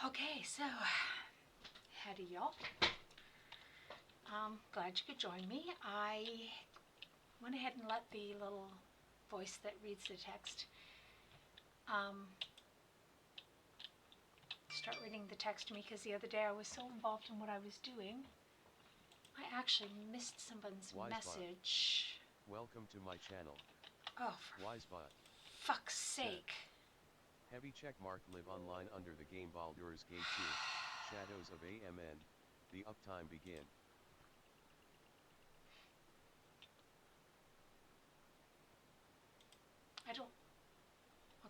Okay, so howdy y'all. Glad you could join me. I went ahead and let the little voice that reads the text start reading the text to me because the other day I was so involved in what I was doing, I actually missed someone's Wisebot. message. Welcome to my channel. Oh, for Wisebot. fuck's sake. Heavy checkmark live online under the game Baldur's Gate 2, Shadows of AMN, the uptime begin. I don't...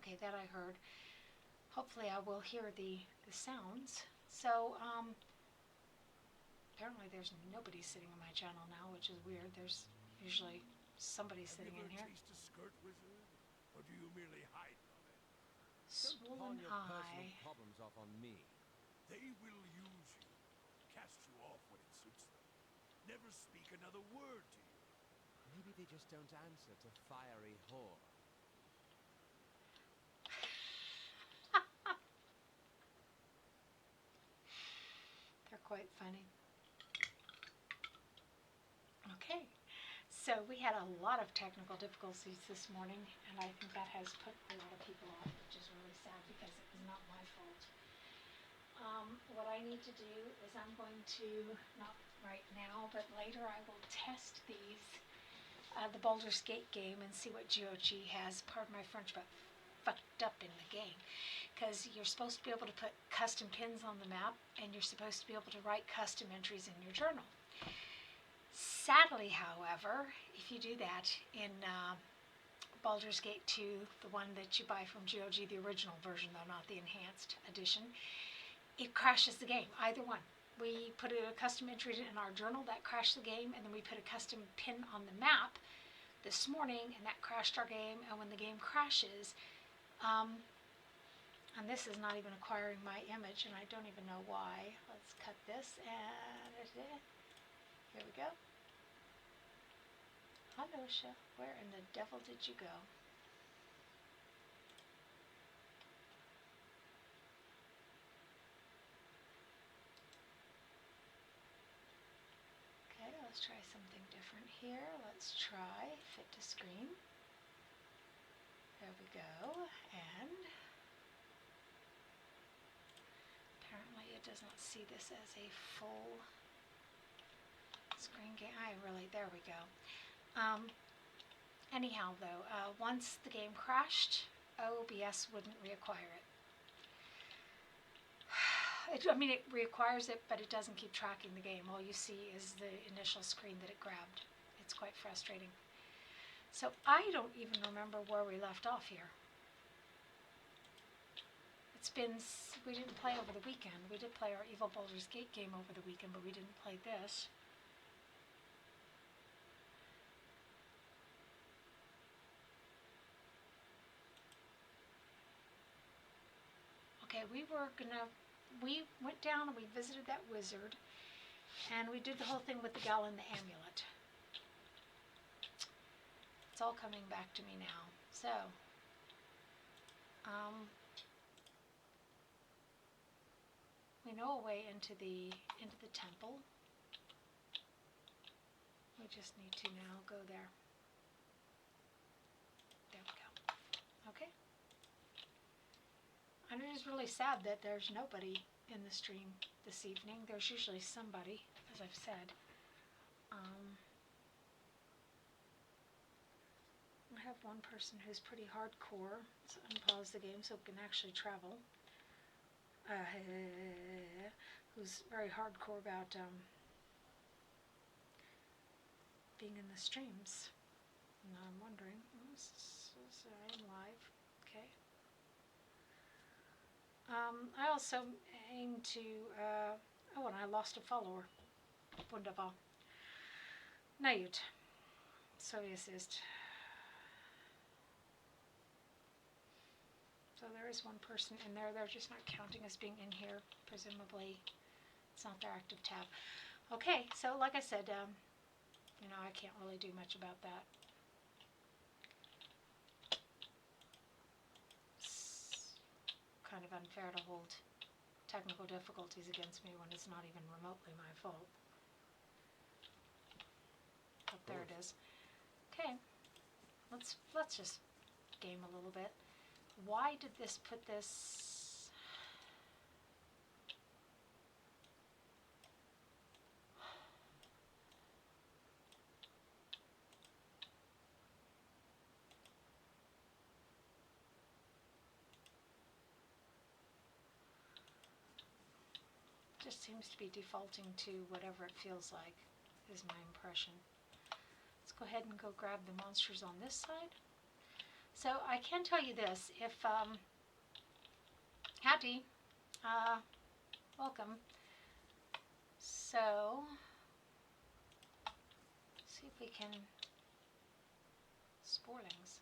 Okay, that I heard. Hopefully I will hear the sounds. So, apparently there's nobody sitting on my channel now, which is weird. There's usually somebody sitting in here. Have you ever chased a skirt wizard? Or do you merely hide from it? Don't pawn Swollen your personal eye. problems off on me. They will use you, cast you off when it suits them. Never speak another word to you. Maybe they just don't answer to fiery whore. They're quite funny. Okay, so we had a lot of technical difficulties this morning, and I think that has put a lot of people off, which is really sad because it was not my fault. What I need to do is I'm going to, not right now, but later I will test the Baldur's Gate game and see what GOG has, pardon my French, but fucked up in the game. Because you're supposed to be able to put custom pins on the map, and you're supposed to be able to write custom entries in your journal. Sadly, however, if you do that in Baldur's Gate 2, the one that you buy from GOG, the original version though, not the enhanced edition, it crashes the game, either one. We put a custom entry in our journal, that crashed the game, and then we put a custom pin on the map this morning, and that crashed our game, and when the game crashes, and this is not even acquiring my image, and I don't even know why. Let's cut this, and here we go. Halosha, where in the devil did you go? Okay, let's try something different here. Let's try fit to screen. There we go, and apparently it does not see this as a full screen game. There we go. Anyhow though, once the game crashed, OBS wouldn't reacquire it. I mean, it reacquires it, but it doesn't keep tracking the game. All you see is the initial screen that it grabbed. It's quite frustrating. So I don't even remember where we left off here. We didn't play over the weekend. We did play our Evil Baldur's Gate game over the weekend, but we didn't play this. Okay, we went down and we visited that wizard, and we did the whole thing with the gal and the amulet. It's all coming back to me now. So, we know a way into the temple. We just need to now go there. There we go. Okay. And it is really sad that there's nobody in the stream this evening. There's usually somebody, as I've said. I have one person who's pretty hardcore. Let's unpause the game so it can actually travel. Who's very hardcore about being in the streams. And I'm wondering, I am live, okay. I also aim to, oh, and I lost a follower. Wunderbar. Na gut. So wie es ist. So there is one person in there. They're just not counting as being in here. Presumably, it's not their active tab. Okay, so like I said, you know, I can't really do much about that. It's kind of unfair to hold technical difficulties against me when it's not even remotely my fault. But there it is. Okay, let's just game a little bit. Why did this put this? Just seems to be defaulting to whatever it feels like, is my impression. Let's go ahead and go grab the monsters on this side. So I can tell you this, if, howdy, welcome. So, see if we can, Sporlings.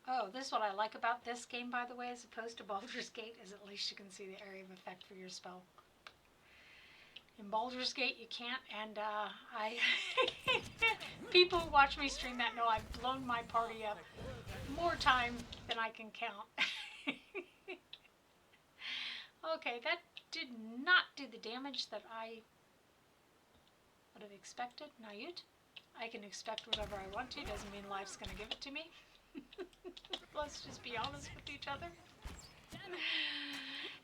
Oh, this is what I like about this game, by the way, as opposed to Baldur's Gate, is at least you can see the area of effect for your spell. In Baldur's Gate, you can't, and I people who watch me stream that know I've blown my party up more time than I can count. Okay, that did not do the damage that I would have expected. Nayut, I can expect whatever I want to. Doesn't mean life's going to give it to me. Let's just be honest with each other.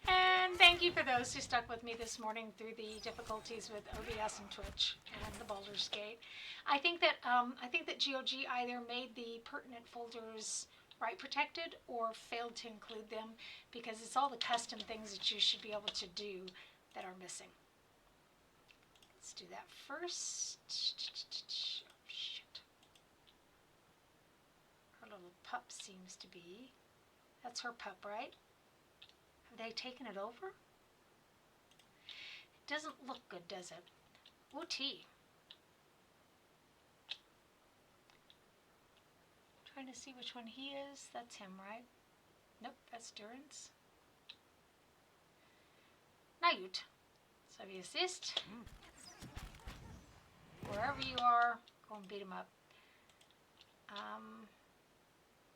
And thank you for those who stuck with me this morning through the difficulties with OBS and Twitch and the Baldur's Gate. I think that GOG either made the pertinent folders write protected or failed to include them, because it's all the custom things that you should be able to do that are missing. Let's do that first. Oh, shit. Her little pup seems to be. That's her pup, right? Have they taken it over? It doesn't look good, does it? OT. Trying to see which one he is. That's him, right? Nope, that's Durance. Nayut. So if you assist, wherever you are, go and beat him up.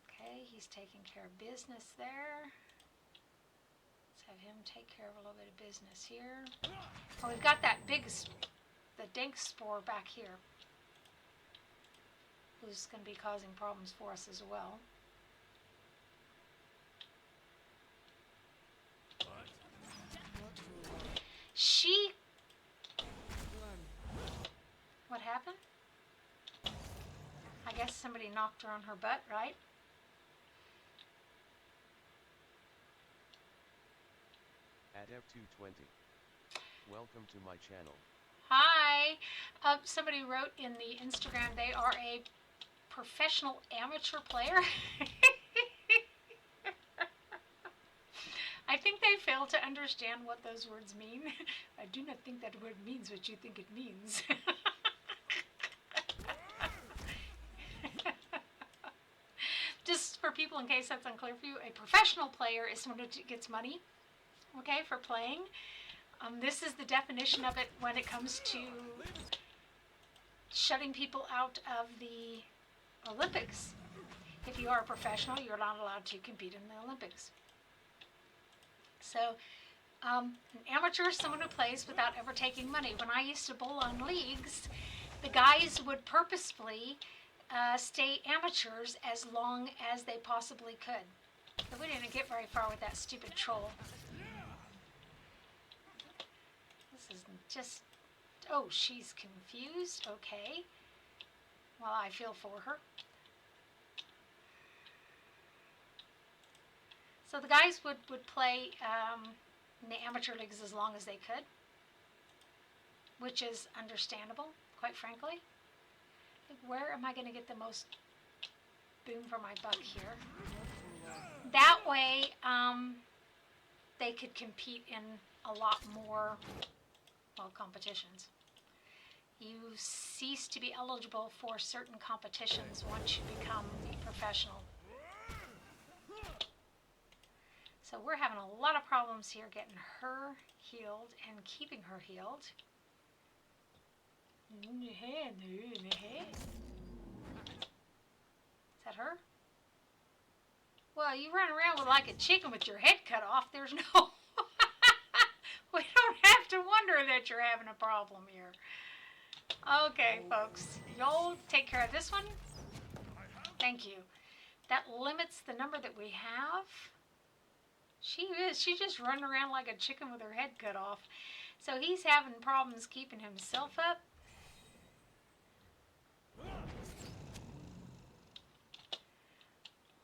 Okay, he's taking care of business there. Let's have him take care of a little bit of business here. Oh, we've got that big, the dank spore back here, who's going to be causing problems for us as well. She... What happened? I guess somebody knocked her on her butt, right? Adept220. Welcome to my channel. Hi! Somebody wrote in the Instagram they are a professional amateur player. I think they fail to understand what those words mean. I do not think that word means what you think it means. Just for people, in case that's unclear for you, a professional player is someone who gets money, okay, for playing. This is the definition of it when it comes to shutting people out of the Olympics. If you are a professional, you're not allowed to compete in the Olympics. So, an amateur is someone who plays without ever taking money. When I used to bowl on leagues, the guys would purposefully stay amateurs as long as they possibly could. But we didn't get very far with that stupid troll. This is just... Oh, she's confused. Okay. Well, I feel for her. So the guys would play in the amateur leagues as long as they could, which is understandable, quite frankly. Where am I going to get the most boom for my buck here? That way, they could compete in a lot more, well, competitions. You cease to be eligible for certain competitions once you become a professional. So we're having a lot of problems here getting her healed and keeping her healed. Is that her? Well, you run around with like a chicken with your head cut off. There's no... We don't have to wonder that you're having a problem here. Okay, folks. You'll take care of this one. Thank you. That limits the number that we have. She's just running around like a chicken with her head cut off. So he's having problems keeping himself up.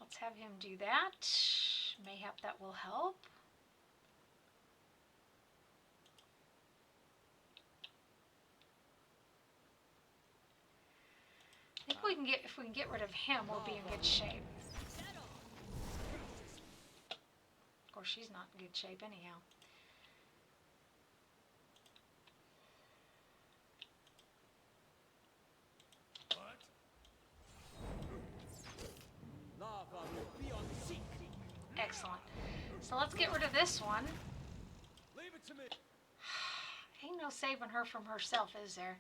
Let's have him do that. Mayhap that will help. I think if we can get rid of him, we'll be in good shape. Of course, she's not in good shape anyhow. Lava will be on seek. Excellent. So let's get rid of this one. Leave it to me. Ain't no saving her from herself, is there?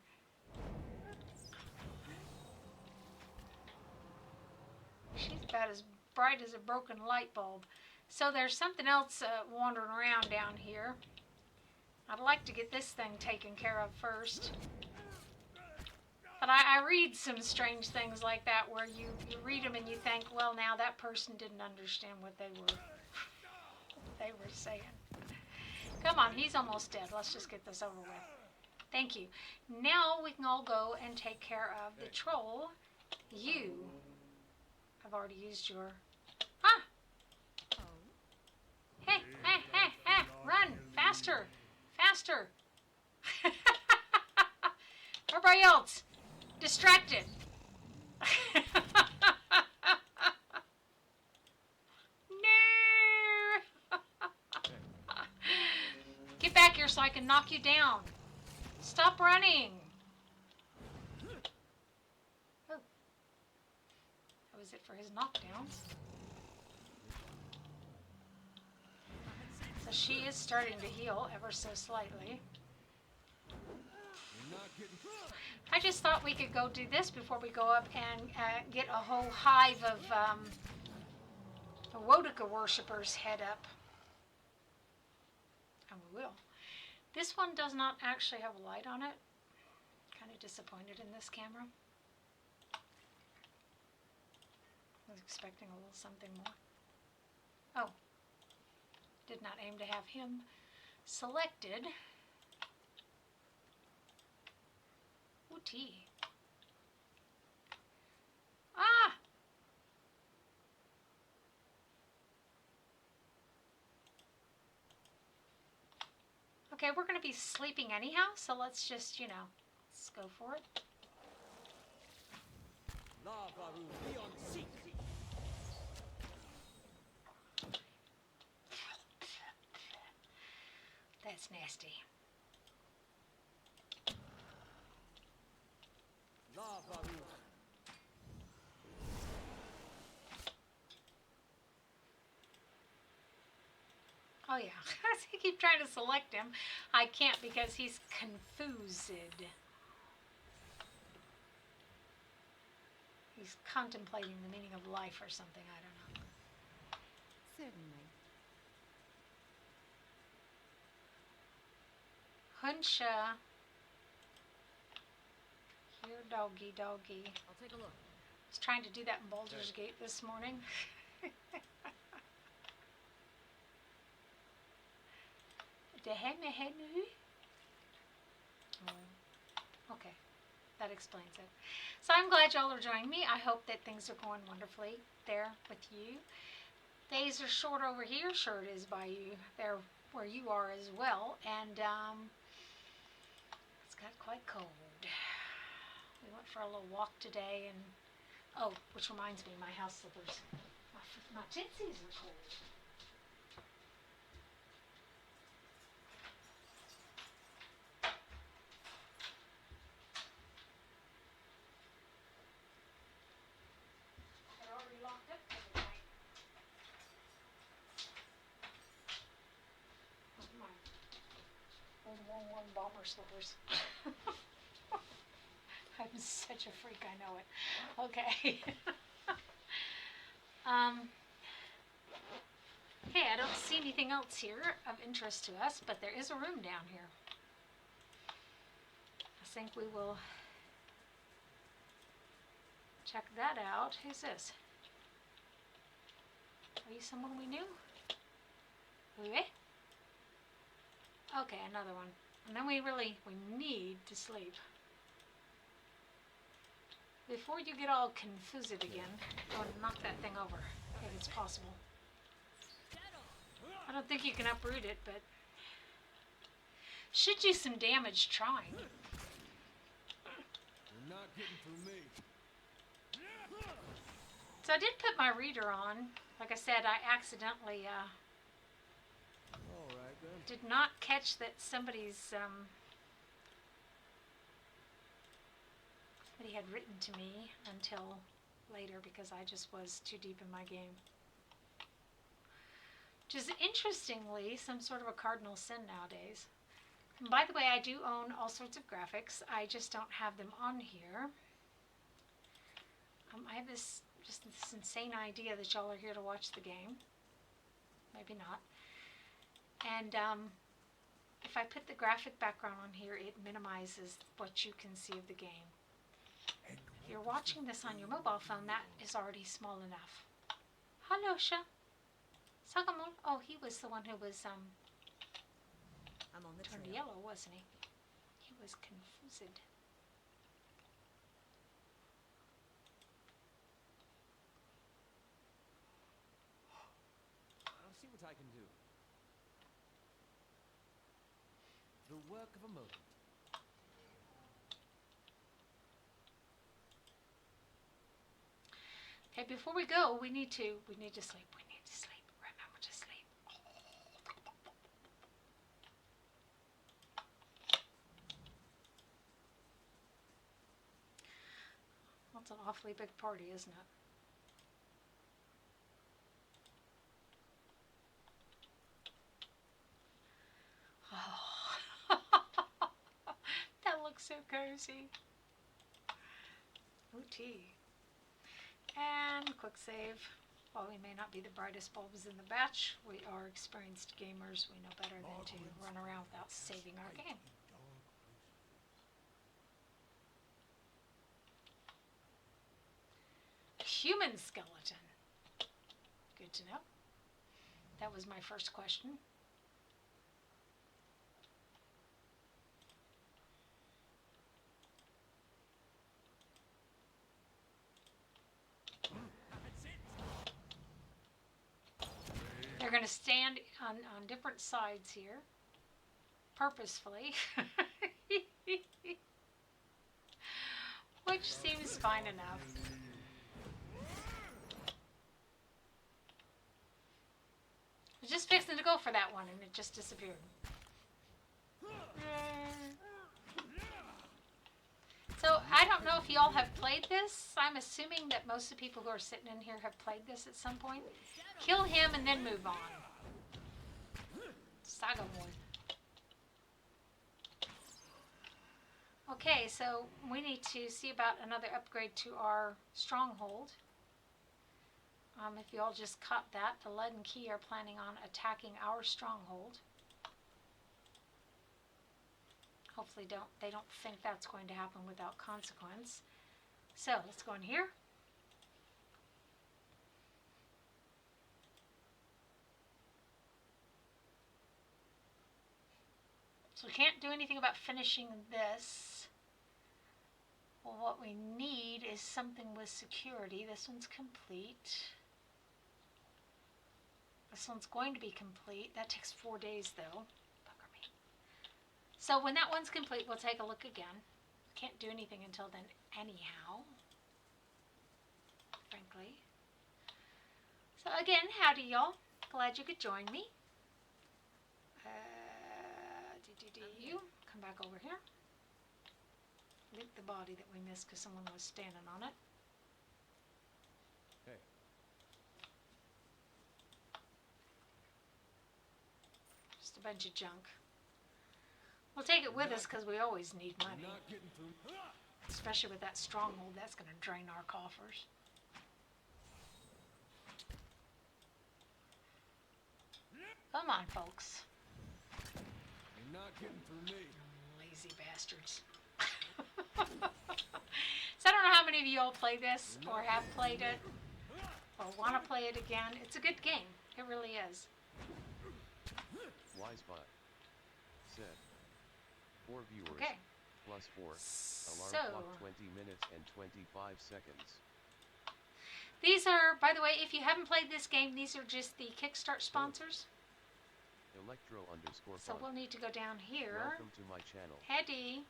She's about as bright as a broken light bulb. So there's something else wandering around down here. I'd like to get this thing taken care of first. But I read some strange things like that where you read them and you think, well, now that person didn't understand what they were saying. Come on, he's almost dead. Let's just get this over with. Thank you. Now we can all go and take care of the troll. You have already used your... Ah! Hey, hey, hey, hey! Run! Faster! Faster! Everybody else! Distracted! No! Get back here so I can knock you down. Stop running! Oh. That was it for his knockdowns. So she is starting to heal ever so slightly. I just thought we could go do this before we go up and get a whole hive of Wodika worshippers head up. And we will. This one does not actually have a light on it. Kind of disappointed in this camera. I was expecting a little something more. Oh. Did not aim to have him selected. Ooh, tea. Ah! Okay, we're going to be sleeping anyhow, so let's just, let's go for it. Lava will be on seek. That's nasty. Lava will... Oh yeah, I keep trying to select him. I can't because he's confused. He's contemplating the meaning of life or something, I don't know. Certainly. Hunsha. Here, doggy, doggy. I'll take a look. I was trying to do that in Baldur's Gate this morning. Okay, that explains it. So I'm glad y'all are joining me. I hope that things are going wonderfully there with you. Days are short over here. Sure it is by you. There where you are as well. And it's got quite cold. We went for a little walk today and, oh, which reminds me, my house slippers. My tootsies are cold. They're already locked up for the night. My old 1-1 bomber slippers. such a freak, I know it. Okay. um, hey, I don't see anything else here of interest to us, but there is a room down here. I think we will check that out. Who's this? Are you someone we knew? Oui? Okay, another one. And then we need to sleep. Before you get all confused again, go and knock that thing over, if it's possible. I don't think you can uproot it, but should do some damage trying. You're not getting through me. So I did put my reader on. Like I said, I accidentally All right then. did not catch that somebody had written to me until later because I just was too deep in my game. Which is interestingly some sort of a cardinal sin nowadays. And by the way, I do own all sorts of graphics. I just don't have them on here. I have this insane idea that y'all are here to watch the game. Maybe not. And if I put the graphic background on here, it minimizes what you can see of the game. If you're watching this on your mobile phone, that is already small enough. Hello, Sha. Sagamon. Oh, he was the one who was I'm on the turned trail. yellow, wasn't he? He was confused. I'll see what I can do. The work of a moment. Okay, before we go, we need to sleep. We need to sleep. Remember to sleep. That's an awfully big party, isn't it? Oh. That looks so cozy. Ooh, tea. And quick save. While we may not be the brightest bulbs in the batch, we are experienced gamers. We know better than to run around without saving our game. Human skeleton. Good to know. That was my first question. They're going to stand on different sides here, purposefully, which seems fine enough. I was just fixing to go for that one and it just disappeared. So I don't know if y'all have played this. I'm assuming that most of the people who are sitting in here have played this at some point. Kill him and then move on. Sagamon. Okay, so we need to see about another upgrade to our stronghold. If y'all just caught that, the Lead and Key are planning on attacking our stronghold. Hopefully they don't think that's going to happen without consequence. So let's go in here. So we can't do anything about finishing this. Well, what we need is something with security. This one's complete. This one's going to be complete. That takes 4 days though. Bugger me. So when that one's complete, we'll take a look again. Can't do anything until then anyhow. Frankly. So again, howdy y'all. Glad you could join me. You come back over here. Loot the body that we missed because someone was standing on it. Hey. Just a bunch of junk. We'll take it with us because we always need money. Not getting through. especially with that stronghold. That's going to drain our coffers. Come on, folks. You're not getting through me. Lazy bastards. So I don't know how many of you all play this or have played it or want to play it again. It's a good game. It really is. Wisebot said 4 viewers Okay. plus 4. Alarm So clock 20 minutes and 25 seconds. these are, by the way, if you haven't played this game, these are just the Kickstart sponsors. Electro_fun. So we'll need to go down here. Welcome to my channel. Hedy.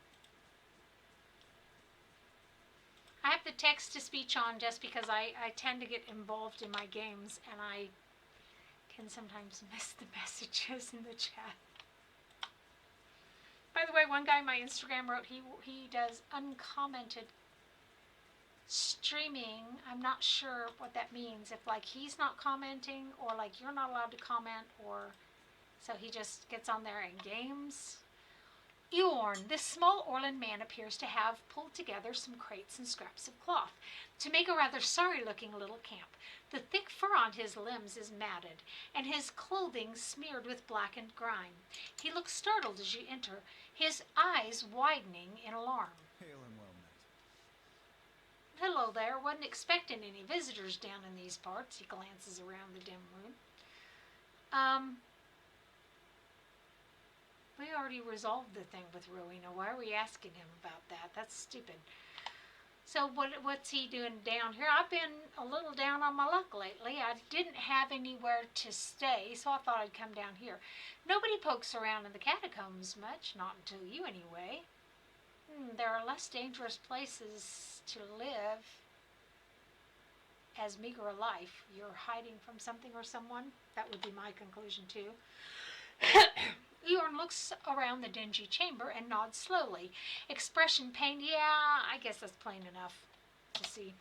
I have the text to speech on just because I tend to get involved in my games and I can sometimes miss the messages in the chat. By the way, one guy on my Instagram wrote he does uncommented streaming. I'm not sure what that means. If like he's not commenting or like you're not allowed to comment, or so he just gets on there and games. Eorn, this small Orland man, appears to have pulled together some crates and scraps of cloth to make a rather sorry-looking little camp. The thick fur on his limbs is matted, and his clothing smeared with blackened grime. He looks startled as you enter, his eyes widening in alarm. Hail and well met. Hello there, wasn't expecting any visitors down in these parts. He glances around the dim room. We already resolved the thing with Rowena. Why are we asking him about that? That's stupid. So what's he doing down here? I've been a little down on my luck lately. I didn't have anywhere to stay, so I thought I'd come down here. Nobody pokes around in the catacombs much, not until you anyway. There are less dangerous places to live as meager a life. You're hiding from something or someone? That would be my conclusion too. Eorn looks around the dingy chamber and nods slowly. Expression pained. Yeah, I guess that's plain enough to see.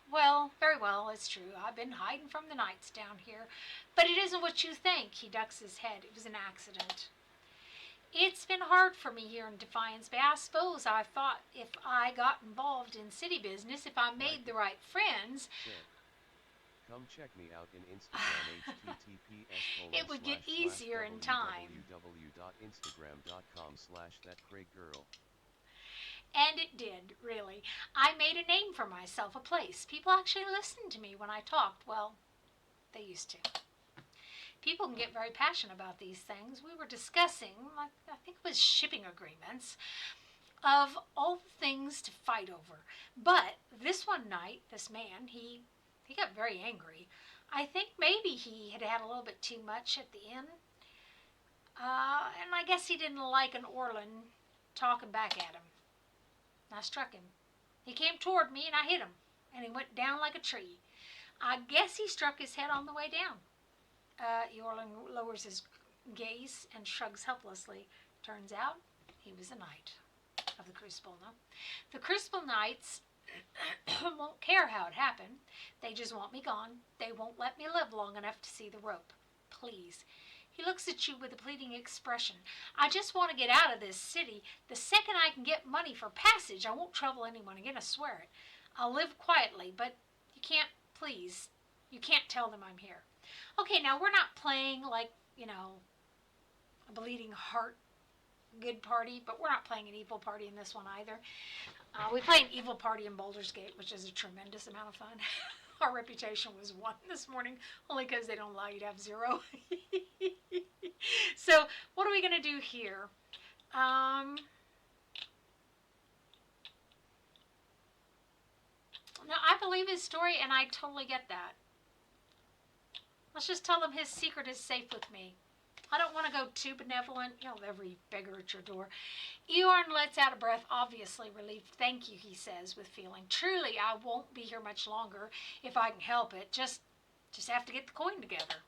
Well, very well, it's true. I've been hiding from the knights down here. But it isn't what you think. He ducks his head. It was an accident. It's been hard for me here in Defiance Bay. I suppose I thought if I got involved in city business, if I made the right friends, Said, come check me out in Instagram. https:// it would get easier in time. www.instagram.com/thatcraigirl. And it did, really. I made a name for myself, a place. People actually listened to me when I talked. Well, they used to. People can get very passionate about these things. We were discussing, I think it was shipping agreements, of all the things to fight over. But this one night, this man, he got very angry. I think maybe he had had a little bit too much at the inn. And I guess he didn't like an Orland talking back at him. I struck him. He came toward me and I hit him. And he went down like a tree. I guess he struck his head on the way down. Eorling lowers his gaze and shrugs helplessly. Turns out he was a knight of the Crucible. No? The Crucible Knights won't care how it happened. They just want me gone. They won't let me live long enough to see the rope. Please. He looks at you with a pleading expression. I just want to get out of this city. The second I can get money for passage, I won't trouble anyone again, I swear it. I'll live quietly, but you can't, please, you can't tell them I'm here. Okay, now we're not playing like, a bleeding heart good party, but we're not playing an evil party in this one either. We play an evil party in Baldur's Gate, which is a tremendous amount of fun. Our reputation was 1 this morning, only because they don't allow you to have 0. So, what are we going to do here? Now, I believe his story, and I totally get that. Let's just tell him his secret is safe with me. I don't want to go too benevolent, every beggar at your door. Eorn lets out a breath, obviously relieved. Thank you, he says with feeling. Truly, I won't be here much longer if I can help it. Just have to get the coin together.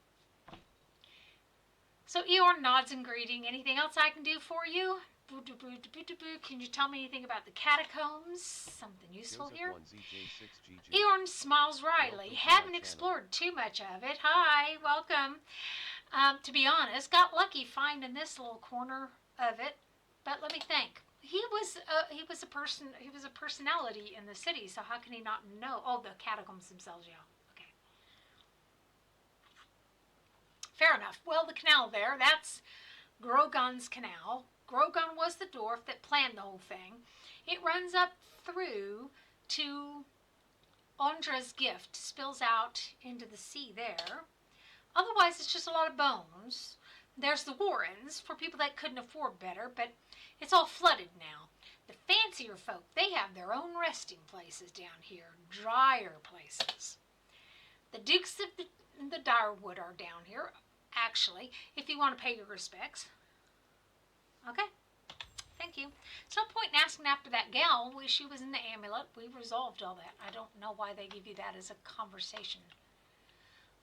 So Eorn nods in greeting. Anything else I can do for you? Can you tell me anything about the catacombs? Something useful here? Eorn smiles wryly. Haven't explored too much of it. Hi, welcome. To be honest, got lucky finding this little corner of it. But let me think. He was a person. He was a personality in the city. So how can he not know? Oh, the catacombs themselves. Yeah. Okay. Fair enough. Well, the canal there. That's Grogan's canal. Grogan was the dwarf that planned the whole thing. It runs up through to Ondra's gift, spills out into the sea there. Otherwise, it's just a lot of bones. There's the Warrens for people that couldn't afford better, but it's all flooded now. The fancier folk, they have their own resting places down here, drier places. The Dukes of the Direwood are down here, actually, if you want to pay your respects. Okay, thank you. There's no point in asking after that gal. She was in the amulet. We resolved all that. I don't know why they give you that as a conversation.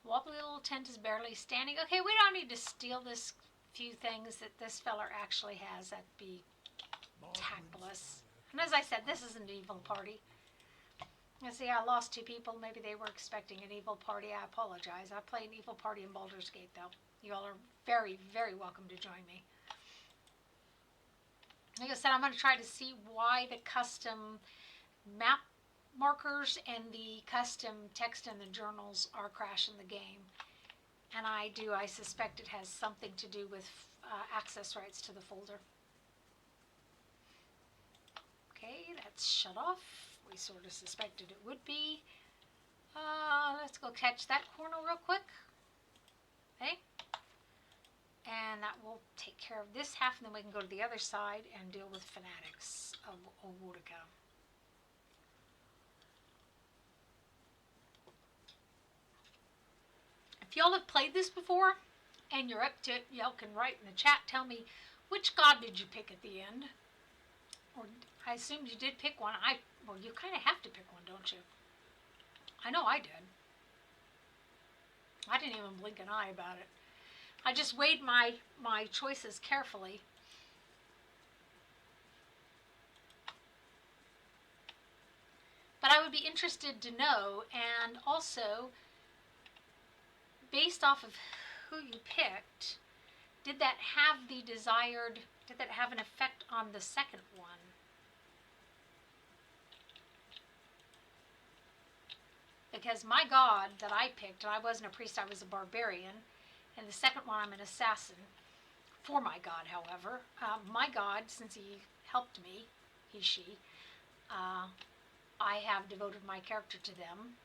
Wobbly little tent is barely standing. Okay, we don't need to steal this few things that this feller actually has. That'd be tactless. And as I said, this is an evil party. You see, I lost 2 people. Maybe they were expecting an evil party. I apologize. I play an evil party in Baldur's Gate, though. You all are very, very welcome to join me. Like I said, I'm going to try to see why the custom map markers and the custom text in the journals are crashing the game. And I suspect it has something to do with access rights to the folder. Okay, that's shut off. We sort of suspected it would be. Let's go catch that corner real quick. Okay. And that will take care of this half, and then we can go to the other side and deal with fanatics of Wodica. If y'all have played this before, and you're up to it, y'all can write in the chat, tell me, which god did you pick at the end? Or I assumed you did pick one. Well, you kind of have to pick one, don't you? I know I did. I didn't even blink an eye about it. I just weighed my choices carefully. But I would be interested to know, and also, based off of who you picked, did that have an effect on the second one? Because my god that I picked, and I wasn't a priest, I was a barbarian, and the second one I'm an assassin. For my god, however. My god, since he helped me, she, I have devoted my character to them.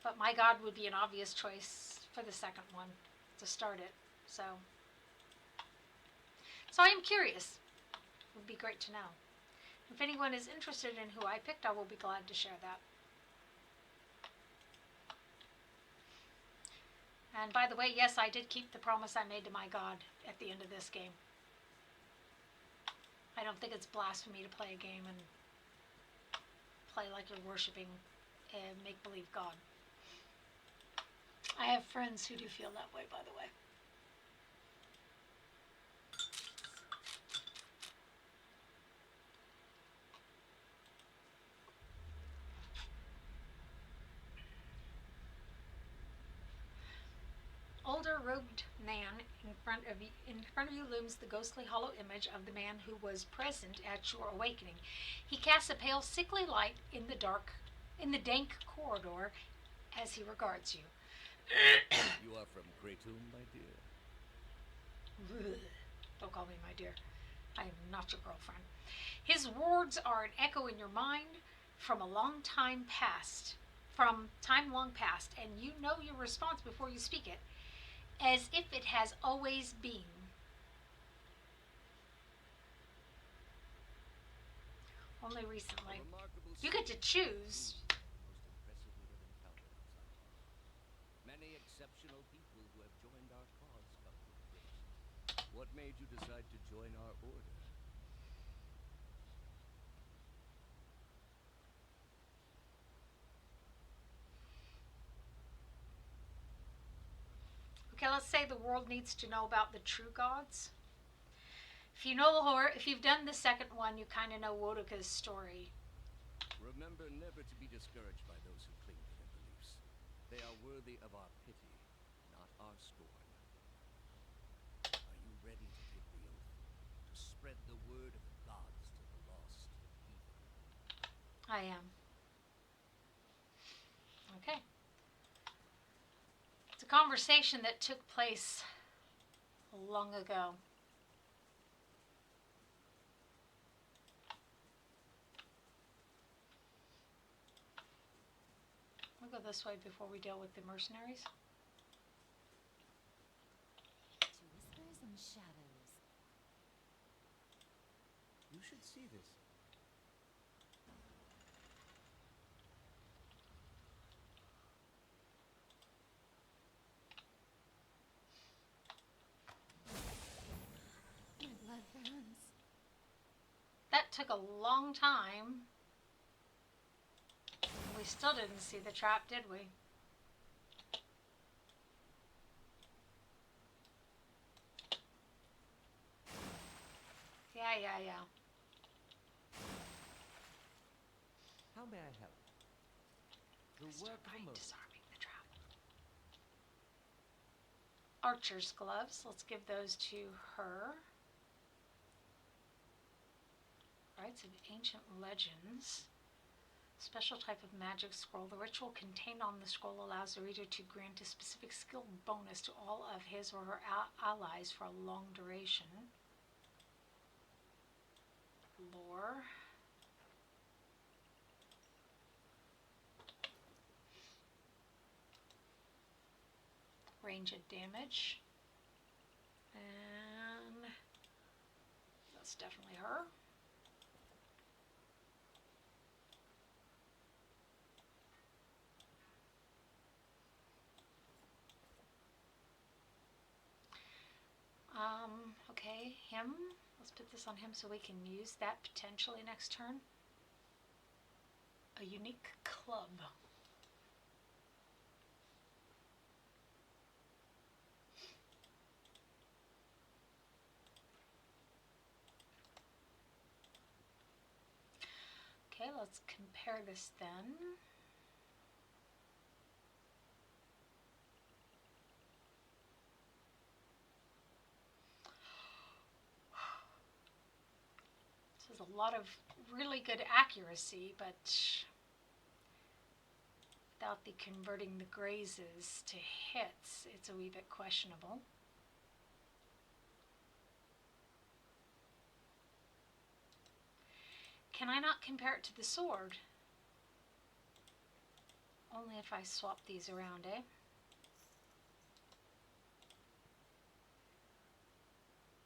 But my god would be an obvious choice for the second one to start it. So I am curious. It would be great to know. If anyone is interested in who I picked, I will be glad to share that. And by the way, yes, I did keep the promise I made to my god at the end of this game. I don't think it's blasphemy to play a game and play like you're worshipping a make-believe god. I have friends who do feel that way, by the way. Older robed man in front of you looms the ghostly hollow image of the man who was present at your awakening. He casts a pale sickly light in the dank corridor as he regards you. You are from Greytoon, my dear? Don't call me my dear. I am not your girlfriend. His words are an echo in your mind from long past, and you know your response before you speak it, as if it has always been. Only recently. You get to choose. Many exceptional people who have joined our cause come from Grace. What made you decide to join our order? Okay, let's say the world needs to know about the true gods. If you know horror, if you've done the second one, you kind of know Wodica's story. Remember never to be discouraged by those who cling to their beliefs. They are worthy of our pity, not our scorn. Are you ready to take the oath? To spread the word I am. Okay. It's a conversation that took place long ago. We'll go this way before we deal with the mercenaries. To whispers and shadows. You should see this. My blood burns. That took a long time. We still didn't see the trap, did we? Yeah. How may I help? The Start work of by a moment. disarming the trap. Archer's gloves. Let's give those to her. Rites of Ancient Legends. Special type of magic scroll. The ritual contained on the scroll allows the reader to grant a specific skill bonus to all of his or her allies for a long duration. Lore. Range of damage. And that's definitely her. Okay, him. Let's put this on him so we can use that potentially next turn. A unique club. Okay, let's compare this then. This is a lot of really good accuracy, but without the converting the grazes to hits, it's a wee bit questionable. Can I not compare it to the sword? Only if I swap these around, eh?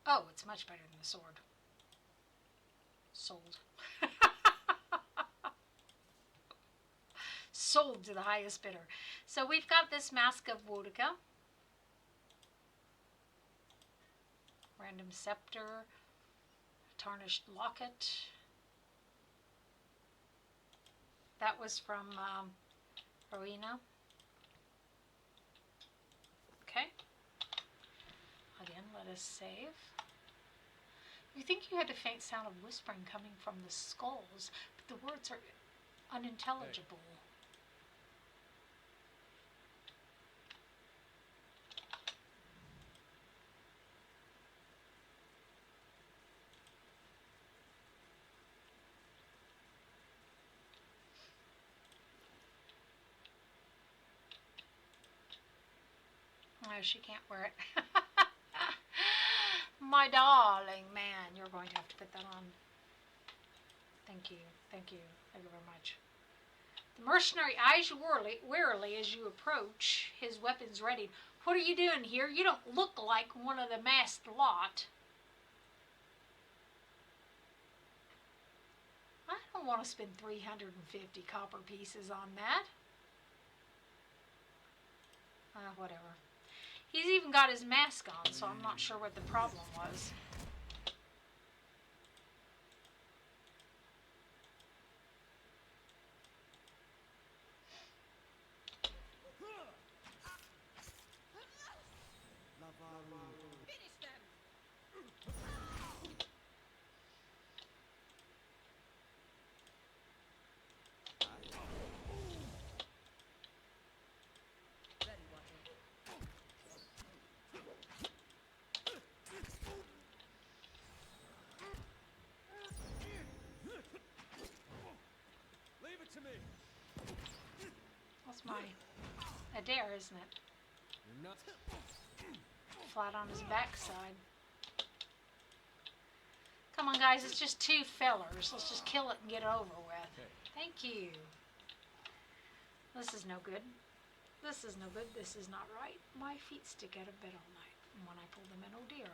Oh, it's much better than the sword. Sold. Sold to the highest bidder. So we've got this Mask of Wodica. Random Scepter. Tarnished Locket. That was from Rowena. Okay. Again, let us save. You think you had a faint sound of whispering coming from the skulls, but the words are unintelligible. Oh, she can't wear it. My darling man, you're going to have to put that on. Thank you, thank you very much. The mercenary eyes you warily as you approach, his weapons ready. What are you doing here? You don't look like one of the masked lot. I don't want to spend 350 copper pieces on that. Whatever. He's even got his mask on, so I'm not sure what the problem was. Finish them! Ready, Watcher. my Adair, isn't it? You're not. Flat on his backside. Come on, guys, it's just 2 fillers. Let's just kill it and get it over with. Okay. Thank you. This is no good. This is no good. This is not right. My feet stick out of bed all night. And when I pull them in, oh dear.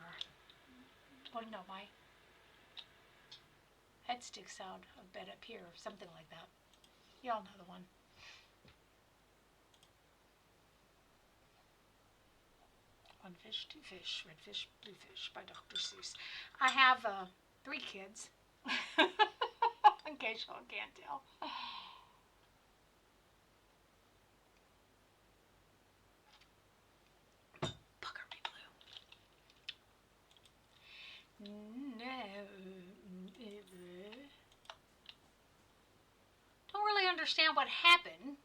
Well, no, my head sticks out of bed up here, something like that. Y'all know the one. One fish, 2 fish, red fish, blue fish by Dr. Seuss. I have 3 kids, in case y'all can't tell. Pucker me blue. No. Don't really understand what happened.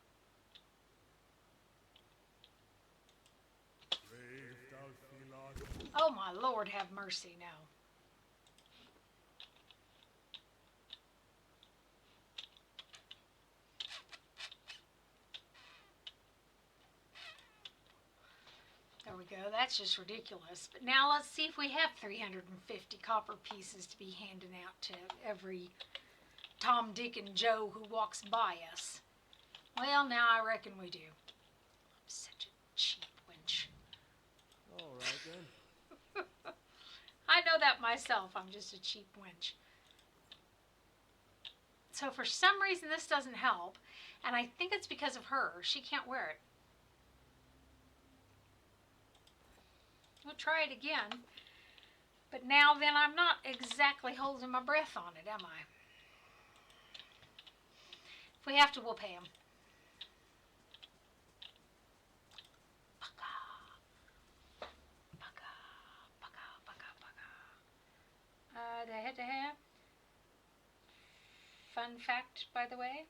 Oh my Lord, have mercy now. There we go, that's just ridiculous. But now let's see if we have 350 copper pieces to be handing out to every Tom, Dick, and Joe who walks by us. Well, now I reckon we do. I'm such a cheap wench. All right then. I know that myself. I'm just a cheap wench. So for some reason this doesn't help, and I think it's because of her. She can't wear it. We'll try it again. But now then I'm not exactly holding my breath on it, am I? If we have to, we'll pay him. Fun fact, by the way.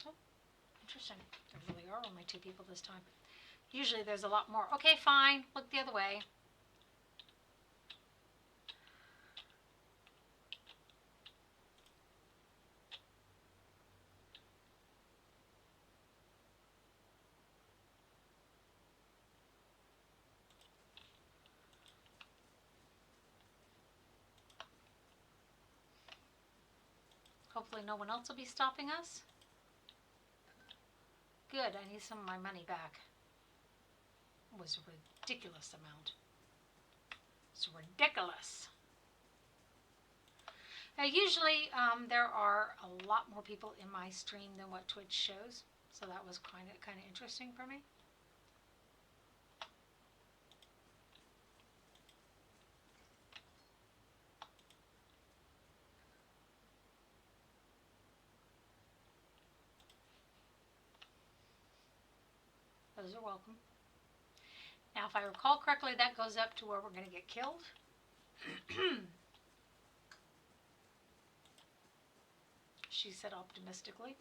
Oh, interesting. There really are only 2 people this time. Usually there's a lot more. Okay, fine. Look the other way. Hopefully no one else will be stopping us. Good, I need some of my money back. It was a ridiculous amount. It's ridiculous. Now usually there are a lot more people in my stream than what Twitch shows. So that was kind of interesting for me. Those are welcome. Now, if I recall correctly, that goes up to where we're going to get killed. She said optimistically.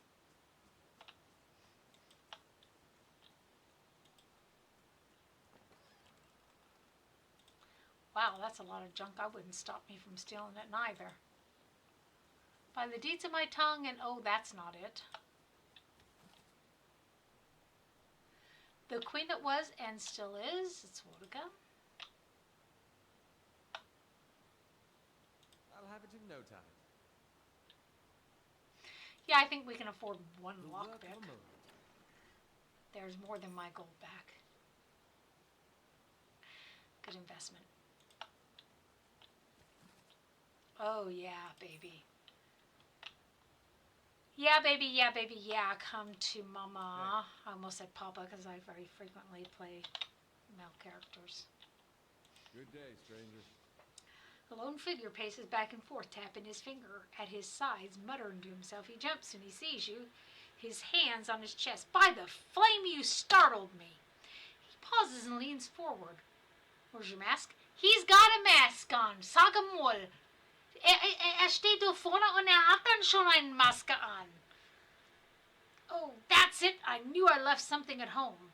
Wow, that's a lot of junk. I wouldn't stop me from stealing it neither. By the deeds of my tongue, and oh, that's not it. The queen that was and still is, it's Wodika. I'll have it in no time. Yeah, I think we can afford 1 The work of lockpick. a moment. There's more than my gold back. Good investment. Oh yeah, baby. Yeah, baby, yeah, baby, yeah, come to mama. I almost said papa because I very frequently play male characters. Good day, stranger. A lone figure paces back and forth, tapping his finger at his sides, muttering to himself. He jumps when he sees you, his hands on his chest. By the flame, you startled me. He pauses and leans forward. Where's your mask? He's got a mask on. Sag mal. Steht da vorne und hat dann schon eine Maske an. Oh, that's it. I knew I left something at home.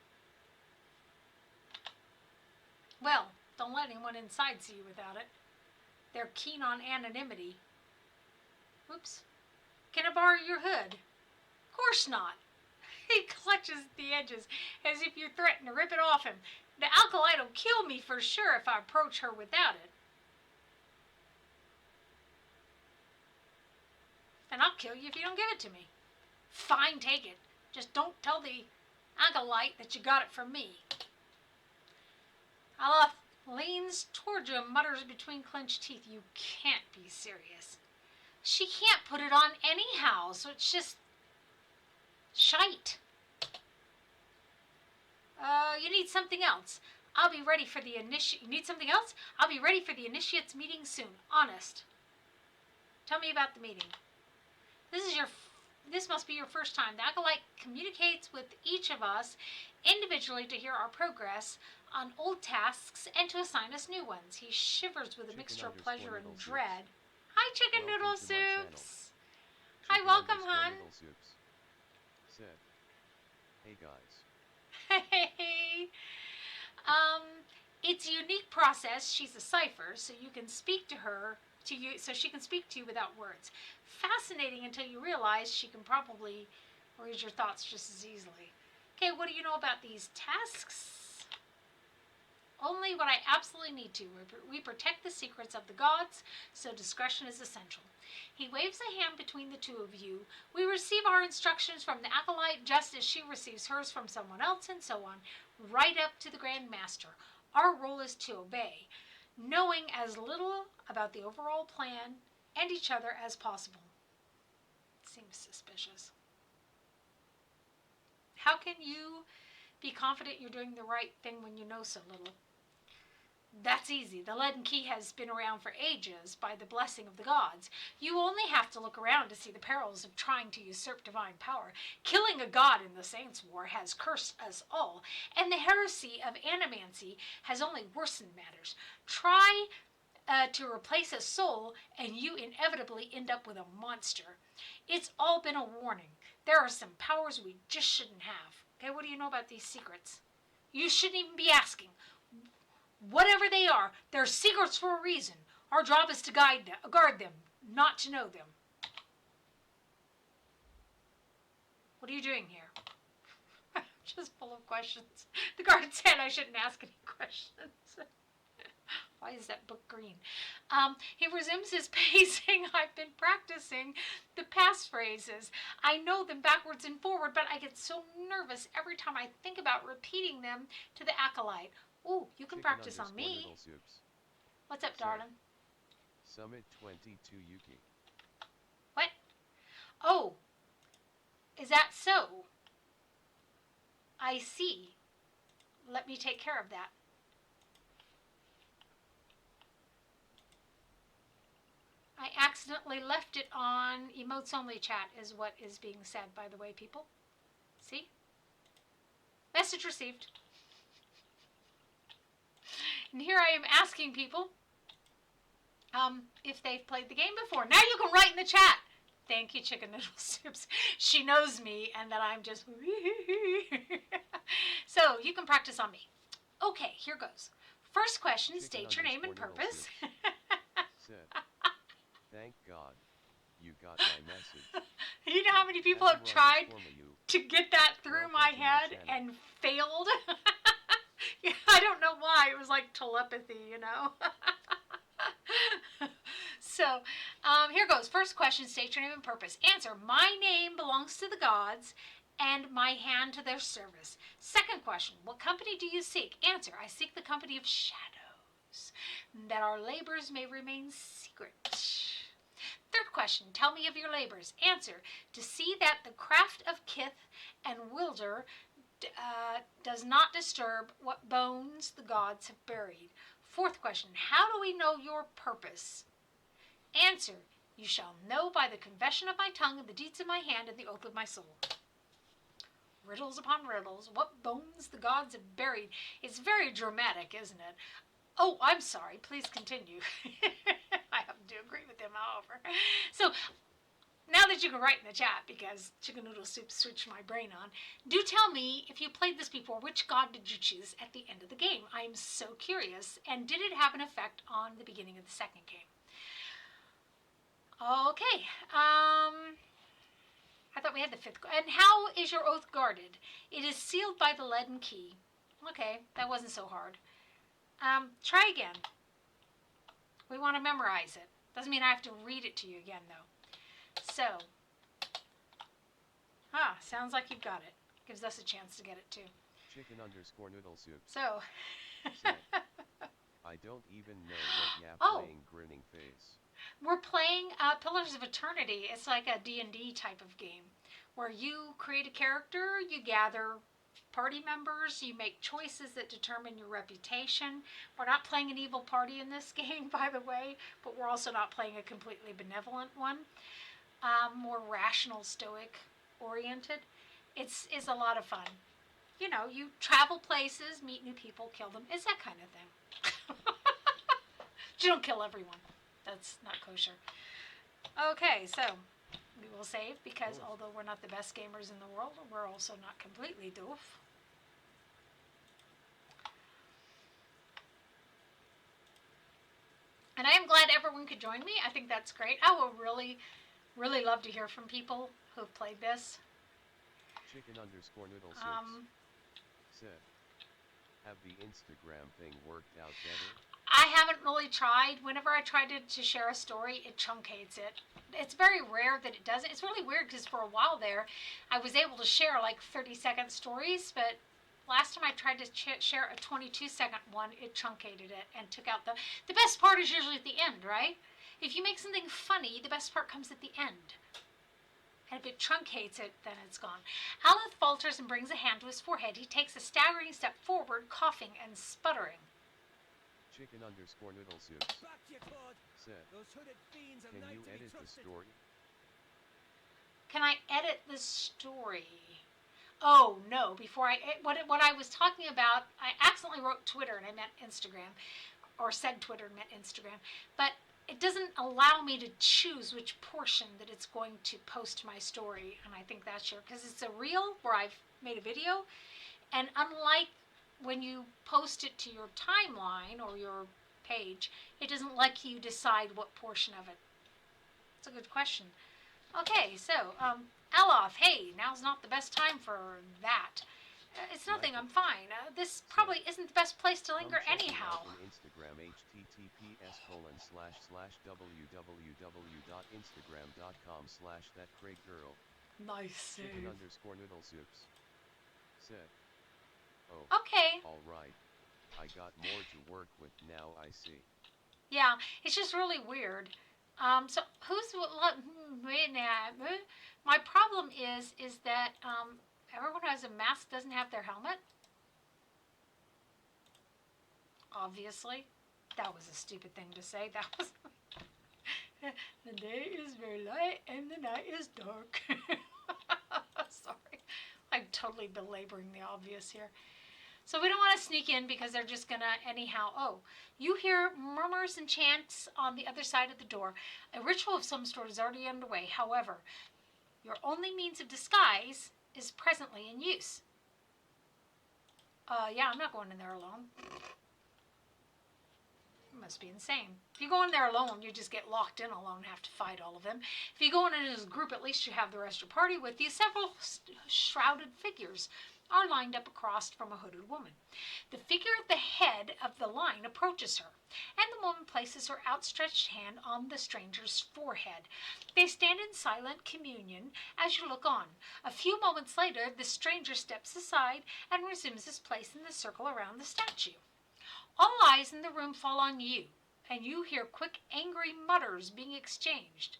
Well, don't let anyone inside see you without it. They're keen on anonymity. Oops. Can I borrow your hood? Of course not. He clutches the edges as if you threaten to rip it off him. The acolyte will kill me for sure if I approach her without it. And I'll kill you if you don't give it to me. Fine, take it. Just don't tell the acolyte that you got it from me. Aloth leans toward you and mutters between clenched teeth, "You can't be serious. She can't put it on anyhow, so it's just shite. You need something else. I'll be ready for the You need something else? I'll be ready for the initiates meeting soon. Honest. Tell me about the meeting. This must be your first time. The acolyte communicates with each of us individually to hear our progress on old tasks and to assign us new ones." He shivers with a mixture of pleasure and dread. Hi, Chicken Welcome Noodle to my channel. Soups. Hi, welcome, Chicken hon. Noodle Soups said, "Hey guys." Hey. It's a unique process. She's a cipher, so you can speak to her so she can speak to you without words. Fascinating until you realize she can probably read your thoughts just as easily. Okay, what do you know about these tasks? Only what I absolutely need to. We protect the secrets of the gods, so discretion is essential. He waves a hand between the two of you. We receive our instructions from the acolyte just as she receives hers from someone else, and so on, right up to the Grand Master. Our role is to obey, knowing as little about the overall plan and each other as possible. Seems suspicious. How can you be confident you're doing the right thing when you know so little? That's easy. The Leaden Key has been around for ages by the blessing of the gods. You only have to look around to see the perils of trying to usurp divine power. Killing a god in the Saints' War has cursed us all, and the heresy of animancy has only worsened matters. Try to replace a soul, and you inevitably end up with a monster. It's all been a warning. There are some powers we just shouldn't have. Okay, what do you know about these secrets? You shouldn't even be asking. Whatever they are, they're secrets for a reason. Our job is to guard them, not to know them. What are you doing here? Just full of questions. The guard said I shouldn't ask any questions. Why is that book green? He resumes his pacing. I've been practicing the passphrases. I know them backwards and forward, but I get so nervous every time I think about repeating them to the acolyte. Ooh, you can practice on me. Noodle Soups What's up, said, darling? Summit 22 Yuki. What? Oh, is that so? I see. Let me take care of that. I accidentally left it on emotes only chat is what is being said, by the way, people. See? Message received. And here I am asking people if they've played the game before. Now you can write in the chat. Thank you, Chicken Noodle Soups. She knows me and that I'm just... So, you can practice on me. Okay, here goes. First question, state your name and purpose. Said, "Thank God you got my message. You know how many people have tried to get that through my head and failed? Yeah, I don't know why. It was like telepathy, you know. So, here goes. First question, state your name and purpose. Answer, my name belongs to the gods and my hand to their service. Second question, what company do you seek? Answer, I seek the company of shadows, that our labors may remain secret. Third question, tell me of your labors. Answer, to see that the craft of Kith and Wilder does not disturb what bones the gods have buried. Fourth question, how do we know your purpose? Answer, you shall know by the confession of my tongue and the deeds of my hand and the oath of my soul. Riddles upon riddles, what bones the gods have buried. It's very dramatic, isn't it? Oh, I'm sorry, please continue. I happen to agree with him, however. So, now that you can write in the chat, because Chicken Noodle Soup switched my brain on, do tell me, if you played this before, which god did you choose at the end of the game? I'm so curious. And did it have an effect on the beginning of the second game? Okay. I thought we had the 5th. And how is your oath guarded? It is sealed by the leaden key. Okay, that wasn't so hard. Try again. We want to memorize it. Doesn't mean I have to read it to you again, though. So, sounds like you've got it. Gives us a chance to get it, too. Chicken_noodle soup. So, Said, I don't even know what you're Oh. playing grinning face. we're playing Pillars of Eternity. It's like a D&D type of game where you create a character, you gather party members, you make choices that determine your reputation. We're not playing an evil party in this game, by the way, but we're also not playing a completely benevolent one. More rational, stoic oriented. It's a lot of fun. You know, you travel places, meet new people, kill them. It's that kind of thing. You don't kill everyone. That's not kosher. Okay, so we will save because although we're not the best gamers in the world, we're also not completely doof. And I am glad everyone could join me. I think that's great. I will really, really love to hear from people who've played this. Chicken_noodle soups. Said, have the Instagram thing worked out better? I haven't really tried. Whenever I try to share a story, it truncates it. It's very rare that it does it. It's really weird because for a while there, I was able to share like 30-second stories, but last time I tried to share a 22-second one, it truncated it and took out the best part is usually at the end, right? If you make something funny, the best part comes at the end. And if it truncates it, then it's gone. Aleph falters and brings a hand to his forehead. He takes a staggering step forward, coughing and sputtering. Chicken_noodle soups. Back you, Claude. Said, Those hooded fiends are can not you to be edit the trusted. story? Can I edit the story? Oh, no. Before what I was talking about, I accidentally wrote Twitter and I meant Instagram. Or said Twitter and meant Instagram. But it doesn't allow me to choose which portion that it's going to post to my story. And I think that's because it's a reel where I've made a video. And unlike when you post it to your timeline or your page, it doesn't let you decide what portion of it. It's a good question. Okay, so, Aloth, hey, now's not the best time for that. It's nothing, I'm fine. This probably isn't the best place to linger Come check me anyhow. out on Instagram https://www.instagram.com/thatcraiggirl. Nice. Chicken_noodle soups. Said, oh, Okay. alright. I got more to work with now, I see. Yeah, it's just really weird. So my problem is that everyone who has a mask doesn't have their helmet. Obviously, that was a stupid thing to say. That was the day is very light and the night is dark. Sorry, I'm totally belaboring the obvious here. So we don't want to sneak in because they're just going to anyhow. Oh, you hear murmurs and chants on the other side of the door. A ritual of some sort is already underway. However, your only means of disguise is presently in use. Yeah, I'm not going in there alone. You must be insane. If you go in there alone, you just get locked in alone and have to fight all of them. If you go in as a group, at least you have the rest of your party with you. Several shrouded figures are lined up across from a hooded woman. The figure at the head of the line approaches her, and the woman places her outstretched hand on the stranger's forehead. They stand in silent communion as you look on. A few moments later, the stranger steps aside and resumes his place in the circle around the statue. All eyes in the room fall on you, and you hear quick, angry mutters being exchanged.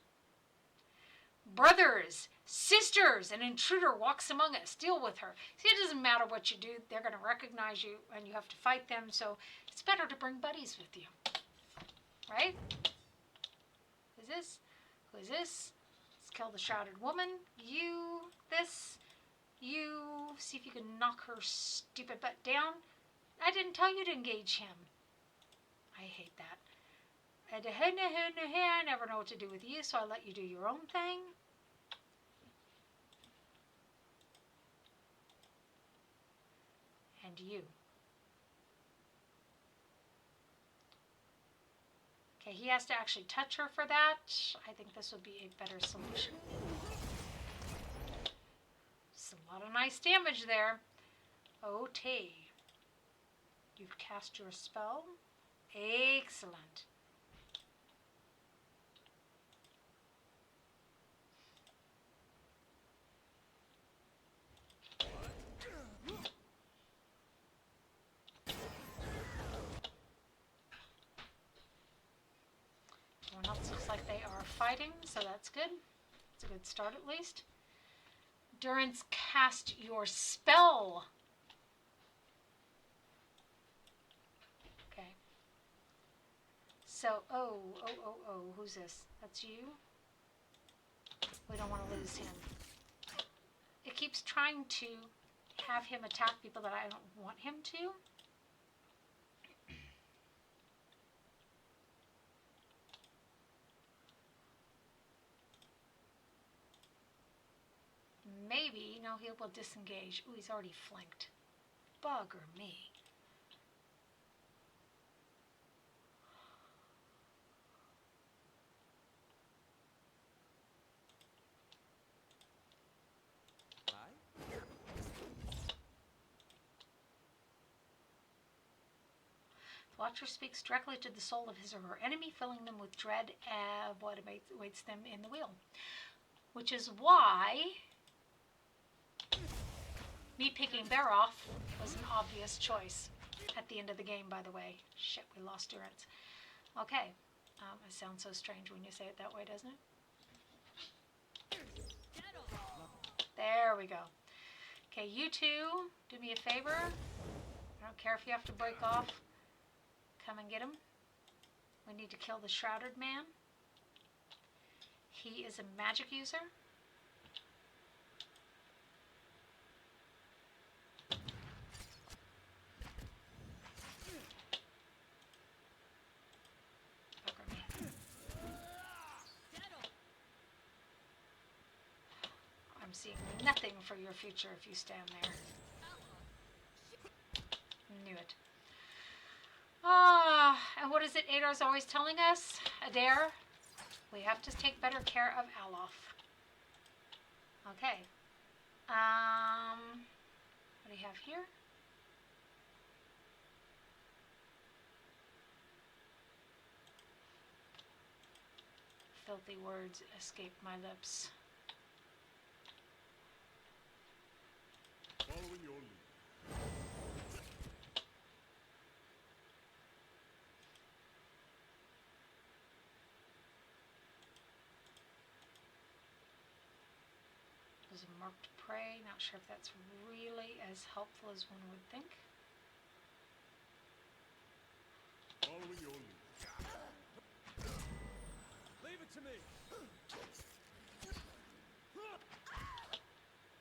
Brothers, sisters, an intruder walks among us. Deal with her. See, it doesn't matter what you do. They're going to recognize you, and you have to fight them, so it's better to bring buddies with you. Right? Who's this? Who is this? Let's kill the shrouded woman. You, this, you. See if you can knock her stupid butt down. I didn't tell you to engage him. I hate that. I never know what to do with you, so I let you do your own thing. And you. Okay, he has to actually touch her for that. I think this would be a better solution. That's a lot of nice damage there. OT. You've cast your spell. Excellent. Everyone else looks like they are fighting, so that's good. It's a good start at least. Durance, cast your spell. Okay. So, who's this? That's you? We don't want to lose him. It keeps trying to have him attack people that I don't want him to. Maybe, no, he will disengage. Ooh, he's already flanked. Bugger me. Aye? The Watcher speaks directly to the soul of his or her enemy, filling them with dread of what awaits them in the wheel. Which is why me picking Bear off was an obvious choice at the end of the game, by the way. Shit, we lost Durance. Okay. It sounds so strange when you say it that way, doesn't it? There we go. Okay, you two, do me a favor. I don't care if you have to break off. Come and get him. We need to kill the Shrouded Man. He is a magic user. Bugger me. I'm seeing nothing for your future if you stand there. Knew it. And what is it Adar's always telling us? Adair, we have to take better care of Alof. Okay. What do you have here? Filthy words escape my lips. Following your lead. There's a marked prey. Not sure if that's really as helpful as one would think. Following your lead. Leave it to me!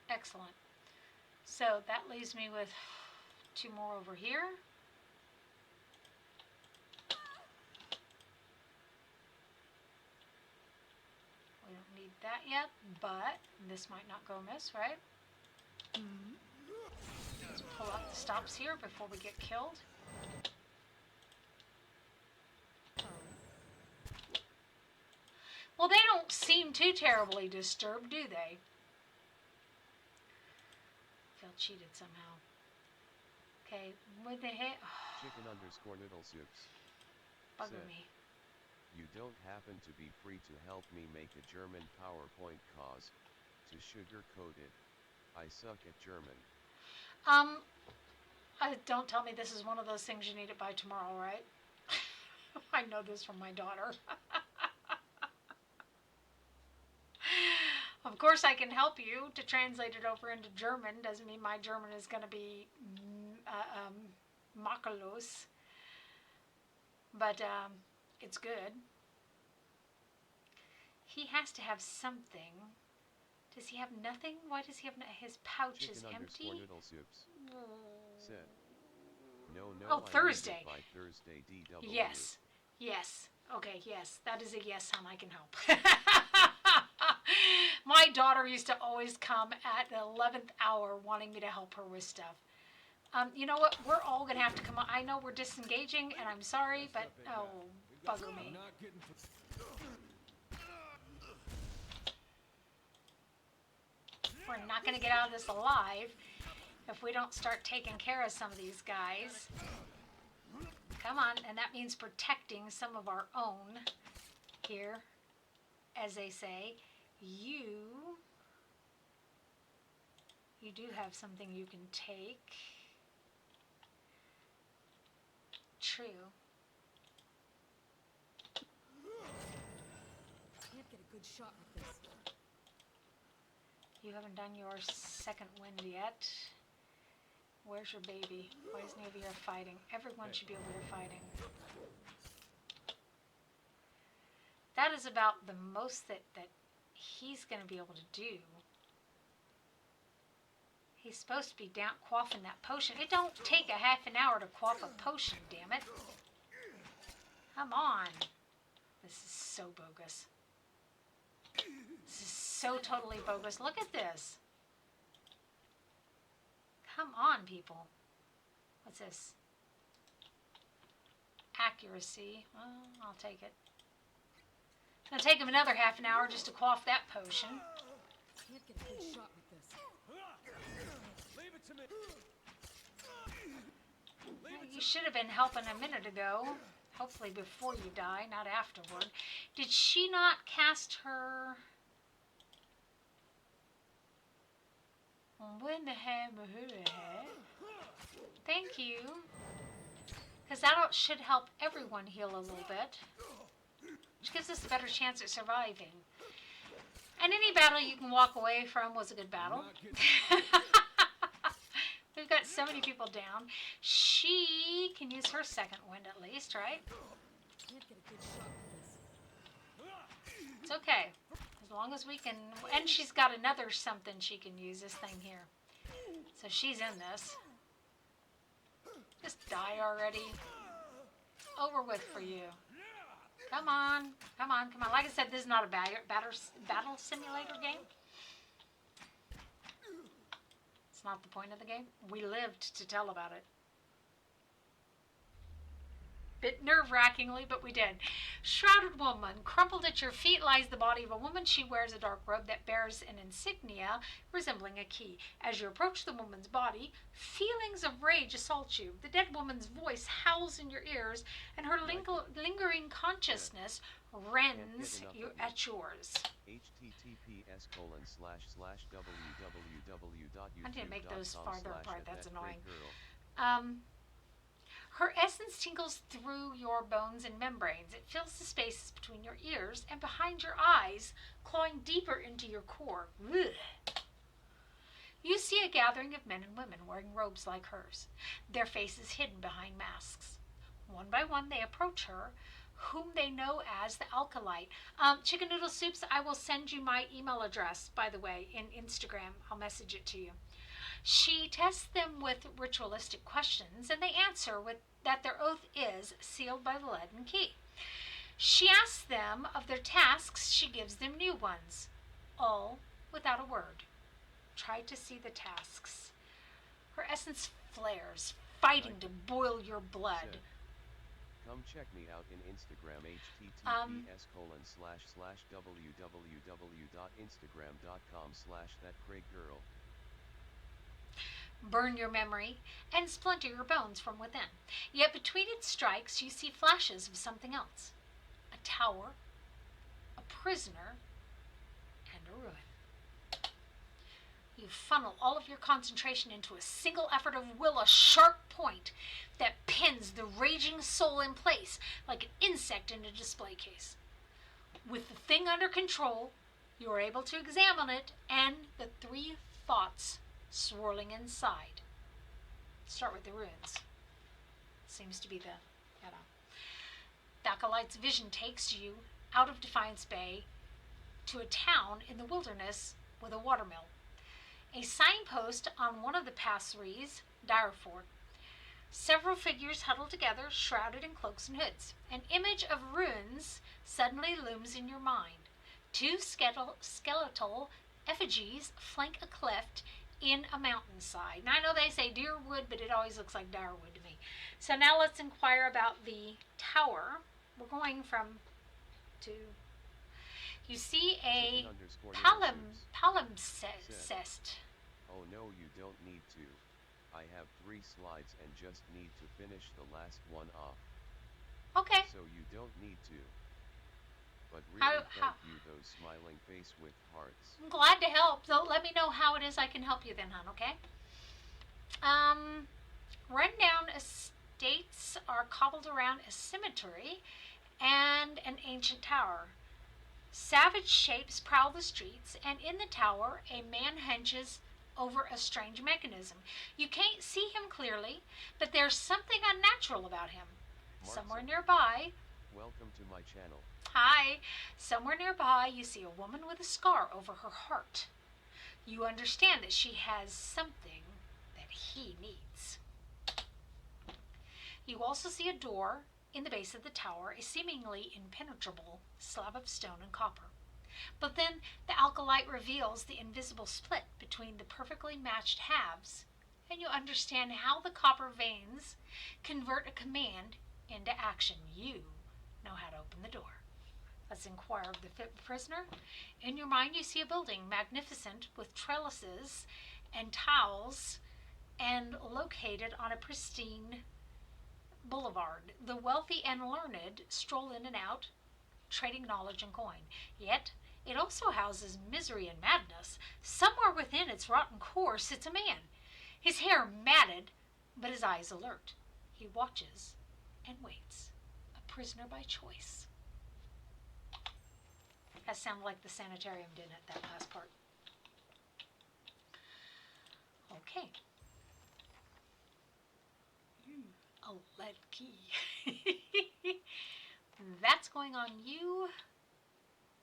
Excellent. So that leaves me with 2 more over here. We don't need that yet, but this might not go amiss, right? Let's pull out the stops here before we get killed. Well, they don't seem too terribly disturbed, do they? Feel cheated somehow. Okay, with the hit. Chicken_noodle soups. Bugger Said, me. You don't happen to be free to help me make a German PowerPoint cause to sugarcoat it. I suck at German. Don't tell me this is one of those things you need it by tomorrow, right? I know this from my daughter. Of course I can help you to translate it over into German. Doesn't mean my German is going to be makellos. But it's good. He has to have something. Does he have nothing? Why does he have his pouch is empty? Chicken_noodle soups. Said, no, Oh, I need it Thursday. by Thursday DW. Yes. Yes. Okay, yes. That is a yes, hon. I can help. My daughter used to always come at the 11th hour wanting me to help her with stuff. You know what? We're all going to have to come on. I know we're disengaging, and I'm sorry, but, oh, bugger me. Not getting We're we're not going to get out of this alive if we don't start taking care of some of these guys. Come on, and that means protecting some of our own here, as they say. You do have something you can take. True. Can't get a good shot with this. You haven't done your second wind yet. Where's your baby? Why isn't he over here fighting? Everyone should be over here fighting. That is about the most that he's going to be able to do. He's supposed to be down quaffing that potion. It don't take a half an hour to quaff a potion, damn it. Come on. This is so bogus. This is so totally bogus. Look at this. Come on, people. What's this? Accuracy. Well, I'll take it. It's going to take him another half an hour just to quaff that potion. Can't get a good shot with this. Leave it to me. You should have been helping a minute ago. Hopefully before you die, not afterward. Did she not cast her... Thank you. Because that should help everyone heal a little bit. Which gives us a better chance at surviving. And any battle you can walk away from was a good battle. We've got so many people down. She can use her second wind at least, right? Can't get a good shot with this. It's okay. As long as we can... And she's got another something she can use, this thing here. So she's in this. Just die already. Over with for you. Come on. Come on, come on. Like I said, this is not a battle simulator game. It's not the point of the game. We lived to tell about it. Bit nerve-wrackingly, but we did. Shrouded woman. Crumpled at your feet lies the body of a woman. She wears a dark robe that bears an insignia resembling a key. As you approach the woman's body, feelings of rage assault you. The dead woman's voice howls in your ears, and her lingering consciousness rends you at yours. https://www.youtube.com/. I didn't make those farther apart. That's annoying. Her essence tingles through your bones and membranes. It fills the spaces between your ears and behind your eyes, clawing deeper into your core. Ugh. You see a gathering of men and women wearing robes like hers, their faces hidden behind masks. One by one, they approach her, whom they know as the Alkalite. Chicken Noodle Soups, I will send you my email address, by the way, in Instagram. I'll message it to you. She tests them with ritualistic questions, and they answer with that their oath is sealed by the leaden key. She asks them of their tasks. She gives them new ones, all without a word. Try to see the tasks. Her essence flares, fighting to boil your blood. Come check me out in Instagram, https://www.instagram.com/thatcraiggirl. Burn your memory and splinter your bones from within. Yet between its strikes you see flashes of something else. A tower, a prisoner, and a ruin. You funnel all of your concentration into a single effort of will, a sharp point that pins the raging soul in place like an insect in a display case. With the thing under control, you are able to examine it and the three thoughts swirling inside. Start with the ruins. Seems to be the, Acolyte's vision takes you out of Defiance Bay to a town in the wilderness with a watermill. A signpost on one of the passeries, Direford. Several figures huddled together, shrouded in cloaks and hoods. An image of ruins suddenly looms in your mind. Two skeletal effigies flank a cleft in a mountainside. Now I know they say Deerwood, but it always looks like Direwwood to me. So now let's inquire about the tower. We're going from to... You see a Chicken underscore Nigga Soups. palimpsest. Oh no, you don't need to. I have 3 slides and just need to finish the last one off. Okay. So you don't need to. But How- really how- thank you, those smiling face with hearts. I'm glad to help. So let me know how it is I can help you then, hon, okay? Rundown estates are cobbled around a cemetery and an ancient tower. Savage shapes prowl the streets, and in the tower, a man hunches over a strange mechanism. You can't see him clearly, but there's something unnatural about him. Somewhere Martson, nearby, welcome to my channel. hi, somewhere nearby, you see a woman with a scar over her heart. You understand that she has something that he needs. You also see a door in the base of the tower, a seemingly impenetrable slab of stone and copper. But then the alkalite reveals the invisible split between the perfectly matched halves, and you understand how the copper veins convert a command into action. You know how to open the door. Let's inquire of the prisoner. In your mind, you see a building, magnificent, with trellises and tiles, and located on a pristine boulevard. The wealthy and learned stroll in and out, trading knowledge and coin. Yet, it also houses misery and madness. Somewhere within its rotten core sits a man, his hair matted, but his eyes alert. He watches and waits, a prisoner by choice. That sounded like the sanitarium, didn't it, that last part? Okay. A lead key. That's going on you.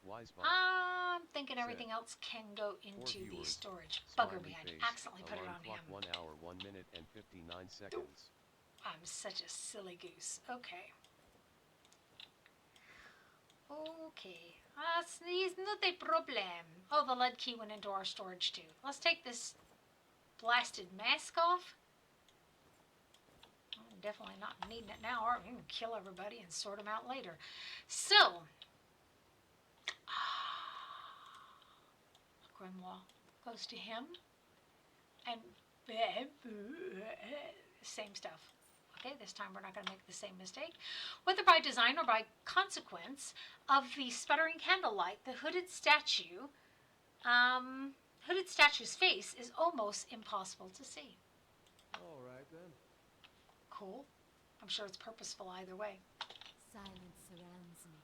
Wisebot, I'm thinking Set. everything else can go into the viewers. storage. Bugger me, smiley I face, accidentally put it alarm on clock, him. 1 hour, 1 minute and 59 seconds. I'm such a silly goose. Okay. Okay. It's not a problem. Oh, the lead key went into our storage too. Let's take this blasted mask off. I'm definitely not needing it now, or we can kill everybody and sort them out later. So, Grimoire goes to him, and same stuff. Okay, this time we're not going to make the same mistake. Whether by design or by consequence of the sputtering candlelight, the hooded statue's face is almost impossible to see. Alright then. Cool. I'm sure it's purposeful either way. Silence surrounds me.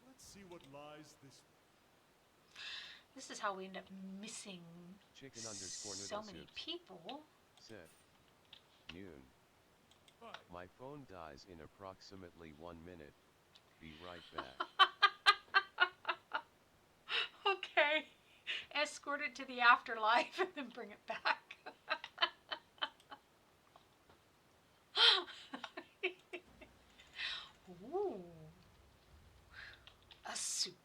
Let's see what lies this way. This is how we end up missing Chicken underscore so noodle many soups. people. Set. Noon. Fine. My phone dies in approximately 1 minute. Be right back. Okay. Escort it to the afterlife and then bring it back. Ooh. A surprise.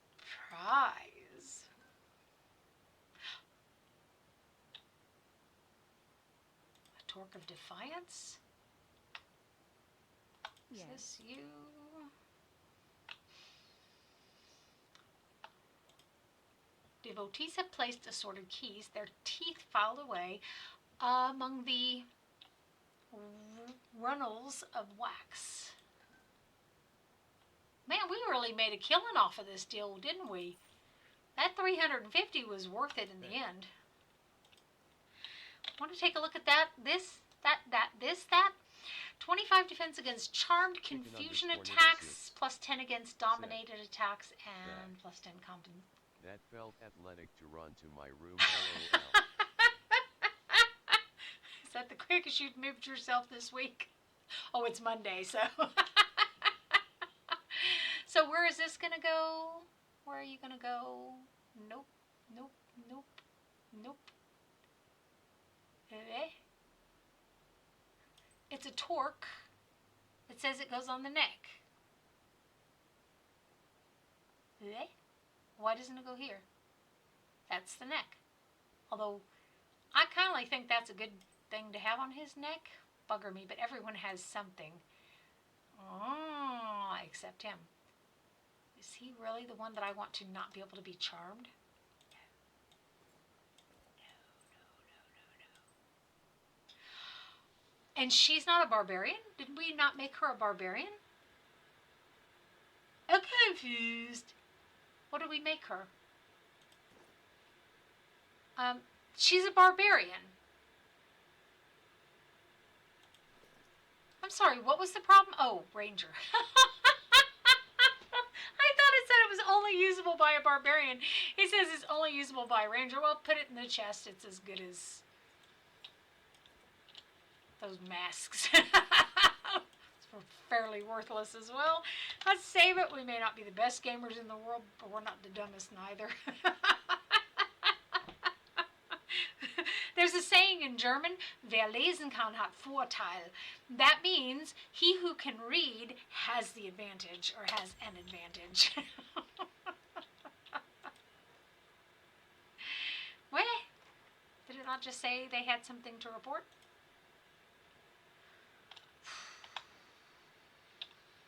A torque of defiance? Is Yes. this you? Devotees have placed assorted keys, their teeth filed away among the runnels of wax. Man, we really made a killing off of this deal, didn't we? That 350 was worth it in the end. Want to take a look at that? This, that. 25 defense against charmed Chicken confusion underscore attacks, noodles. plus 10 against dominated attacks, and plus 10 combat. That felt athletic to run to my room. LOL. Is that the quickest you've moved yourself this week? Oh, it's Monday, so. So where is this gonna go? Where are you gonna go? Nope, nope, nope, nope. Eh? It's a torque. It says it goes on the neck. Eh? Why doesn't it go here? That's the neck. Although, I kind of think that's a good thing to have on his neck. Bugger me, but everyone has something. Oh, I accept him. Is he really the one that I want to not be able to be charmed? No. And she's not a barbarian? Did we not make her a barbarian? I'm confused. What did we make her? She's a barbarian. I'm sorry, what was the problem? Oh, ranger. I thought it said it was only usable by a barbarian. It says it's only usable by a ranger. Well, put it in the chest. It's as good as those masks. It's fairly worthless as well. Let's save it. We may not be the best gamers in the world, but we're not the dumbest neither. There's a saying in German, wer lesen kann, hat Vorteil. That means he who can read has the advantage, or has an advantage. What? Did it not just say they had something to report?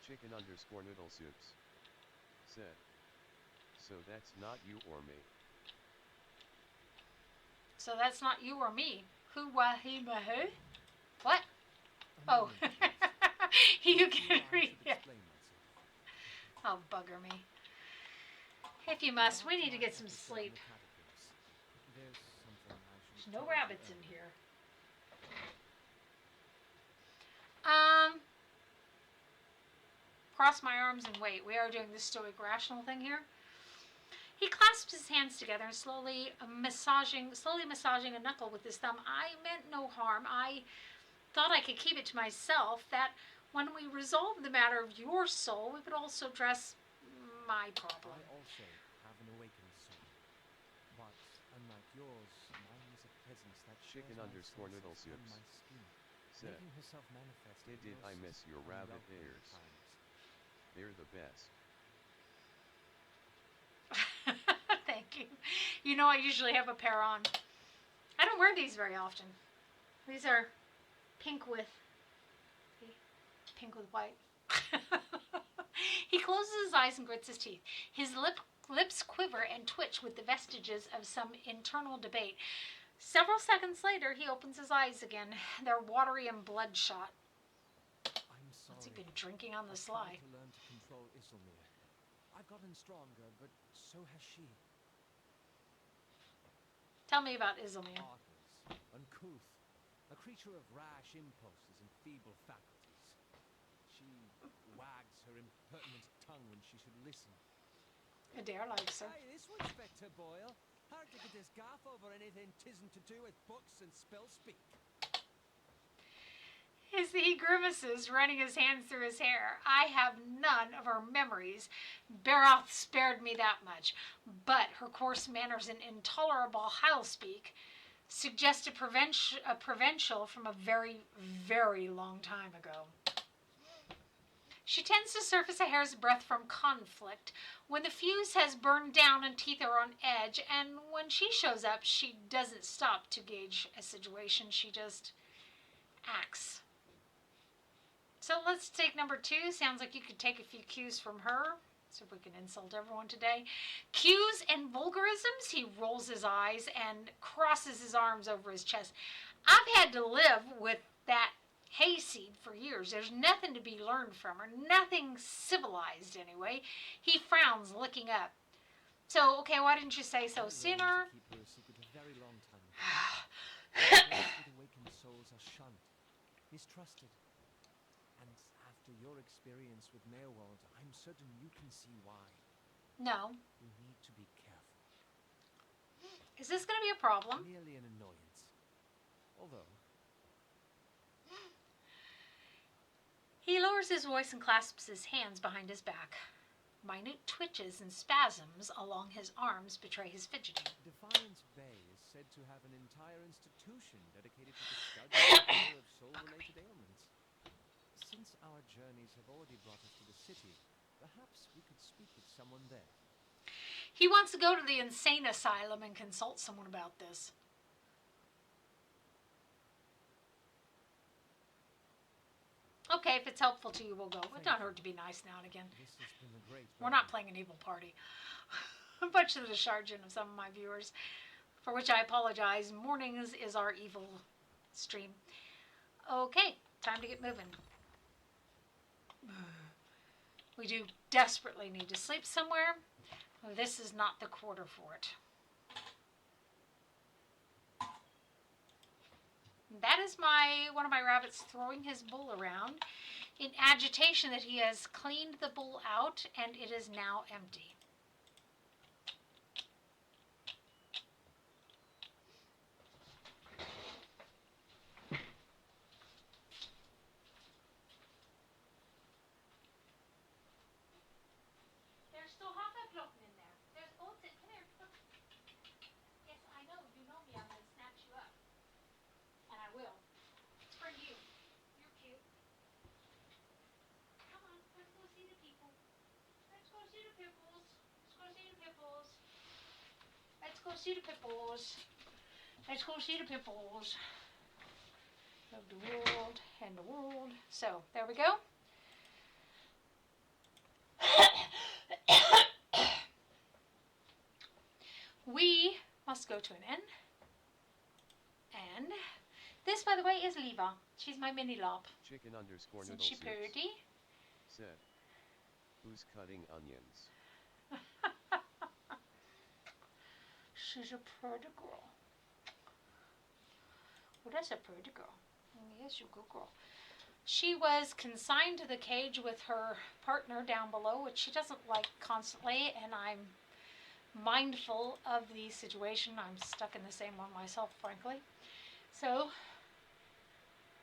Chicken_noodle soups said. So that's not you or me. So that's not you or me. Who, wah, he, ma, who? What? Oh. You can read it. Oh, bugger me. If you must, we need to get some sleep. There's no rabbits in here. Cross my arms and wait. We are doing the stoic rational thing here. He clasps his hands together and slowly massaging a knuckle with his thumb. I meant no harm. I thought I could keep it to myself, that when we resolve the matter of your soul, we would also address my problem. I also have an awakened soul. But unlike yours, mine is a presence that shares my Chicken_noodle senses and soups my skin, said. making herself manifest in Did your I miss sleep your on rabbit lovely ears? times. They're the best. Thank you. You know I usually have a pair on. I don't wear these very often. These are pink with white. He closes his eyes and grits his teeth. His lips quiver and twitch with the vestiges of some internal debate. Several seconds later, he opens his eyes again. They're watery and bloodshot. I'm sorry. What's he been drinking on the I've sly? tried to learn to control Isilmir. I've gotten stronger, but so has she. Tell me about Isilmir. Heartless, uncouth, a creature of rash impulses and feeble faculties. She wags her impertinent tongue when she should listen. Adair likes her. Aye, this one's Spectre Boyle. Hard to get his gaff over anything tisn't to do with books and spell speak. He grimaces, running his hands through his hair. I have none of her memories. Baroth spared me that much. But her coarse manners and intolerable Heilspeak suggest a provincial from a very, very long time ago. She tends to surface a hair's breadth from conflict, when the fuse has burned down and teeth are on edge, and when she shows up, she doesn't stop to gauge a situation, she just acts. So let's take number 2. Sounds like you could take a few cues from her. See if we can insult everyone today. Cues and vulgarisms. He rolls his eyes and crosses his arms over his chest. I've had to live with that hayseed for years. There's nothing to be learned from her. Nothing civilized, anyway. He frowns, looking up. So, okay, why didn't you say so sooner? Keep her a secret a very long time ago. Those with awakened souls are shunned, mistrusted. And after your experience with Meerwald, I'm certain you can see why. No. We need to be careful. Is this going to be a problem? Merely an annoyance. Although, He lowers his voice and clasps his hands behind his back. Minute twitches and spasms along his arms betray his fidgeting. Defiance Bay is said to have an entire institution dedicated to the study and cure of soul-related ailments. Since our journeys have already brought us to the city, perhaps we could speak with someone there. He wants to go to the insane asylum and consult someone about this. Okay, if it's it's helpful to you, we'll go. It Thank don't you. hurt to be nice now and again. This has been a great We're not ride. playing an evil party. Much to the chagrin of some of my viewers, for which I apologize. Mornings is our evil stream. Okay, time to get moving. We do desperately need to sleep somewhere. This is not the quarter for it. That is one of my rabbits throwing his bowl around in agitation that he has cleaned the bowl out and it is now empty. There's still hot dog floating in there. There's oats in. Come here. Look. Yes, I know. You know me. I'm going to snatch you up. And I will. It's for you. You're cute. Come on. Let's go see the people. Let's go see the pipples. Let's go see the pipples. Let's go see the pipples. Let's go see the pipples. Of the world and the world. So, there we go. We must go to an inn. And this, by the way, is Liva. She's my mini lop. Chicken underscore Isn't noodle she soups pretty? said, who's cutting onions? She's a pretty girl. Well, that's a pretty girl. Yes, you good girl. She was consigned to the cage with her partner down below, which she doesn't like constantly, and I'm mindful of the situation. I'm stuck in the same one myself, frankly. So,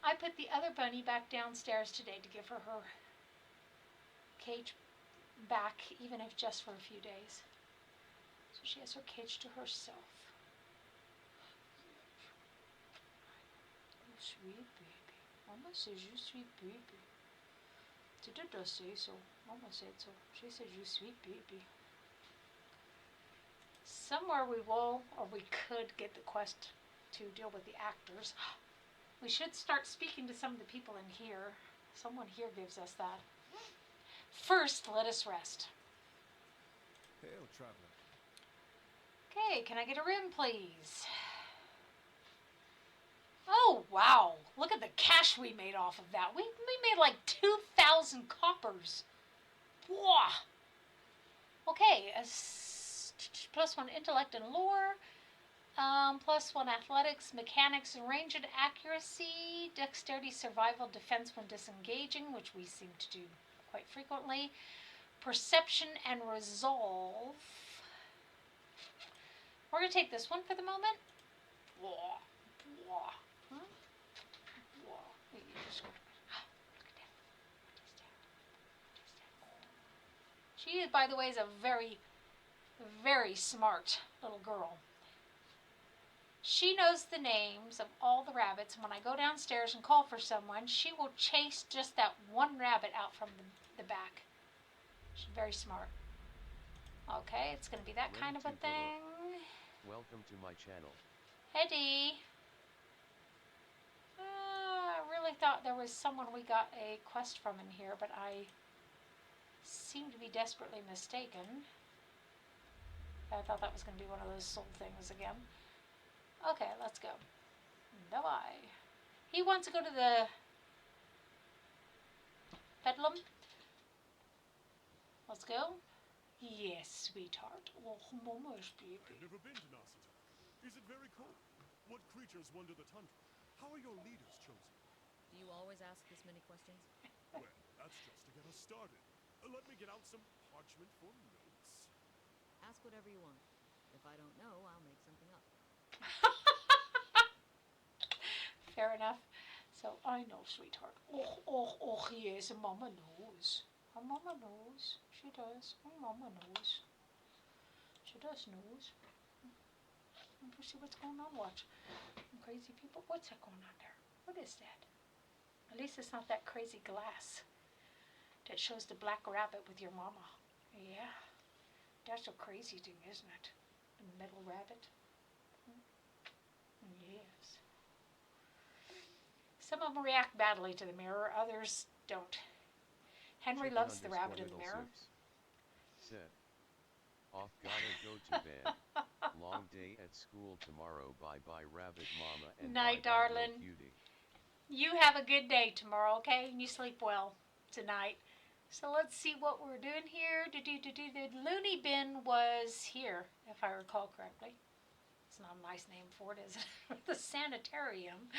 I put the other bunny back downstairs today to give her her cage back, even if just for a few days. So she has her cage to herself. You sweet baby. Mama says you sweet baby. Did does say so. Mama said so. She says you sweet baby. Somewhere we will, or we could get the quest to deal with the actors. We should start speaking to some of the people in here. Someone here gives us that. First, let us rest. Hail, traveler. Okay, can I get a room, please? Oh, wow. Look at the cash we made off of that. We made like 2,000 coppers. Wow. Okay, +1 intellect and lore, +1 athletics, mechanics, range and accuracy, dexterity, survival, defense when disengaging, which we seem to do quite frequently, perception and resolve. We're going to take this one for the moment. Wah, wah, huh? Wah. Look at that. What is that? She, by the way, is a very, very smart little girl. She knows the names of all the rabbits, and when I go downstairs and call for someone, she will chase just that one rabbit out from the back. She's very smart. Okay, it's going to be that kind of a thing. Welcome to my channel. Hey, Dee. I really thought there was someone we got a quest from in here, but I seem to be desperately mistaken. I thought that was going to be one of those soul things again. Okay, let's go. Bye-bye. He wants to go to the Bedlam. Let's go. Yes, sweetheart. Oh, mama's baby. I've never been to Nassata. Is it very cold? What creatures wander the tundra? How are your leaders chosen? Do you always ask this many questions? Well, that's just to get us started. Let me get out some parchment for notes. Ask whatever you want. If I don't know, I'll make something up. Fair enough. So I know, sweetheart. Oh, yes, Mama knows. Mama knows. She does. Mama knows. She does knows. Let's see what's going on. Watch. Crazy people. What's that going on there? What is that? At least it's not that crazy glass that shows the black rabbit with your mama. Yeah. That's a crazy thing, isn't it? The metal rabbit. Yes. Some of them react badly to the mirror. Others Don't. Henry Chicken loves the rabbit in the underscore mirror. middle sips. Said. Off gotta go to bed. Long day at school tomorrow. Bye bye rabbit mama and Night, bye bye darling. cutie. You have a good day tomorrow, okay? And you sleep well tonight. So let's see what we're doing here. The loony bin was here, if I recall correctly. It's not a nice name for it, is it? The sanitarium.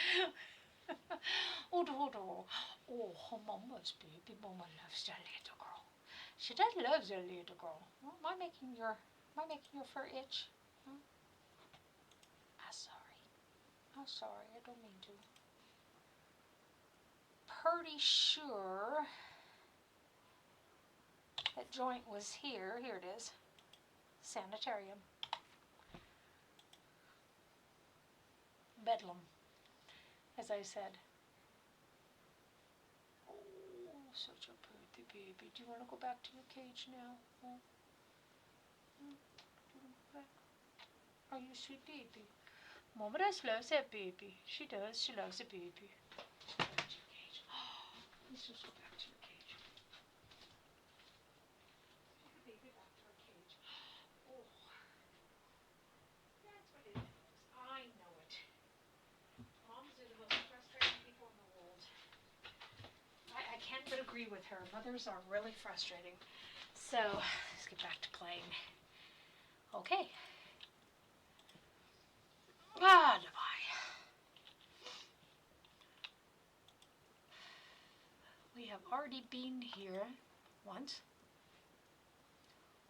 Oh, mama's baby. Mama loves the little girl. She does love the little girl. Am I making your fur itch? Hmm? I'm sorry. I don't mean to. Pretty sure that joint was here. Here it is. Sanitarium. Bedlam, as I said. Oh, such a pretty baby. Do you want to go back to your cage now? Huh? Do you want to go back? Are you a sweet baby? Mama does loves that baby. She does. She loves a baby. Go back to your cage. Let's just go back to your cage. Take the baby back to her cage. Oh, that's what it is. I know it. Moms are the most frustrating people in the world. I can't but agree with her. Mothers are really frustrating. So, let's get back to playing. Okay. Goodbye. We have already been here once.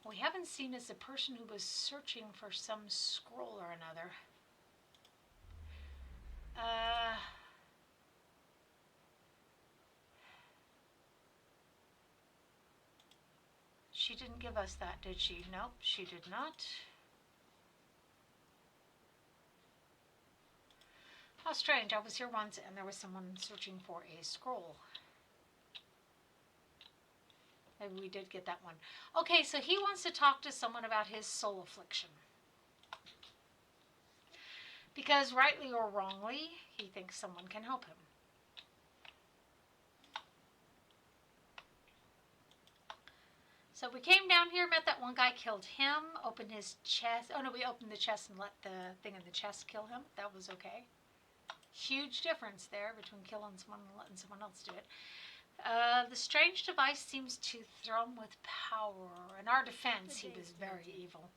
What we haven't seen is the person who was searching for some scroll or another. She didn't give us that, did she? Nope, she did not. How strange. I was here once and there was someone searching for a scroll. Maybe we did get that one. Okay, so he wants to talk to someone about his soul affliction. Because rightly or wrongly, he thinks someone can help him. So we came down here, met that one guy, killed him, opened his chest. Oh no, we opened the chest and let the thing in the chest kill him. That was okay. Huge difference there between killing someone and letting someone else do it. The strange device seems to thrum with power. In our defense, he was very evil.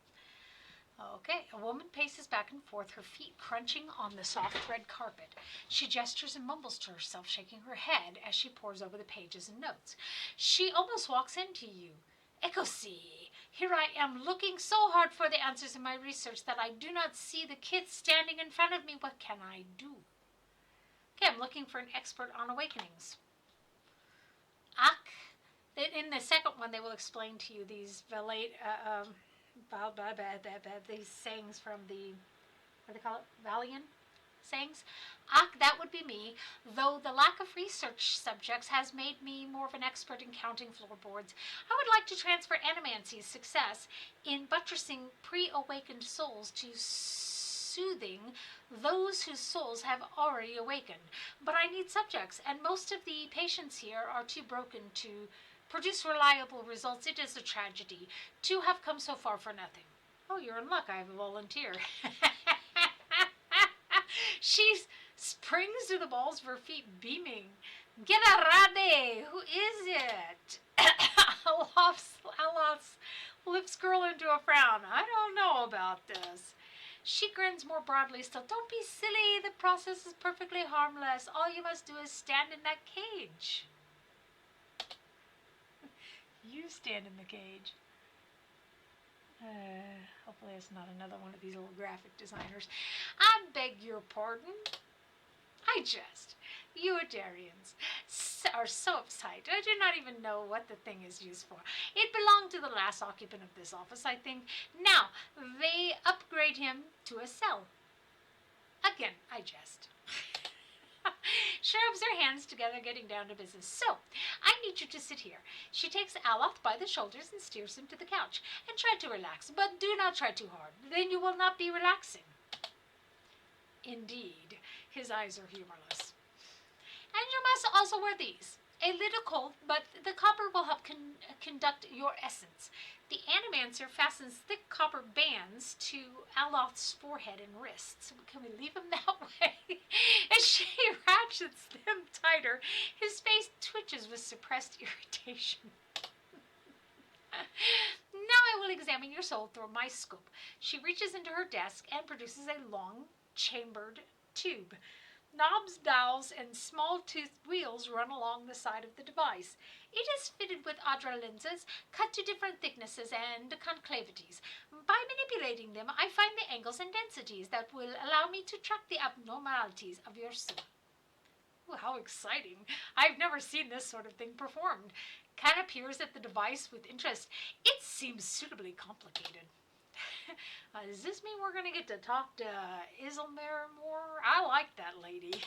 Okay, a woman paces back and forth, her feet crunching on the soft red carpet. She gestures and mumbles to herself, shaking her head as she pores over the pages and notes. She almost walks into you. Ecosi, here I am looking so hard for the answers in my research that I do not see the kids standing in front of me. What can I do? Okay, I'm looking for an expert on awakenings. In the second one, they will explain to you these these sayings from the, what do they call it? Valian sayings. That would be me, though the lack of research subjects has made me more of an expert in counting floorboards. I would like to transfer Animancy's success in buttressing pre-awakened souls to soothing those whose souls have already awakened. But I need subjects, and most of the patients here are too broken to produce reliable results. It is a tragedy to have come so far for nothing. Oh, you're in luck. I have a volunteer. She springs to the balls of her feet, beaming. Get a rade! Who is it? Alaf's lips curl into a frown. I don't know about this. She grins more broadly still. Don't be silly. The process is perfectly harmless. All you must do is stand in that cage. You stand in the cage. Hopefully it's not another one of these little graphic designers. I beg your pardon. I jest. You Adarians are so uptight. I do not even know what the thing is used for. It belonged to the last occupant of this office, I think. Now, they upgrade him to a cell. Again, I jest. She rubs her hands together, getting down to business. So, I need you to sit here. She takes Aloth by the shoulders and steers him to the couch. And try to relax, but do not try too hard. Then you will not be relaxing. Indeed, his eyes are humorless. And you must also wear these. A little cold, but the copper will help conduct your essence. The Animancer fastens thick copper bands to Aloth's forehead and wrists. Can we leave him that way? As she ratchets them tighter, his face twitches with suppressed irritation. Now I will examine your soul through my scope. She reaches into her desk and produces a long, chambered tube. Knobs, dials, and small-toothed wheels run along the side of the device. It is fitted with Adra lenses, cut to different thicknesses and concavities. By manipulating them, I find the angles and densities that will allow me to track the abnormalities of your soul. Ooh, how exciting. I've never seen this sort of thing performed. Khan peers at the device with interest. It seems suitably complicated. Does this mean we're going to get to talk to Isilmir more? I like that lady.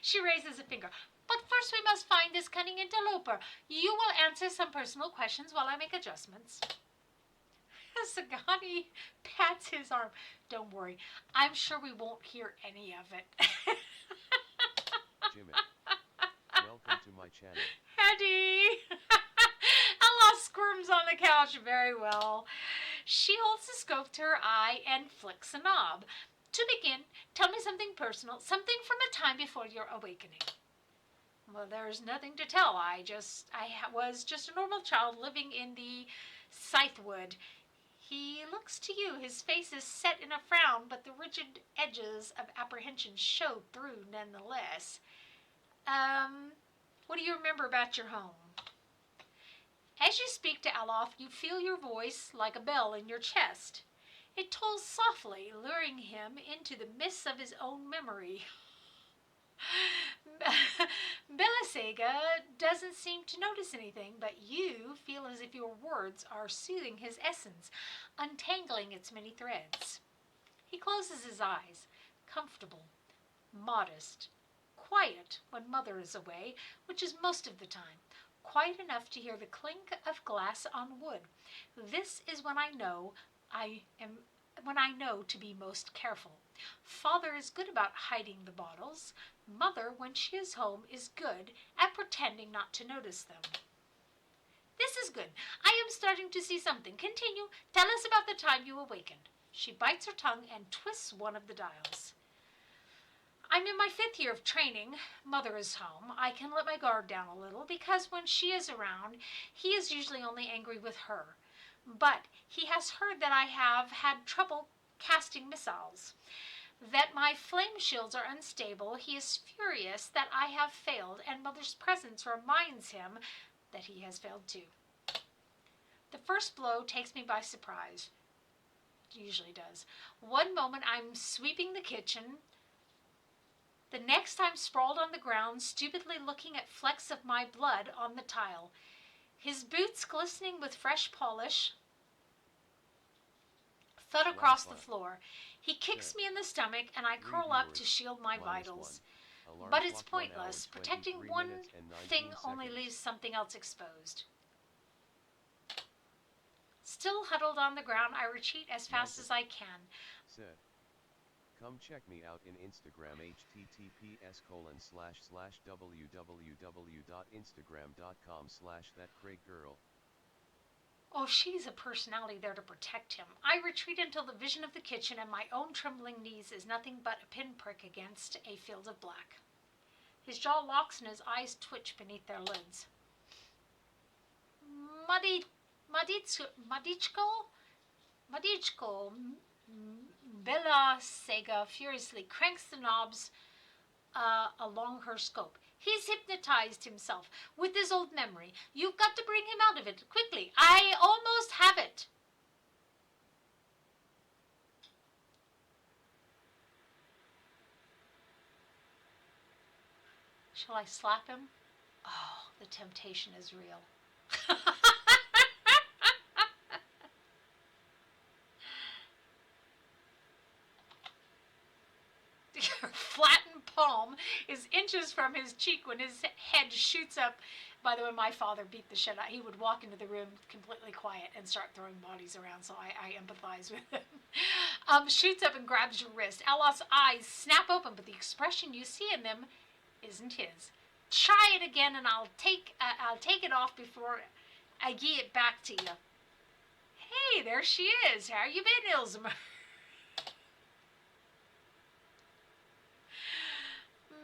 She raises a finger. But first we must find this cunning interloper. You will answer some personal questions while I make adjustments. Sagani pats his arm. Don't worry, I'm sure we won't hear any of it. Jimmy. Welcome to my channel. Hetty! Allah squirms on the couch very well. She holds the scope to her eye and flicks a knob. To begin, tell me something personal, something from a time before your awakening. Well, there's nothing to tell. I was just a normal child living in the Scythewood. He looks to you. His face is set in a frown, but the rigid edges of apprehension show through nonetheless. What do you remember about your home? As you speak to Aloth, you feel your voice like a bell in your chest. It tolls softly, luring him into the mists of his own memory. Belisega doesn't seem to notice anything, but you feel as if your words are soothing his essence, untangling its many threads. He closes his eyes, comfortable, modest, quiet when Mother is away, which is most of the time. Quiet enough to hear the clink of glass on wood. This is when I know to be most careful. Father is good about hiding the bottles. Mother, when she is home, is good at pretending not to notice them. This is good. I am starting to see something. Continue. Tell us about the time you awakened. She bites her tongue and twists one of the dials. I'm in my 5th year of training. Mother is home. I can let my guard down a little because when she is around, he is usually only angry with her. But he has heard that I have had trouble casting missiles, that my flame shields are unstable. He is furious that I have failed, and Mother's presence reminds him that he has failed too. The first blow takes me by surprise. It usually does. One moment I'm sweeping the kitchen. The next I'm sprawled on the ground, stupidly looking at flecks of my blood on the tile. His boots glistening with fresh polish thud across the floor. He kicks me in the stomach and I curl up to shield my vitals. But it's pointless. Protecting one thing only leaves something else exposed. Still huddled on the ground, I retreat as fast as I can. Said. Come check me out in Instagram https://www.instagram.com/thatcraigirl. Oh, she's a personality there to protect him. I retreat until the vision of the kitchen and my own trembling knees is nothing but a pinprick against a field of black. His jaw locks and his eyes twitch beneath their lids. Madichko, Belisega furiously cranks the knobs along her scope. He's hypnotized himself with his old memory. You've got to bring him out of it quickly. I almost have it. Shall I slap him? Oh, the temptation is real. Flattened palm is inches from his cheek when his head shoots up. By the way, my father beat the shit out. He would walk into the room completely quiet and start throwing bodies around, so I empathize with him. Shoots up and grabs your wrist. Aloth's eyes snap open, but the expression you see in them isn't his. try it again, and I'll take it off before I give it back to you. Hey, there she is. How you been, Ilzmer?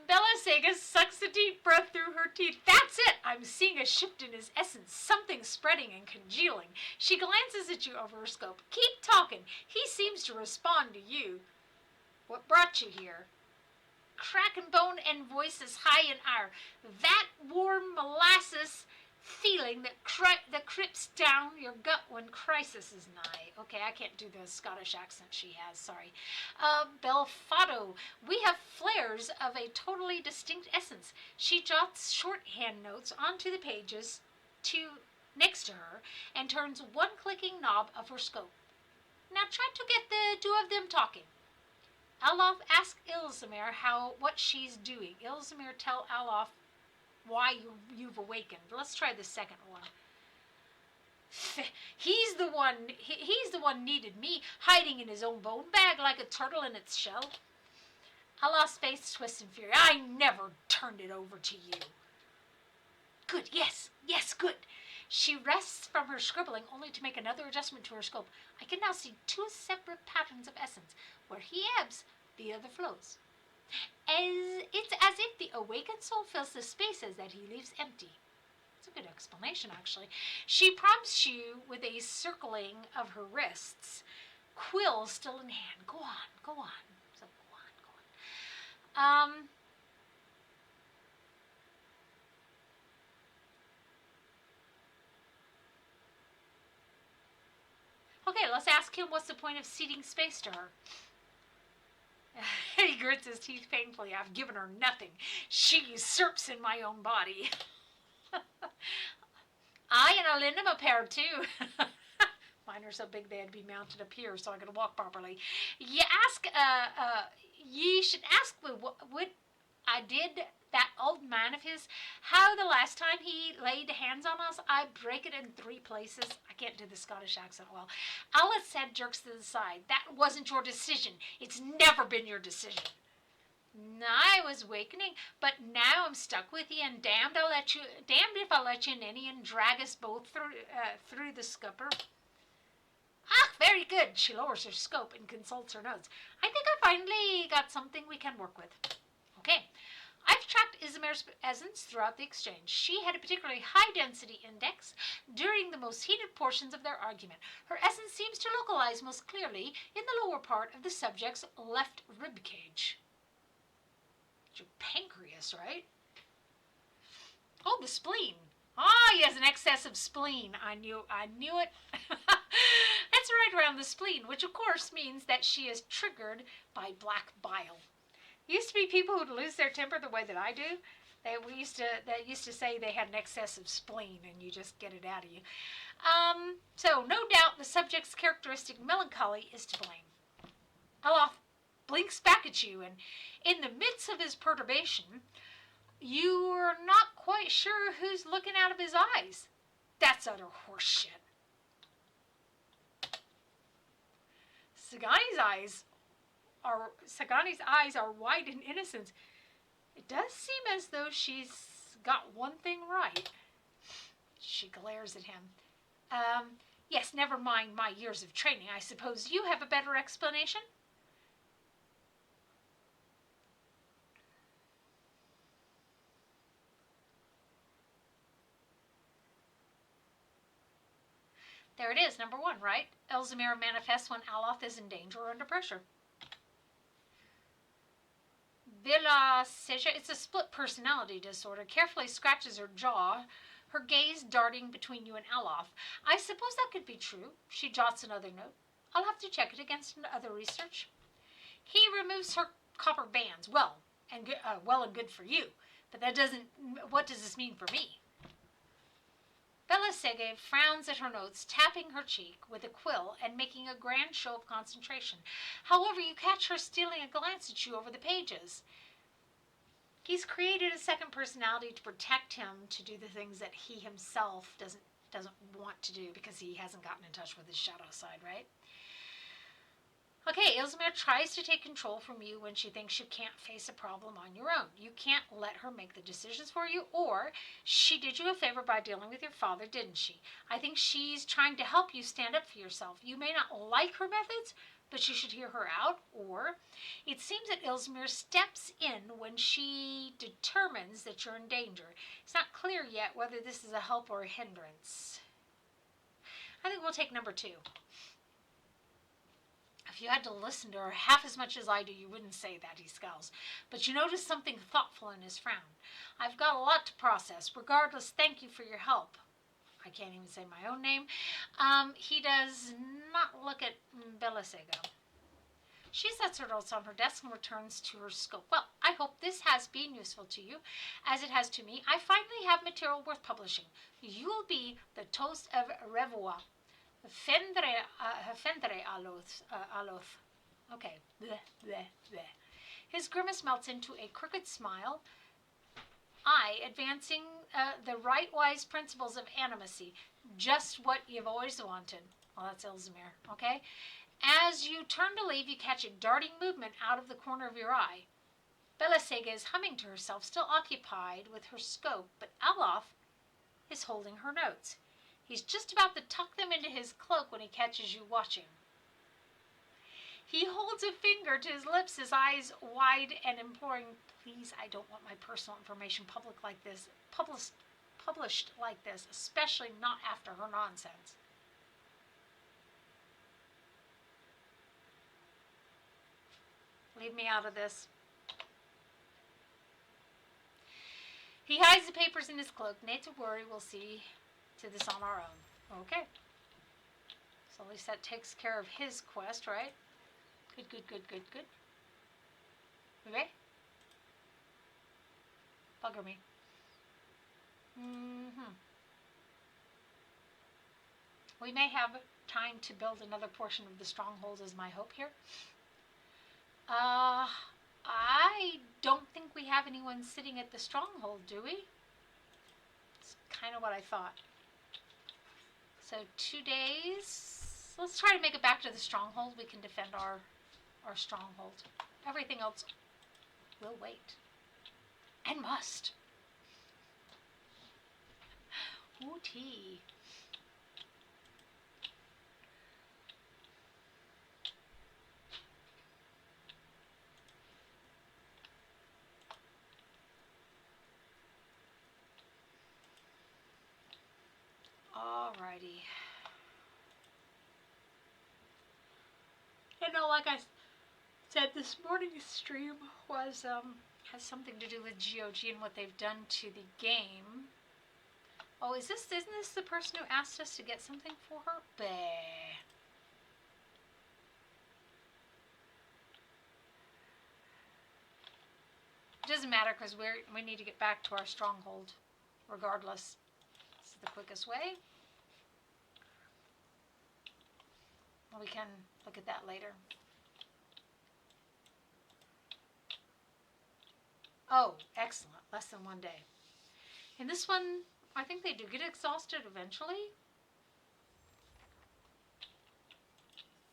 Bella Sega sucks a deep breath through her teeth. That's it! I'm seeing a shift in his essence, something spreading and congealing. She glances at you over her scope. Keep talking. He seems to respond to you. What brought you here? Crack and bone and voices high in ire. That warm molasses feeling that creeps down your gut when crisis is nigh. Okay, I can't do the Scottish accent she has, sorry. Belfado. We have flares of a totally distinct essence. She jots shorthand notes onto the pages next to her and turns one clicking knob of her scope. Now try to get the two of them talking. Alof asks Ilzamir what she's doing. Ilzamir tell Alof why you've awakened. Let's try the second one. He's the one needed me, hiding in his own bone bag like a turtle in its shell. Alof's face twists in fury. I never turned it over to you. Good, yes, good. She rests from her scribbling only to make another adjustment to her scope. I can now see two separate patterns of essence. Where he ebbs, the other flows. It's as if the awakened soul fills the spaces that he leaves empty. It's a good explanation, actually. She prompts you with a circling of her wrists, quill still in hand. Go on. So go on. Okay, let's ask him what's the point of ceding space to her. He grits his teeth painfully. I've given her nothing. She usurps in my own body. I and Alinda a pair too. Mine are so big they had to be mounted up here so I could walk properly. Ye should ask what I did that old man of his, how the last time he laid hands on us, I break it in 3 places. I can't do the Scottish accent well. Alice said, jerks to the side. That wasn't your decision. It's never been your decision. I was awakening, but now I'm stuck with you, and damned if I'll let you in any and drag us both through the scupper. Ah, very good. She lowers her scope and consults her notes. I think I finally got something we can work with. Okay. I've tracked Izamir's essence throughout the exchange. She had a particularly high-density index during the most heated portions of their argument. Her essence seems to localize most clearly in the lower part of the subject's left rib cage. It's your pancreas, right? Oh, the spleen. Ah, he has an excess of spleen. I knew it. That's right around the spleen, which of course means that she is triggered by black bile. Used to be people who'd lose their temper the way that I do. They used to say they had an excessive spleen, and you just get it out of you. So no doubt the subject's characteristic melancholy is to blame. Alof blinks back at you, and in the midst of his perturbation, you're not quite sure who's looking out of his eyes. That's utter horseshit. Sagani's eyes are wide in innocence. It does seem as though she's got one thing right. She glares at him. Yes, never mind my years of training. I suppose you have a better explanation? There it is, number 1, right? Elzamir manifests when Aloth is in danger or under pressure. Villa Seja, it's a split personality disorder, carefully scratches her jaw, her gaze darting between you and Alof. I suppose that could be true. She jots another note. I'll have to check it against other research. He removes her copper bands. Well and good for you. But what does this mean for me? Bella Sege frowns at her notes, tapping her cheek with a quill and making a grand show of concentration. However, you catch her stealing a glance at you over the pages. He's created a second personality to protect him to do the things that he himself doesn't want to do because he hasn't gotten in touch with his shadow side, right? Okay, Ilzmir tries to take control from you when she thinks you can't face a problem on your own. You can't let her make the decisions for you, or she did you a favor by dealing with your father, didn't she? I think she's trying to help you stand up for yourself. You may not like her methods, but you should hear her out. Or it seems that Ilzmir steps in when she determines that you're in danger. It's not clear yet whether this is a help or a hindrance. I think we'll take number 2. If you had to listen to her half as much as I do, you wouldn't say that, he scowls. But you notice something thoughtful in his frown. I've got a lot to process. Regardless, thank you for your help. I can't even say my own name. He does not look at Belisego. She sets her notes on her desk and returns to her scope. Well, I hope this has been useful to you, as it has to me. I finally have material worth publishing. You'll be the toast of Revois. Fendre aloth. Okay. Bleh, bleh, bleh. His grimace melts into a crooked smile. I, advancing the right-wise principles of animacy. Just what you've always wanted. Well, that's Ilzmir, okay? As you turn to leave, you catch a darting movement out of the corner of your eye. Belisega is humming to herself, still occupied with her scope, but Aloth is holding her notes. He's just about to tuck them into his cloak when he catches you watching. He holds a finger to his lips, his eyes wide and imploring, please, I don't want my personal information published like this, especially not after her nonsense. Leave me out of this. He hides the papers in his cloak. Not to worry, we'll see to this on our own. Okay. So at least that takes care of his quest, right? Good. Okay? Bugger me. We may have time to build another portion of the stronghold is my hope here. I don't think we have anyone sitting at the stronghold, do we? It's kind of what I thought. So 2 days. Let's try to make it back to the stronghold. We can defend our stronghold. Everything else will wait. And must. Ooh, tea. Alrighty. You know, like I said, this morning's stream was has something to do with GOG and what they've done to the game. Oh, isn't this the person who asked us to get something for her? Bah. It doesn't matter because we need to get back to our stronghold regardless. This is the quickest way. We can look at that later. Oh, excellent. Less than 1 day. In this one, I think they do get exhausted eventually.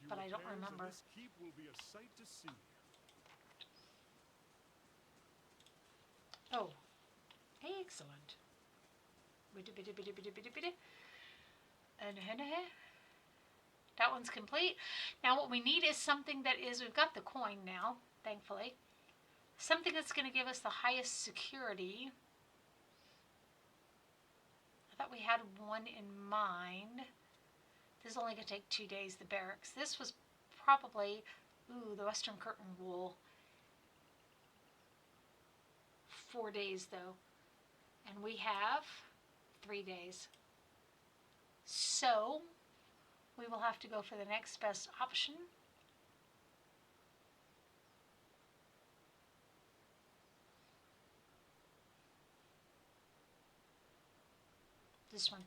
But I don't remember. This keep will be a sight to see. Oh, excellent. And that one's complete. Now what we need is something that is, we've got the coin now, thankfully. Something that's going to give us the highest security. I thought we had one in mind. This is only going to take 2 days, the barracks. This was probably, the Western Curtain wool. 4 days though. And we have 3 days. So, we will have to go for the next best option. This one.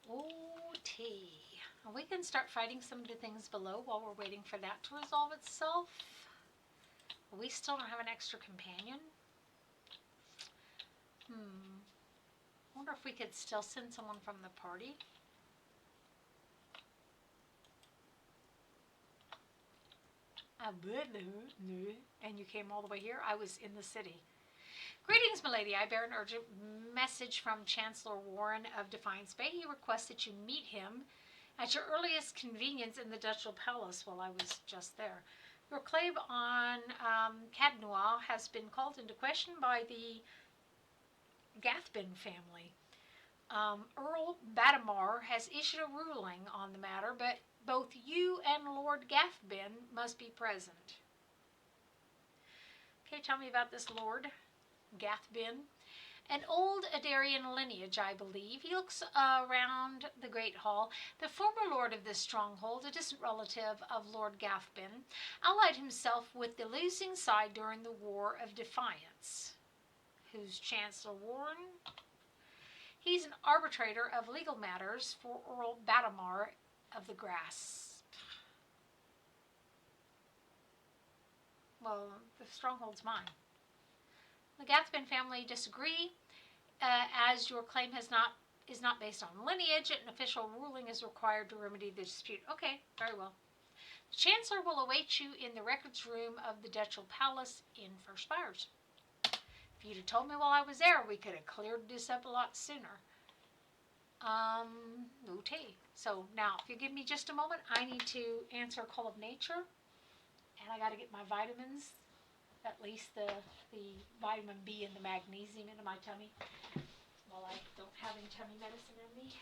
OT. We can start fighting some of the things below while we're waiting for that to resolve itself. We still don't have an extra companion. I wonder if we could still send someone from the party. And you came all the way here? I was in the city. Greetings, milady. I bear an urgent message from Chancellor Warren of Defiance Bay. He requests that you meet him at your earliest convenience in the Ducal Palace. Well, I was just there. Your claim on Cadnois has been called into question by the Gathbin family. Earl Badamar has issued a ruling on the matter, but both you and Lord Gathbin must be present. Okay, tell me about this Lord Gathbin. An old Adarian lineage, I believe. He looks around the Great Hall. The former lord of this stronghold, a distant relative of Lord Gathbin, allied himself with the losing side during the War of Defiance. Who's Chancellor Warren? He's an arbitrator of legal matters for Earl Badamar of the Grasp. Well, the stronghold's mine. The Gathbin family disagree, as your claim is not based on lineage. An official ruling is required to remedy the dispute. Okay, very well. The Chancellor will await you in the records room of the Ducal Palace in First Spires. If you'd have told me while I was there, we could have cleared this up a lot sooner. Okay. So now, if you give me just a moment, I need to answer a call of nature, and I got to get my vitamins, at least the vitamin B and the magnesium into my tummy, while I don't have any tummy medicine in me.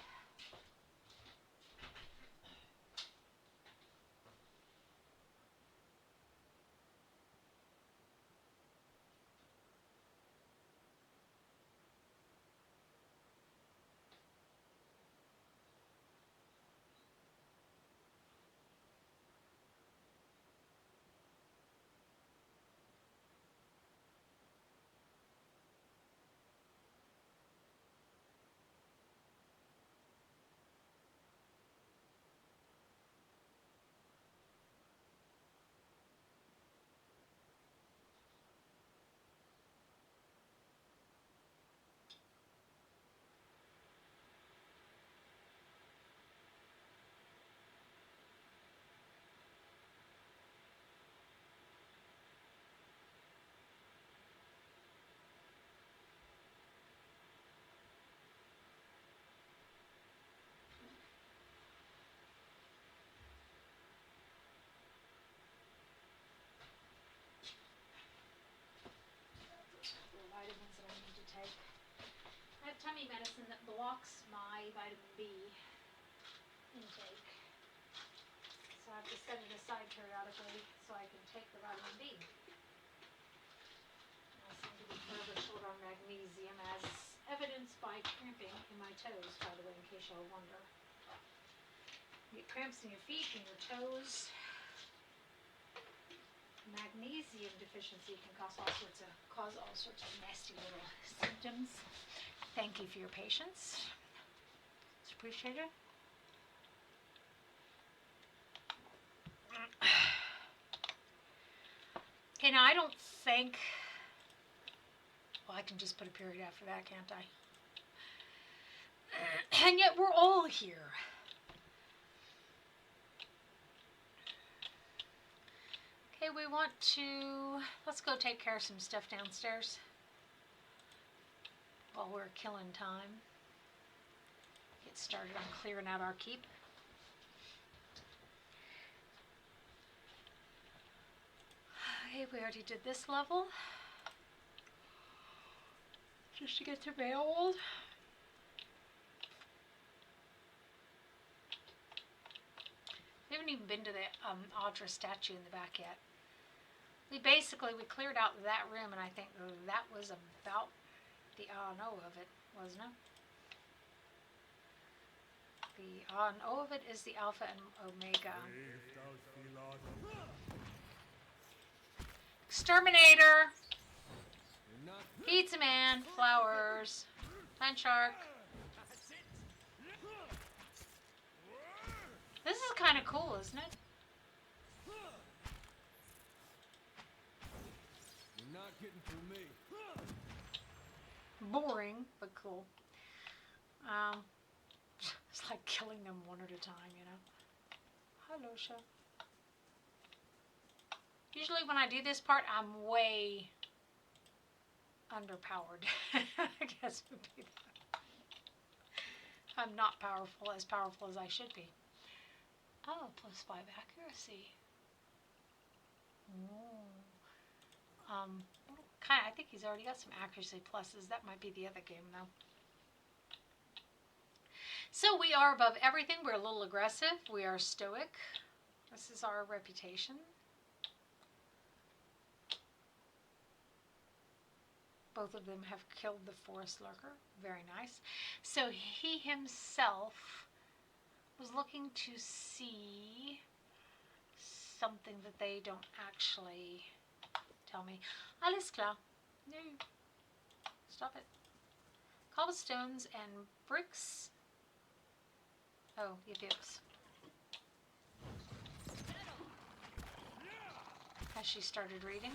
Vitamins that I need to take. I have tummy medicine that blocks my vitamin B intake, so I have to set it aside periodically so I can take the vitamin B. I seem to be forever short on magnesium, as evidenced by cramping in my toes, by the way, in case y'all wonder. You get cramps in your feet and your toes. Magnesium deficiency can cause all sorts of nasty little symptoms. Thank you for your patience. It's appreciated. Okay, now I don't think. Well, I can just put a period after that, can't I? And yet we're all here. Okay, we want to, let's go take care of some stuff downstairs while we're killing time. Get started on clearing out our keep. Okay, we already did this level. Just to get to Beowulf. We haven't even been to the Audra statue in the back yet. We cleared out that room, and I think that was about the O of it, wasn't it? The O of it is the Alpha and Omega. Exterminator! Pizza Man, flowers, plant shark. This is kind of cool, isn't it? You're not getting through me. Boring, but cool. It's like killing them one at a time, you know. Hello, Chef. Usually when I do this part, I'm way underpowered. I guess would be that. I'm not as powerful as I should be. Oh, +5 accuracy. I think he's already got some accuracy pluses. That might be the other game though. So we are above everything. We're a little aggressive. We are stoic. This is our reputation. Both of them have killed the forest lurker. Very nice. So he himself was looking to see something that they don't actually tell me. Alles klar. No. Stop it. Cobblestones and bricks. Oh, yips. Has she started reading?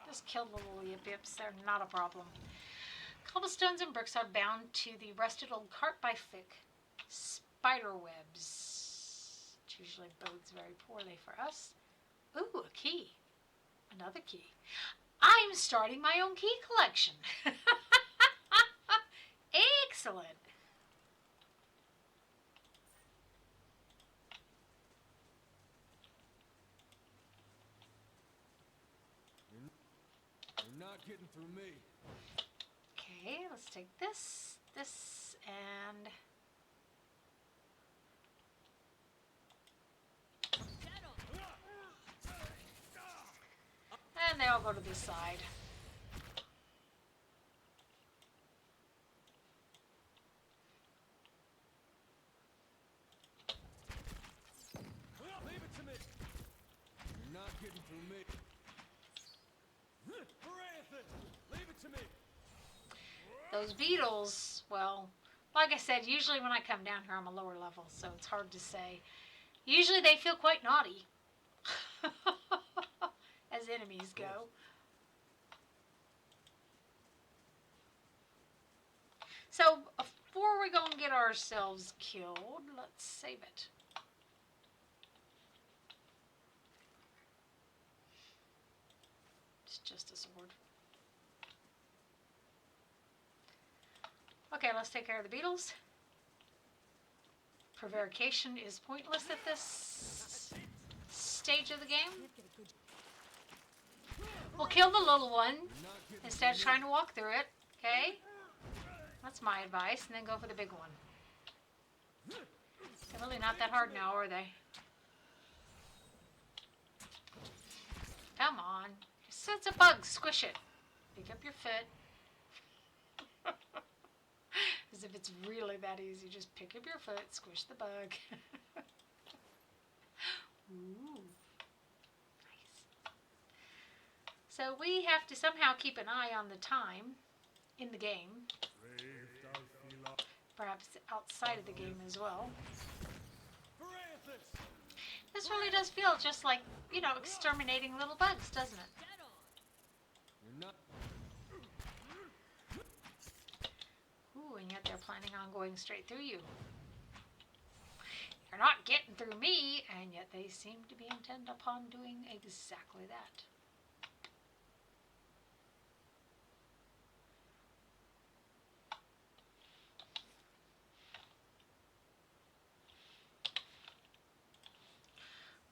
Just kill the little yips. They're not a problem. Cobblestones and bricks are bound to the rusted old cart by thick spider webs. Which usually bodes very poorly for us. Ooh, a key. Another key. I'm starting my own key collection. Excellent. You're not getting through me. Okay, let's take this, and... And they all go to this side. Leave it to me. You're not getting through me. Paranthus, leave it to me. Those beetles, well, like I said, usually when I come down here I'm a lower level, so it's hard to say. Usually they feel quite naughty. As enemies go. So, before we go and get ourselves killed, let's save it. It's just a sword. Okay, let's take care of the beetles. Prevarication is pointless at this stage of the game. We'll kill the little one instead of trying to walk through it, okay? That's my advice, and then go for the big one. They're really not that hard now, are they? Come on. It's a bug. Squish it. Pick up your foot. As if it's really that easy. Just pick up your foot, squish the bug. Ooh. Nice. So we have to somehow keep an eye on the time in the game. Perhaps outside of the game as well. This really does feel just like, you know, exterminating little bugs, doesn't it? You're not. Ooh, and yet they're planning on going straight through you. You're not getting through me, and yet they seem to be intent upon doing exactly that.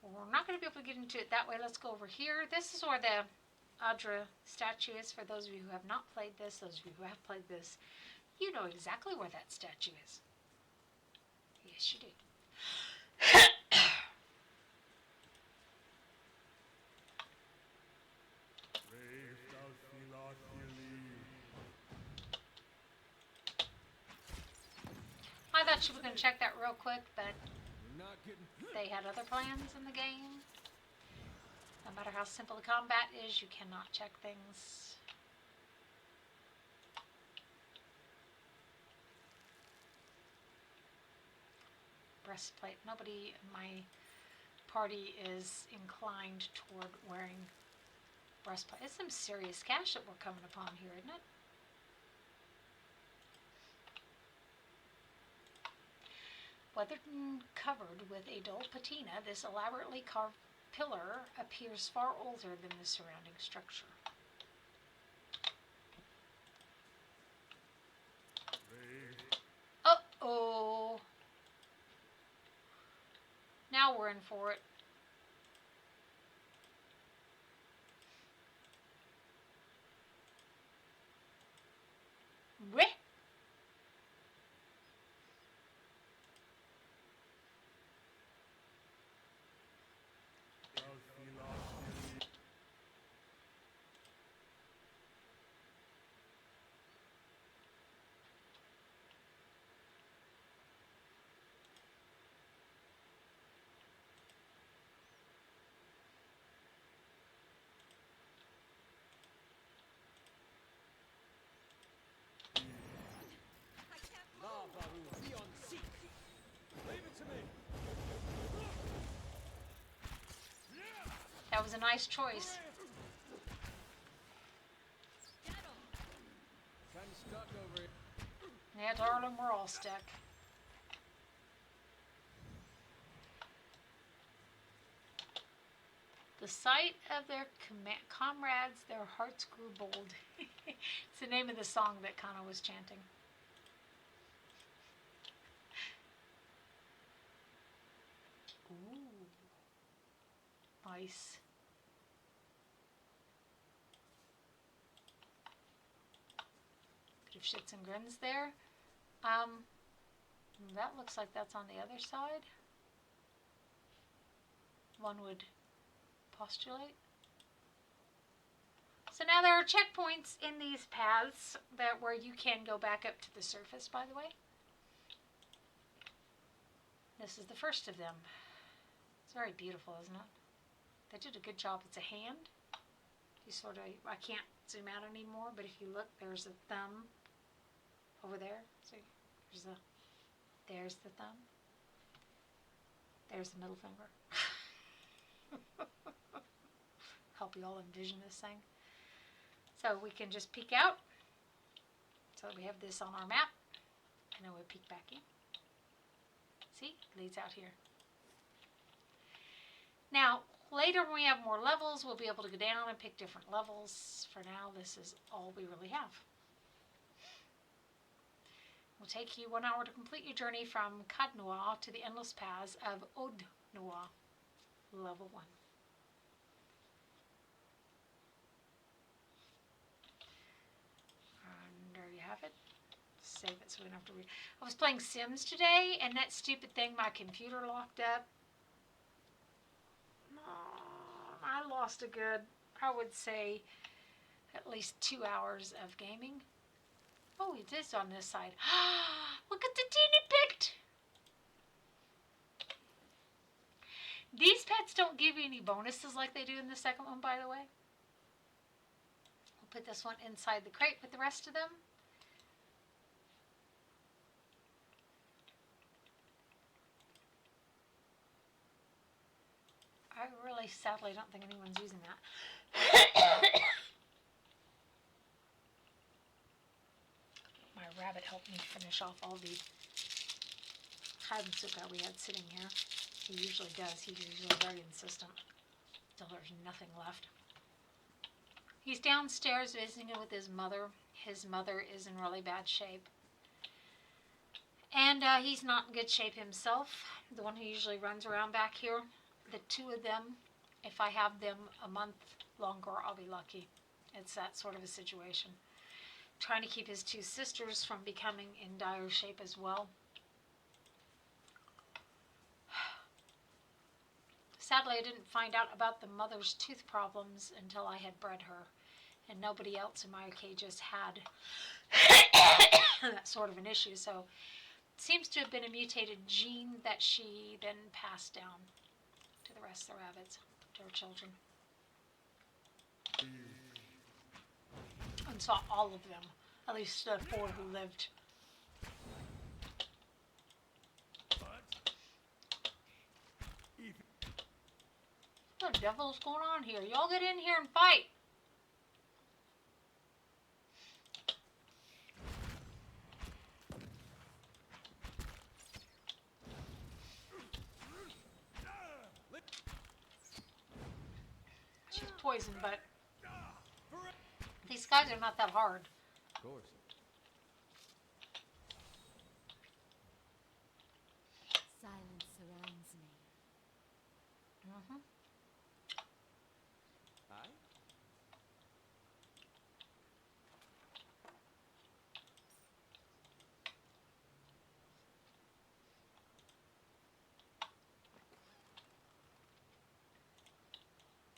Well, we're not going to be able to get into it that way. Let's go over here. This is where the Adra statue is. For those of you who have not played this, those of you who have played this, you know exactly where that statue is. Yes, you do. I thought you were going to check that real quick, but You're not getting. they had other plans in the game. No matter how simple the combat is, you cannot check things. Breastplate. Nobody in my party is inclined toward wearing breastplate. It's some serious cash that we're coming upon here, isn't it? Weathered and covered with a dull patina, this elaborately carved pillar appears far older than the surrounding structure. Uh-oh. Now we're in for it. Weh. I can't La move! Baru, be on seat. Leave it to me. That was a nice choice. Get him! Kind of stuck over here. Yeah, darling, we're all stuck. The sight of their comrades, their hearts grew bold. It's the name of the song that Kana was chanting. Ooh. Nice. Bit of shits and grins there. That looks like that's on the other side. One would postulate. So now there are checkpoints in these paths that where you can go back up to the surface, by the way. This is the first of them. It's very beautiful, isn't it? They did a good job. It's a hand. You sort of, I can't zoom out anymore, but if you look, there's a thumb over there. See, there's the thumb. There's the middle finger. Help you all envision this thing. So we can just peek out. So we have this on our map. And then we peek back in. See, it leads out here. Now, later when we have more levels, we'll be able to go down and pick different levels. For now, this is all we really have. It will take you 1 hour to complete your journey from Kadnua to the endless paths of Odnua, level 1. And there you have it. Save it so we don't have to read. I was playing Sims today, and that stupid thing, my computer locked up. I lost a good, I would say, at least 2 hours of gaming. Oh, it is on this side. Look at the teeny pet. These pets don't give you any bonuses like they do in the second one, by the way. We'll put this one inside the crate with the rest of them. I really sadly don't think anyone's using that. My rabbit helped me finish off all the Hansuka we had sitting here. He usually does. He's usually very insistent until there's nothing left. He's downstairs visiting with his mother. His mother is in really bad shape. And he's not in good shape himself. The one who usually runs around back here. The two of them, if I have them a month longer, I'll be lucky. It's that sort of a situation. Trying to keep his two sisters from becoming in dire shape as well. Sadly, I didn't find out about the mother's tooth problems until I had bred her. And nobody else in my cages had that sort of an issue. So it seems to have been a mutated gene that she then passed down to the rest of the rabbits, to her children. And saw all of them, at least the 4 who lived. What the devil's going on here? Y'all get in here and fight. poison, but these guys are not that hard. Of course. Silence surrounds me. Mm-hmm. Aye?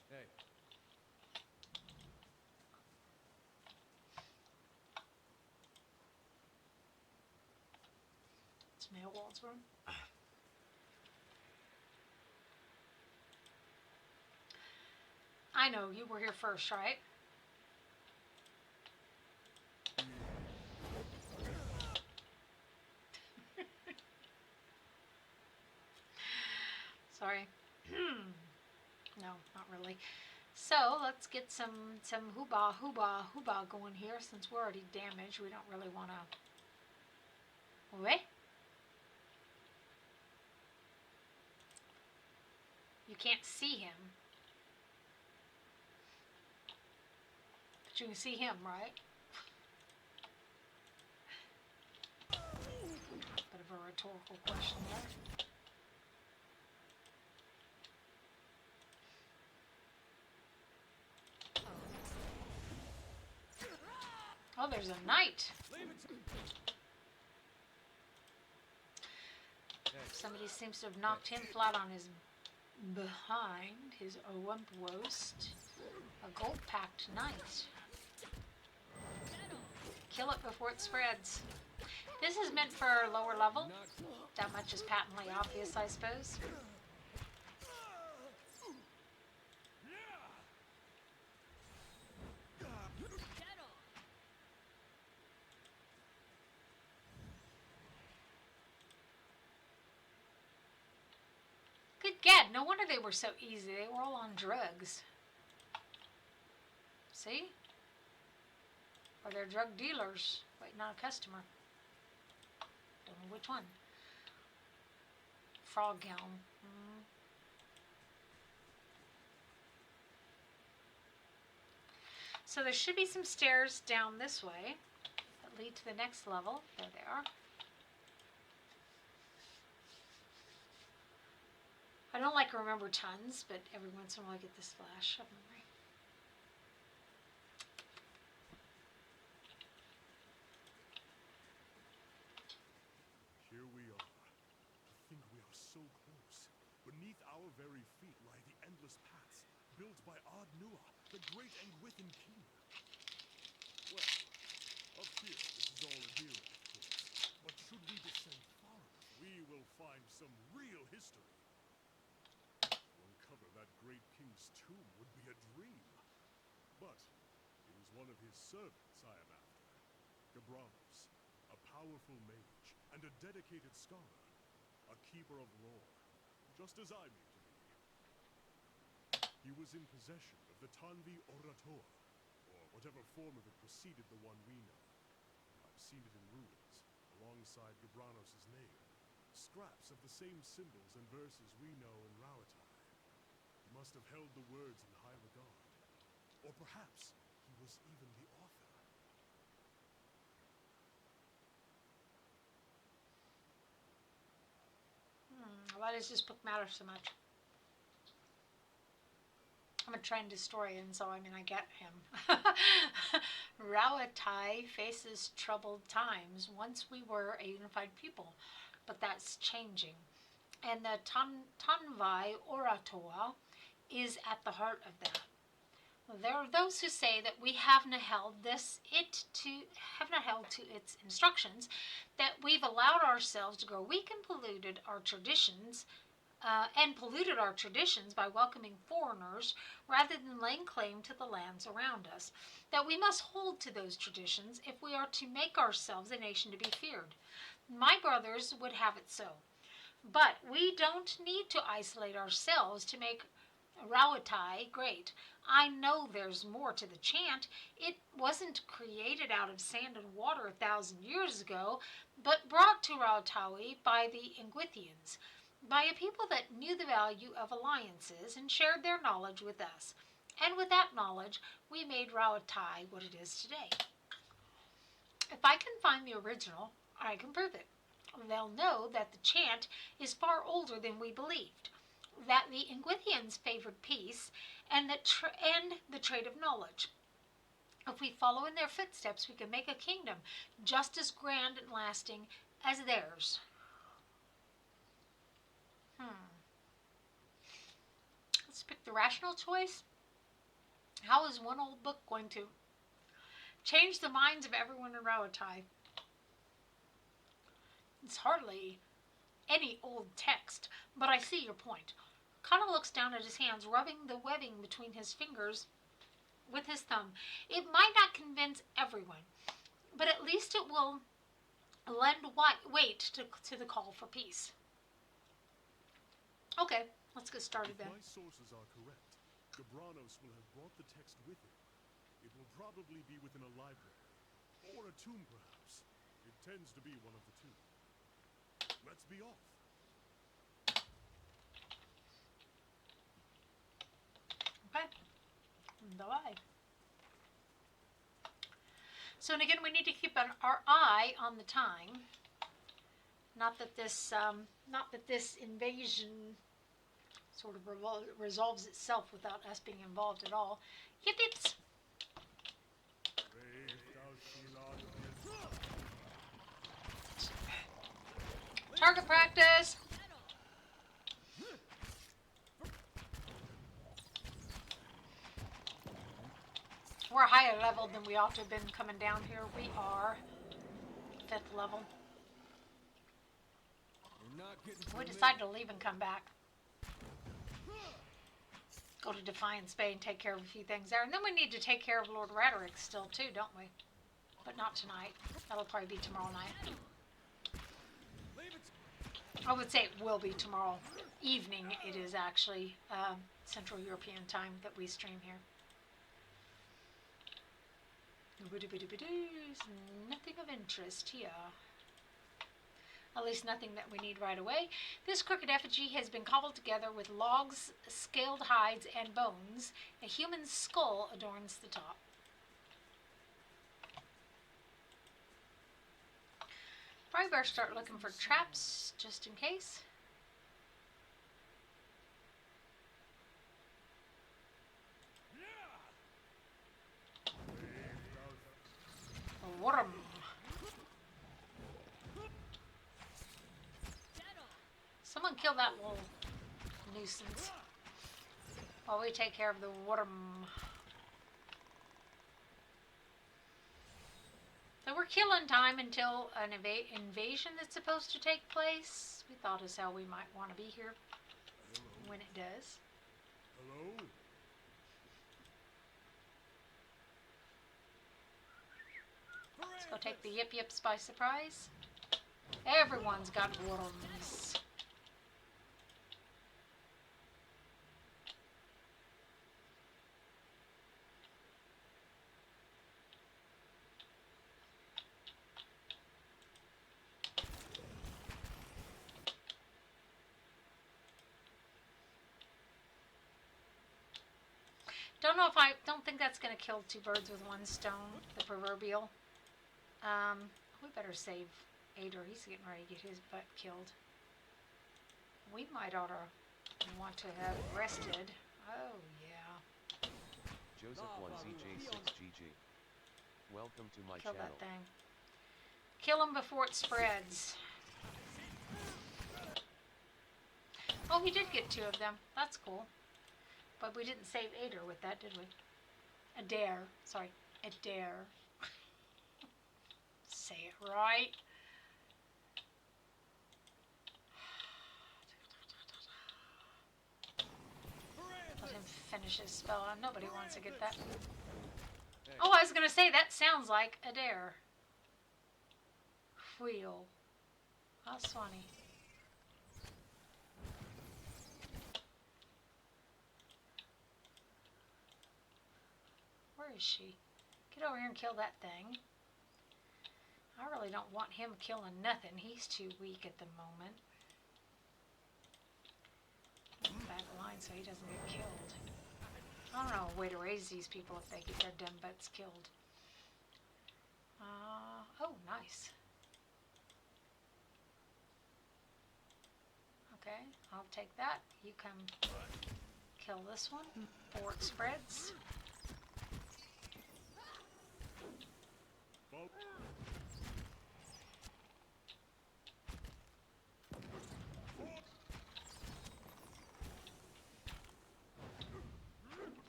Hey. It's Mailwald's room. I know, you were here first, right? Sorry. No, not really. So let's get some hooba going here. Since we're already damaged, we don't really want to. Wait. You can't see him, but you can see him, right? Bit of a rhetorical question there. Oh, there's a knight. Somebody seems to have knocked him flat on his behind, his Owump roast. A gold-packed knight. Kill it before it spreads. This is meant for lower level. That much is patently obvious, I suppose. Good gad, no wonder they were so easy. They were all on drugs. See? Or they're drug dealers waiting on a customer. Don't know which one. Frog helm. So there should be some stairs down this way that lead to the next level. There they are. I don't like to remember tons, but every once in a while I get this flash of memory. Here we are. To think we are so close. Beneath our very feet lie the endless paths built by Ard Nua, the great Engwithan king. Well, up here, this is all idyllic, of course. But should we descend far enough, we will find some real history. To uncover that great king's tomb would be a dream. But it is one of his servants I am after. Gabranos, a powerful mage and a dedicated scholar. A keeper of lore, just as I mean to be. He was in possession of the Tanvi Oratoa, or whatever form of it preceded the one we know. I've seen it in ruins, alongside Gabranos' name. Scraps of the same symbols and verses we know in Rauatai. He must have held the words in high regard. Or perhaps he was even the author. Why does this book matter so much? I'm a trained historian, so I mean, I get him. Rauatai faces troubled times. Once we were a unified people, but that's changing. And the Tanvi Oratoa is at the heart of that. There are those who say that we have not held to its instructions, that we've allowed ourselves to grow weak and polluted our traditions by welcoming foreigners rather than laying claim to the lands around us, that we must hold to those traditions if we are to make ourselves a nation to be feared. My brothers would have it so. But we don't need to isolate ourselves to make Rauatai great. I know there's more to the chant. It wasn't created out of sand and water 1,000 years ago, but brought to Rauatai by the Engwithians, by a people that knew the value of alliances and shared their knowledge with us. And with that knowledge, we made Rauatai what it is today. If I can find the original, I can prove it. They'll know that the chant is far older than we believed, that the Ingwithians favored peace and the trade of knowledge. If we follow in their footsteps, we can make a kingdom just as grand and lasting as theirs. Let's pick the rational choice. How is one old book going to change the minds of everyone in Rauatai? It's hardly any old text, but I see your point. Kana looks down at his hands, rubbing the webbing between his fingers with his thumb. It might not convince everyone, but at least it will lend weight to the call for peace. Okay, let's get started If then. my sources are correct, Gabranos will have brought the text with him. It will probably be within a library, or a tomb perhaps. It tends to be one of the two. Let's be off. Okay. Bye-bye. So, and again, we need to keep our eye on the time. Not that this invasion sort of resolves itself without us being involved at all. Yip yips. Brave thou Target practice. We're higher level than we ought to have been coming down here. We are 5th level. You're not getting We through decided to leave and come back. Go to Defiance Bay and take care of a few things there. And then we need to take care of Lord Raderick still too, don't we? But not tonight. That'll probably be tomorrow night. I would say it will be tomorrow evening. It is actually Central European time that we stream here. Nothing of interest here. At least nothing that we need right away. This crooked effigy has been cobbled together with logs, scaled hides, and bones. A human skull adorns the top. Probably better start looking for traps, just in case. A worm. Someone kill that little nuisance while we take care of the worm. So we're killing time until an invasion that's supposed to take place. We thought as how we might want to be here when it does. Hello? Let's go take the Yip Yips by surprise. Everyone's got worms. Don't think that's gonna kill two birds with one stone, the proverbial. We better save Ader. He's getting ready to get his butt killed. We might ought to want to have rested. Oh yeah. Joseph 1ZJ6GG. Welcome to my Kill channel. that thing. Kill him before it spreads. Oh, we did get 2 of them. That's cool. But we didn't save Ader with that, did we? Adair. Sorry. Adair. Say it right. Let him finish his spell. Nobody wants to get that. Oh, I was going to say, that sounds like Adair. Wheel. How funny. Where is she? Get over here and kill that thing. I really don't want him killing nothing. He's too weak at the moment. Back line so he doesn't get killed. I don't know a way to raise these people if they get their dumb butts killed. Oh, nice. Okay, I'll take that. You come kill this one before it spreads. Well,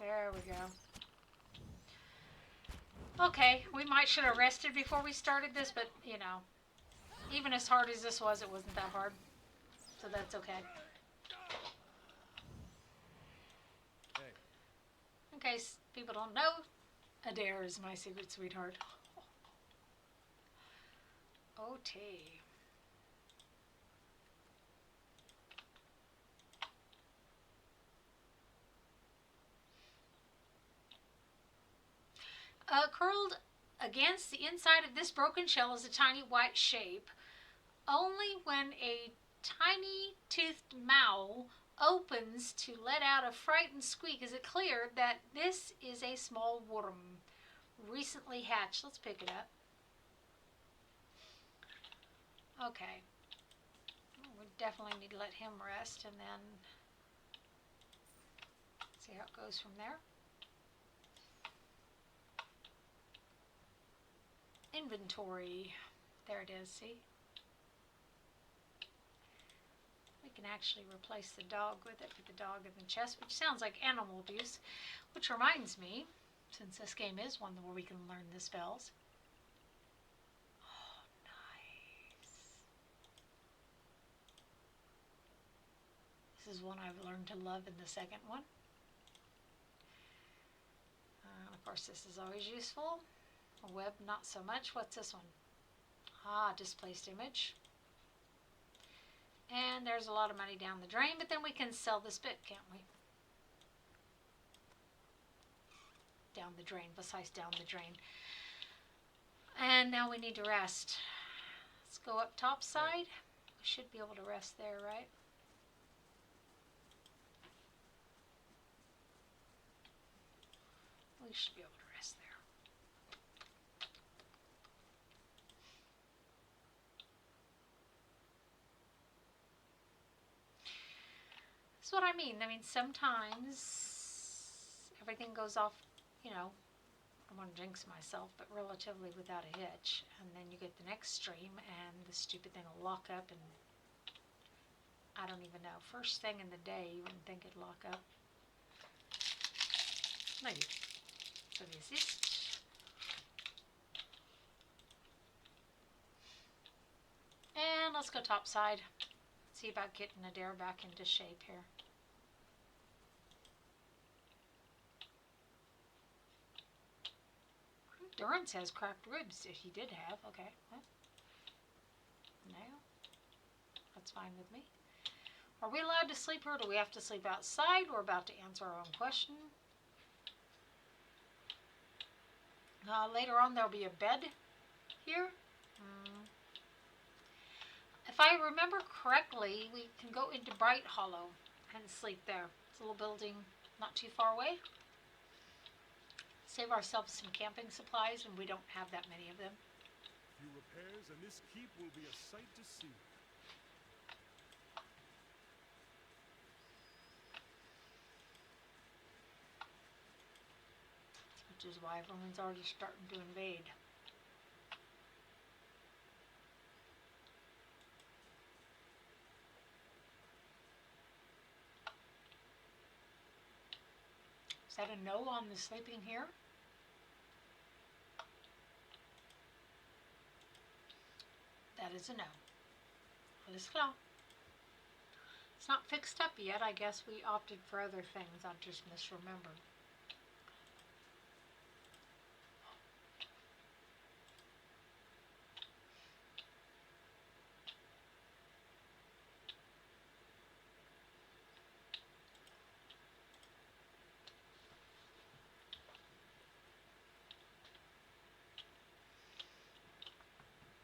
There we go. Okay, we might should have rested before we started this, but you know, even as hard as this was, it wasn't that hard. So that's okay. Hey, In case people don't know, Adair is my secret sweetheart. OT. Curled against the inside of this broken shell is a tiny white shape. Only when a tiny toothed mowl opens to let out a frightened squeak is it clear that this is a small worm, recently hatched. Let's pick it up. Okay. We definitely need to let him rest and then see how it goes from there. Inventory. There it is, see? We can actually replace the dog with it, put the dog in the chest, which sounds like animal abuse. Which reminds me, since this game is one where we can learn the spells. Oh, nice. This is one I've learned to love in the second one. Of course, this is always useful. A web, not so much. What's this one? Ah, displaced image. And there's a lot of money down the drain, but then we can sell this bit, can't we? Down the drain, besides down the drain. And now we need to rest. Let's go up top side. We should be able to rest there, right? We should be able to rest there. That's what I mean. I mean, sometimes everything goes off, you know, I don't want to jinx myself, but relatively without a hitch. And then you get the next stream and the stupid thing will lock up and I don't even know. First thing in the day, you wouldn't think it'd lock up. Maybe. So this is. And let's go top side. See about getting Adair back into shape here. Durance has cracked ribs, if he did have. Okay. Well, no. That's fine with me. Are we allowed to sleep here or do we have to sleep outside? We're about to answer our own question. Later on there'll be a bed here. If I remember correctly, we can go into Bright Hollow and sleep there. It's a little building not too far away. Save ourselves some camping supplies, and we don't have that many of them. few repairs, and this keep will be a sight to see. Which is why everyone's already starting to invade. Is that a no on the sleeping here? That is a no. Alles klar. It's not fixed up yet. I guess we opted for other things. I just misremembered.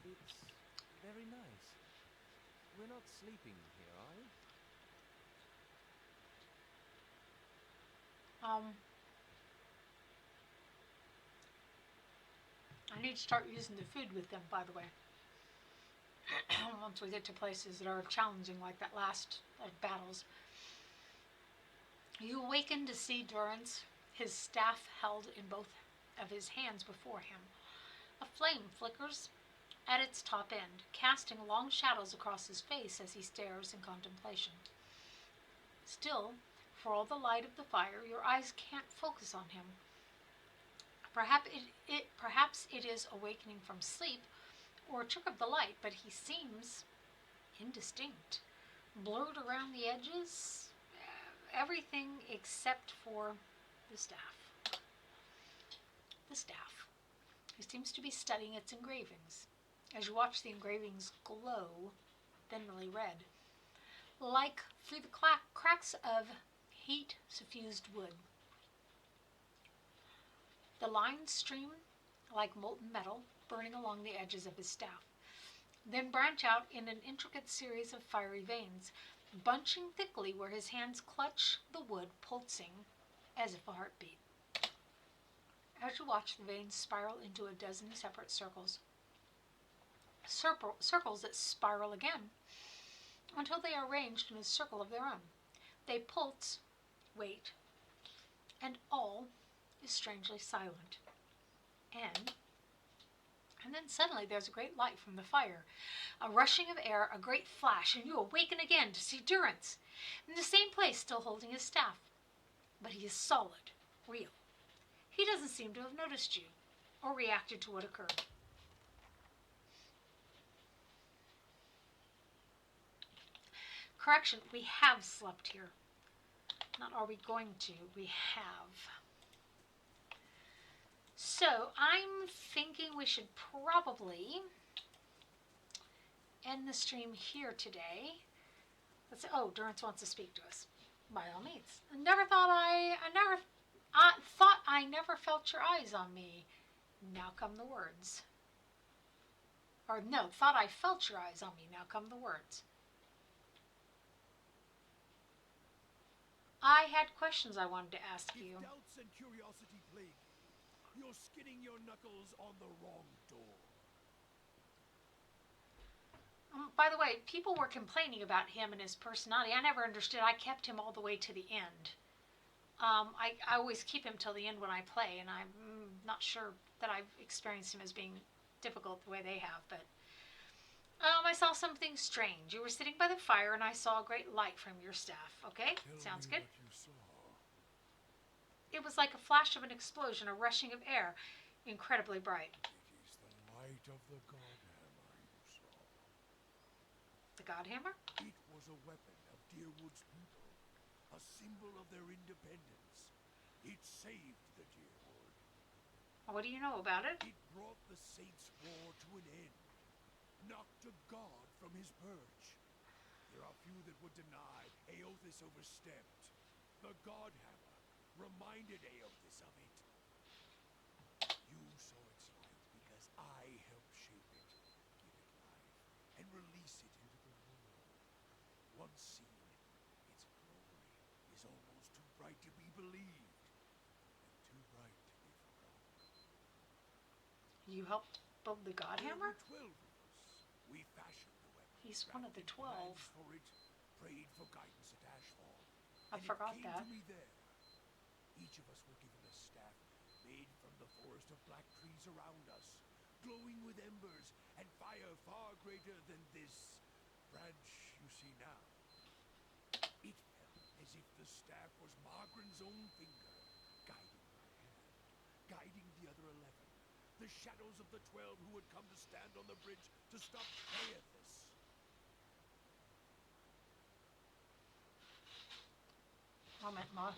It's very nice. We're not sleeping here, are we? need to start using the food with them, by the way. Once we get to places that are challenging, like that last battles. You awaken to see Durrance, his staff held in both of his hands before him. A flame flickers at its top end, casting long shadows across his face as he stares in contemplation. Still, for all the light of the fire, your eyes can't focus on him. Perhaps it is awakening from sleep or a trick of the light, but he seems indistinct, blurred around the edges, everything except for the staff. The staff. He seems to be studying its engravings. As you watch the engravings glow, thinly red, like through the cracks of heat-suffused wood. The lines stream like molten metal, burning along the edges of his staff, then branch out in an intricate series of fiery veins, bunching thickly where his hands clutch the wood, pulsing as if a heartbeat. As you watch, the veins spiral into a dozen separate circles. Circles that spiral again, until they are arranged in a circle of their own. They pulse, wait, and all is strangely silent. And then suddenly there's a great light from the fire, a rushing of air, a great flash, and you awaken again to see Durrance in the same place, still holding his staff. But he is solid, real. He doesn't seem to have noticed you or reacted to what occurred. Correction, we have slept here. Not are we going to, we have. So, I'm thinking we should probably end the stream here today. Let's see. Oh, Durrance wants to speak to us. By all means. I thought I never felt your eyes on me. Now come the words. Or no, thought I felt your eyes on me. Now come the words. I had questions I wanted to ask you. If doubts and curiosity plague you, you're skinning your knuckles on the wrong door. By the way, people were complaining about him and his personality. I never understood. I kept him all the way to the end. I always keep him till the end when I play, and I'm not sure that I've experienced him as being difficult the way they have, but I saw something strange. You were sitting by the fire, and I saw a great light from your staff. Okay? Sounds good. What you saw. It was like a flash of an explosion, a rushing of air, incredibly bright. It is the light of the Godhammer you saw. The Godhammer? It was a weapon of Deerwood's people, a symbol of their independence. It saved the Deerwood. What do you know about it? It brought the Saints' War to an end, knocked a god from his perch. There are few that would deny Aothis overstepped. The Godhammer reminded Aothis of it. You saw its light because I helped shape it, give it life, and release it into the world. Once seen, its glory is almost too bright to be believed, and too bright to be forgotten. You helped build the Godhammer? There were 12 of us. We fashioned the weapon. He's one of the 12. Planned for it, prayed for guidance at Ashfall. I forgot it came that. to me there. Each of us were given a staff made from the forest of black trees around us, glowing with embers and fire far greater than this branch you see now. It felt as if the staff was Margaren's own finger, guiding my hand, guiding the other 11, the shadows of the 12 who had come to stand on the bridge to stop Aothis. Moment, Ma.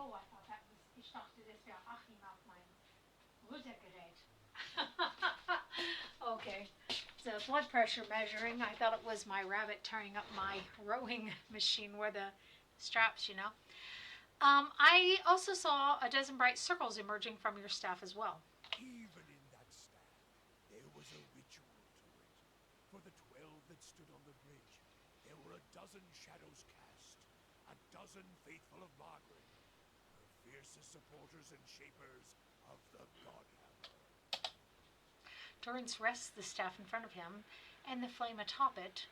Oh, I thought that was, ich dachte, das wäre Achim auf mein Rüttergerät. Okay, so blood pressure measuring. I thought it was my rabbit turning up my rowing machine where the straps, you know. I also saw a dozen bright circles emerging from your staff as well. Even in that staff, there was a ritual to it. For the 12 that stood on the bridge, there were a dozen shadows cast, a dozen faithful of Margaret. Her fiercest supporters and shapers of the Godhammer. Durrance rests the staff in front of him, and the flame atop it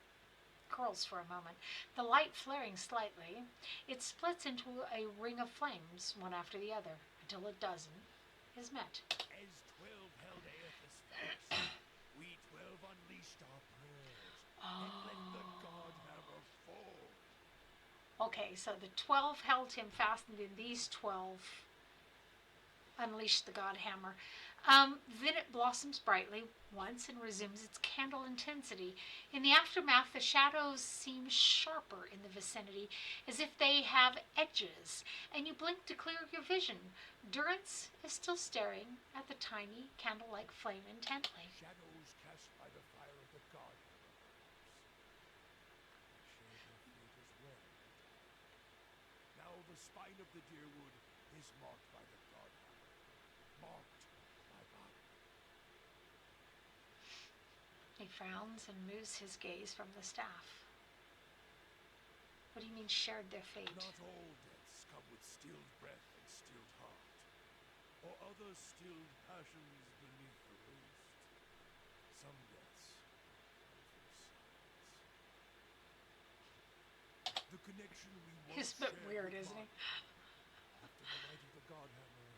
curls for a moment. The light flaring slightly, it splits into a ring of flames, one after the other, until a dozen is met. As 12 held Aethys fast, we 12 unleashed our prayers and let the Godhammer fall. Okay, so the 12 held him fast, and then these 12 unleashed the God Hammer. Then it blossoms brightly once and resumes its candle intensity. In the aftermath, the shadows seem sharper in the vicinity, as if they have edges, and you blink to clear your vision. Durrance is still staring at the tiny, candle-like flame intently. Shadows cast by the fire of the Godhammer, perhaps. I share their fate as well. Now the spine of the Deerwood is marked by the Godhammer, marked by body. He frowns and moves his gaze from the staff. What do you mean, shared their fate? Not all deaths come with stilled breath and stilled heart, or other stilled passions beneath the waste. Some deaths come from silence. The connection we once He's a bit shared weird, with isn't he? Margaret, after the light of the Godhammer,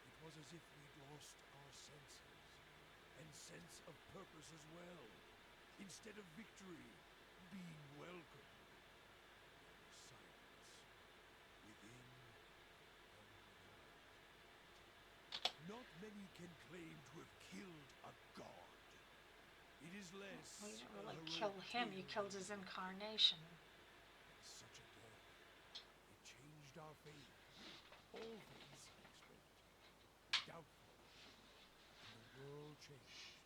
it was as if we'd lost our senses, and sense of purpose as well. Instead of victory, being welcomed, there was silence, within and without. Not many can claim to have killed a god. It is less Well, you didn't a really heroic kill him, you tale killed than his incarnation. such a death. It changed our fate. All things, I expect, were doubtful, and the world changed.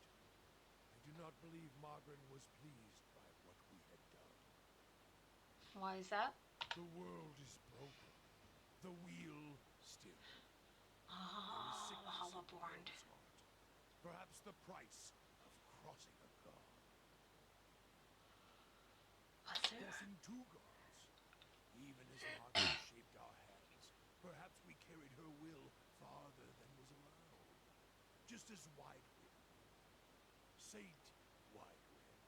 I do not believe Margaret was pleased by what we had done. Why is that? The world is broken. The wheel still. There is Oh, sickness in the Hollowborn. world's heart. Perhaps the price of crossing a god. Was there? Crossing two gods. Even as Margaret shaped our hands, perhaps we carried her will farther than was allowed. Just as Widewin, Saint Widewin,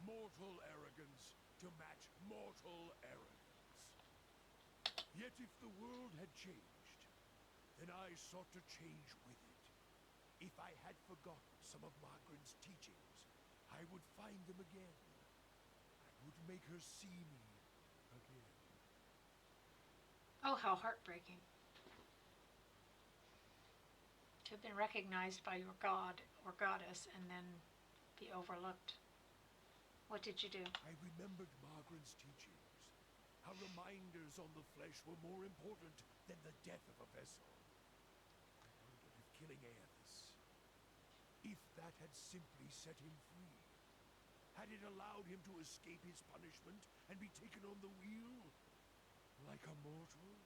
mortal arrogance to match mortal arrogance. Yet if the world had changed, then I sought to change with it. If I had forgotten some of Margaret's teachings, I would find them again. I would make her see me again. Oh, how heartbreaking. To have been recognized by your god or goddess and then be overlooked. What did you do? I remembered Margaret's teachings. How reminders on the flesh were more important than the death of a vessel. I wondered if killing Aethys, if that had simply set him free. Had it allowed him to escape his punishment and be taken on the wheel? Like a mortal?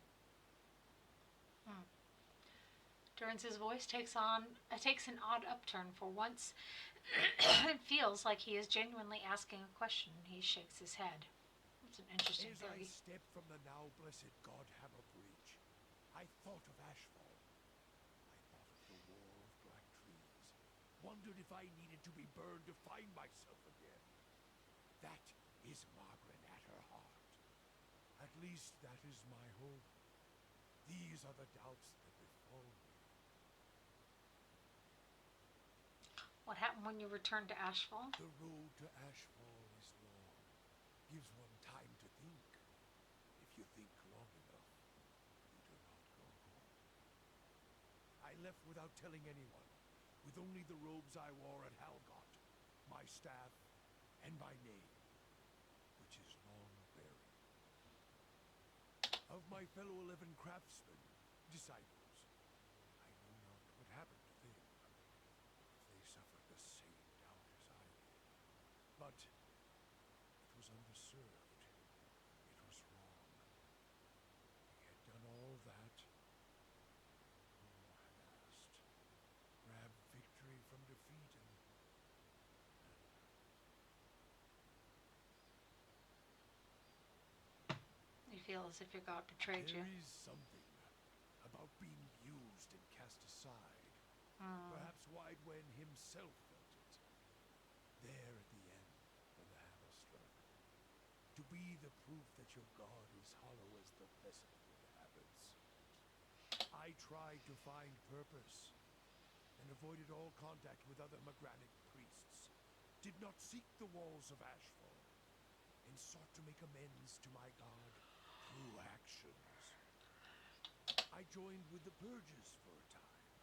Durrance's voice takes an odd upturn. For once, it feels like he is genuinely asking a question. He shakes his head. It's an interesting As I theory. stepped from the now blessed Godhammer Bridge, I thought of Ashfall. I thought of the war of black trees. Wondered if I needed to be burned to find myself again. That is Margaret at her heart. At least that is my hope. These are the doubts that befall me. What happened when you returned to Ashfall? The road to Ashfall is long. Gives one time to think. If you think long enough, you do not go home. I left without telling anyone, with only the robes I wore at Halgot, my staff, and my name, which is long buried. Of my fellow 11 craftsmen, disciples, I know not what happened to them, if they suffered the same doubt as I did. But it was underserved. It was wrong. We had done all that. Half-assed. Grab victory from defeat and feel as if your god betrayed you. There is something about being used and cast aside. Perhaps Widewen himself felt it. There at the end, when the hammer struck. To be the proof that your god is hollow as the vessel it inhabits. I tried to find purpose, and avoided all contact with other Magranic priests. Did not seek the walls of Ashfall, and sought to make amends to my god through actions. I joined with the Purges for a time,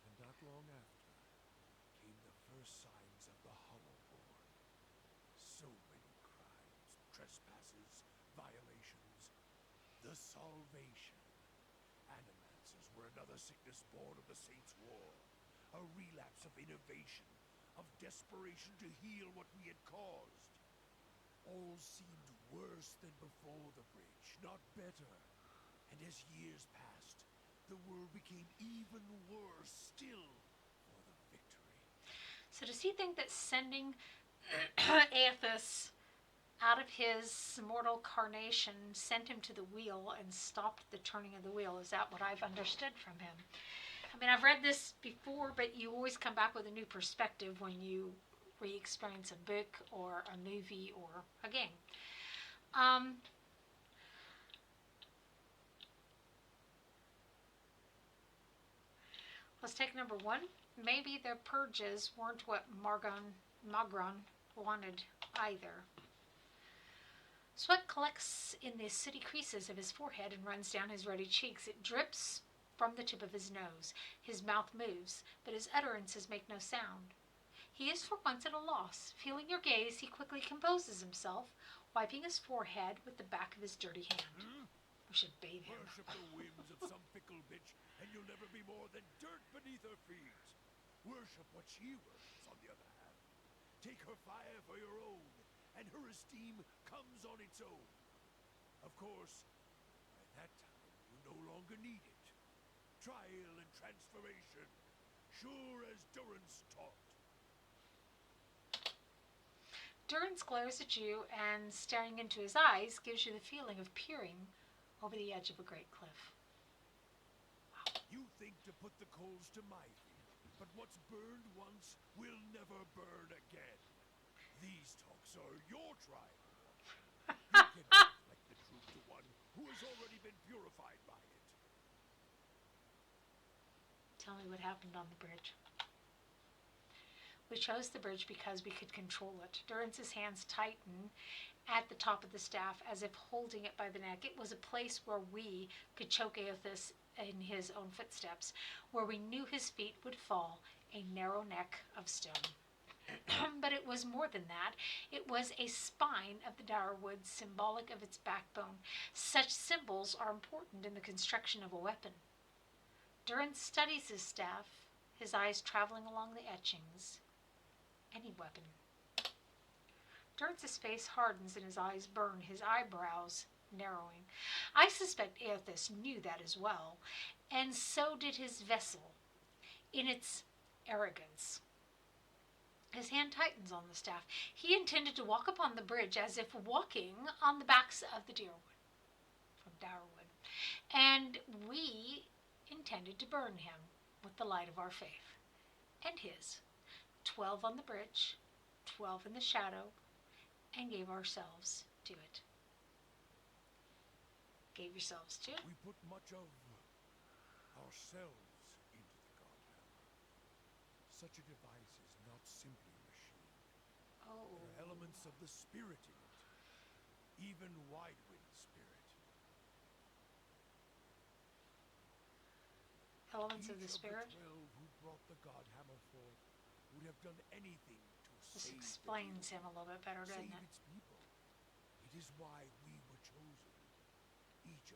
and not long after came the first signs of the Hollowborn. So many crimes, trespasses, violations. The Salvation. Animancers were another sickness born of the Saints' War. A relapse of innovation, of desperation to heal what we had caused. All seemed worse than before the bridge, not better. And as years passed, the world became even worse still for the victory. So does he think that sending Aethys out of his mortal carnation sent him to the wheel and stopped the turning of the wheel? Is that what I've understood from him? I mean, I've read this before, but you always come back with a new perspective when you re-experience a book or a movie or a game. Let's take number one. Maybe the purges weren't what Magron wanted either. Sweat collects in the sooty creases of his forehead and runs down his ruddy cheeks. It drips from the tip of his nose. His mouth moves, but his utterances make no sound. He is for once at a loss. Feeling your gaze, he quickly composes himself, wiping his forehead with the back of his dirty hand. We should bathe him. Worship the whims of some fickle bitch, and you'll never be more than dirt beneath her feet. Worship what she worships, on the other hand. Take her fire for your own, and her esteem comes on its own. Of course, by that time, you no longer need it. Trial and transformation, sure as Durance taught. Durance glares at you, and staring into his eyes gives you the feeling of peering over the edge of a great cliff. You think to put the coals to my feet, but what's burned once will never burn again. These talks are your trial. You cannot reflect the truth to one who has already been purified by it. Tell me what happened on the bridge. We chose the bridge because we could control it. Durance's hands tighten at the top of the staff as if holding it by the neck. It was a place where we could choke Aethys in his own footsteps, where we knew his feet would fall, a narrow neck of stone. But it was more than that. It was a spine of the Dourwood, symbolic of its backbone. Such symbols are important in the construction of a weapon. Durance studies his staff, his eyes traveling along the etchings. Any weapon. Durance's face hardens and his eyes burn, his eyebrows narrowing. I suspect Aethys knew that as well, and so did his vessel, in its arrogance. His hand tightens on the staff. He intended to walk upon the bridge as if walking on the backs of the Dourwood, and we intended to burn him with the light of our faith, and his. 12 on the bridge, 12 in the shadow, and gave ourselves to it. Gave yourselves to? We put much of ourselves into the Godhammer. Such a device is not simply a machine. Oh. There are elements of the spirit in it. Even Widewind's spirit. Elements Each of the spirit? the 12 who brought the Godhammer forth would have done anything to This save explains the him a little bit better, doesn't save it? its people. It is why we were chosen. Each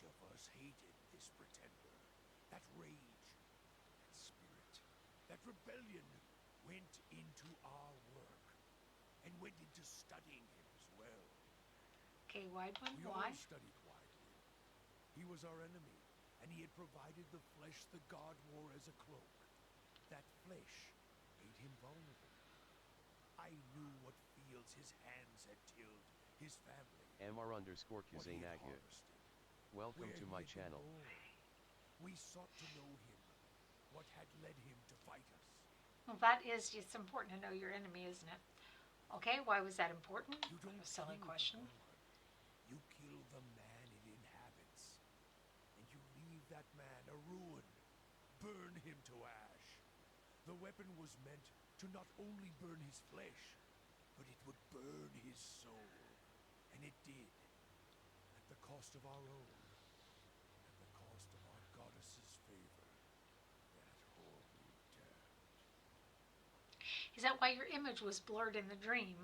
of us hated this pretender. That rage, that spirit, that rebellion went into our work, and went into studying him as well. Okay, Widewind, We why? all studied Widewin. He was our enemy, and he had provided the flesh the god wore as a cloak. That flesh made him vulnerable. I knew what fields his hands had tilled, his family, MR underscore what he had Kuzainagu. harvested, Welcome where to he my had been channel. born. We sought to know him, what had led him to fight us. Well, that is, it's important to know your enemy, isn't it? Okay, why was that important? You don't A silly kill question. the god. You kill the man it inhabits. And you leave that man a ruin. Burn him to ash. The weapon was meant to not only burn his flesh, but it would burn his soul. And it did. At the cost of our own. At the cost of our goddess's favor. That whore we damned. Is that why your image was blurred in the dream?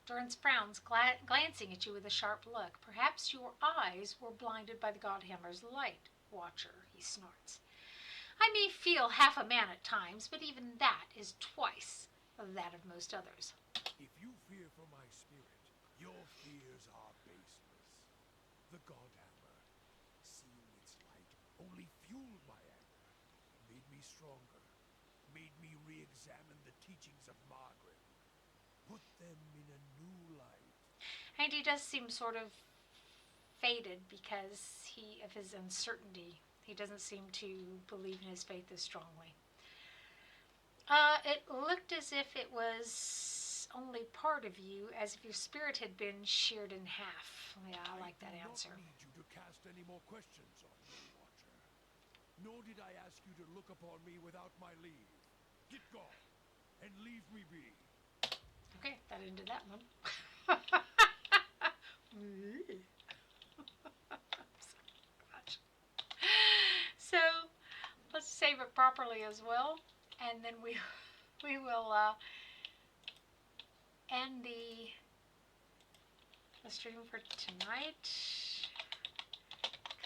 Durance frowns, glancing at you with a sharp look. Perhaps your eyes were blinded by the Godhammer's light, Watcher, he snorts. I may feel half a man at times, but even that is twice that of most others. If you fear for my spirit, your fears are baseless. The Godhammer, seeing its light, only fueled my anger, made me stronger, made me re-examine the teachings of Margaret, put them in a new light. And he does seem sort of faded because of his uncertainty. He doesn't seem to believe in his faith as strongly. It looked as if it was only part of you, as if your spirit had been sheared in half. Yeah, I like that answer. I do not need you to cast any more questions on me, Watcher. Nor did I ask you to look upon me without my leave. Get gone, and leave me be. Okay, that ended that one. Gosh. So let's save it properly as well, and then we will end the stream for tonight.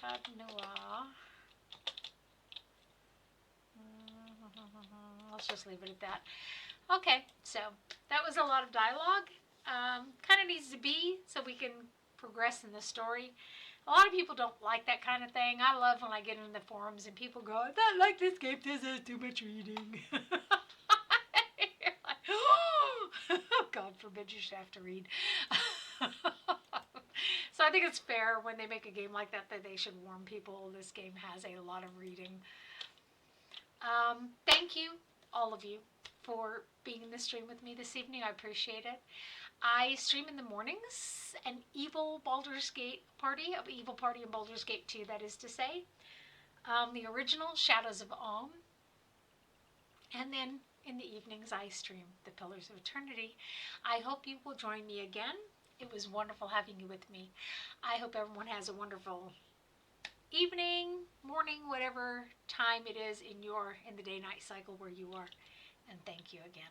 Cod Noir. Let's just leave it at that. Okay, so that was a lot of dialogue. Kind of needs to be so we can progress in the story. A lot of people don't like that kind of thing. I love when I get in the forums and people go, I don't like this game, this is too much reading. You're like, oh, God forbid you should have to read. So I think it's fair when they make a game like that they should warn people this game has a lot of reading. Thank you, all of you, for being in the stream with me this evening. I appreciate it. I stream in the mornings an Evil Baldur's Gate party, an Evil Party in Baldur's Gate 2, that is to say. The original, Shadows of Alm. And then in the evenings, I stream The Pillars of Eternity. I hope you will join me again. It was wonderful having you with me. I hope everyone has a wonderful evening, morning, whatever time it is in the day-night cycle where you are. And thank you again.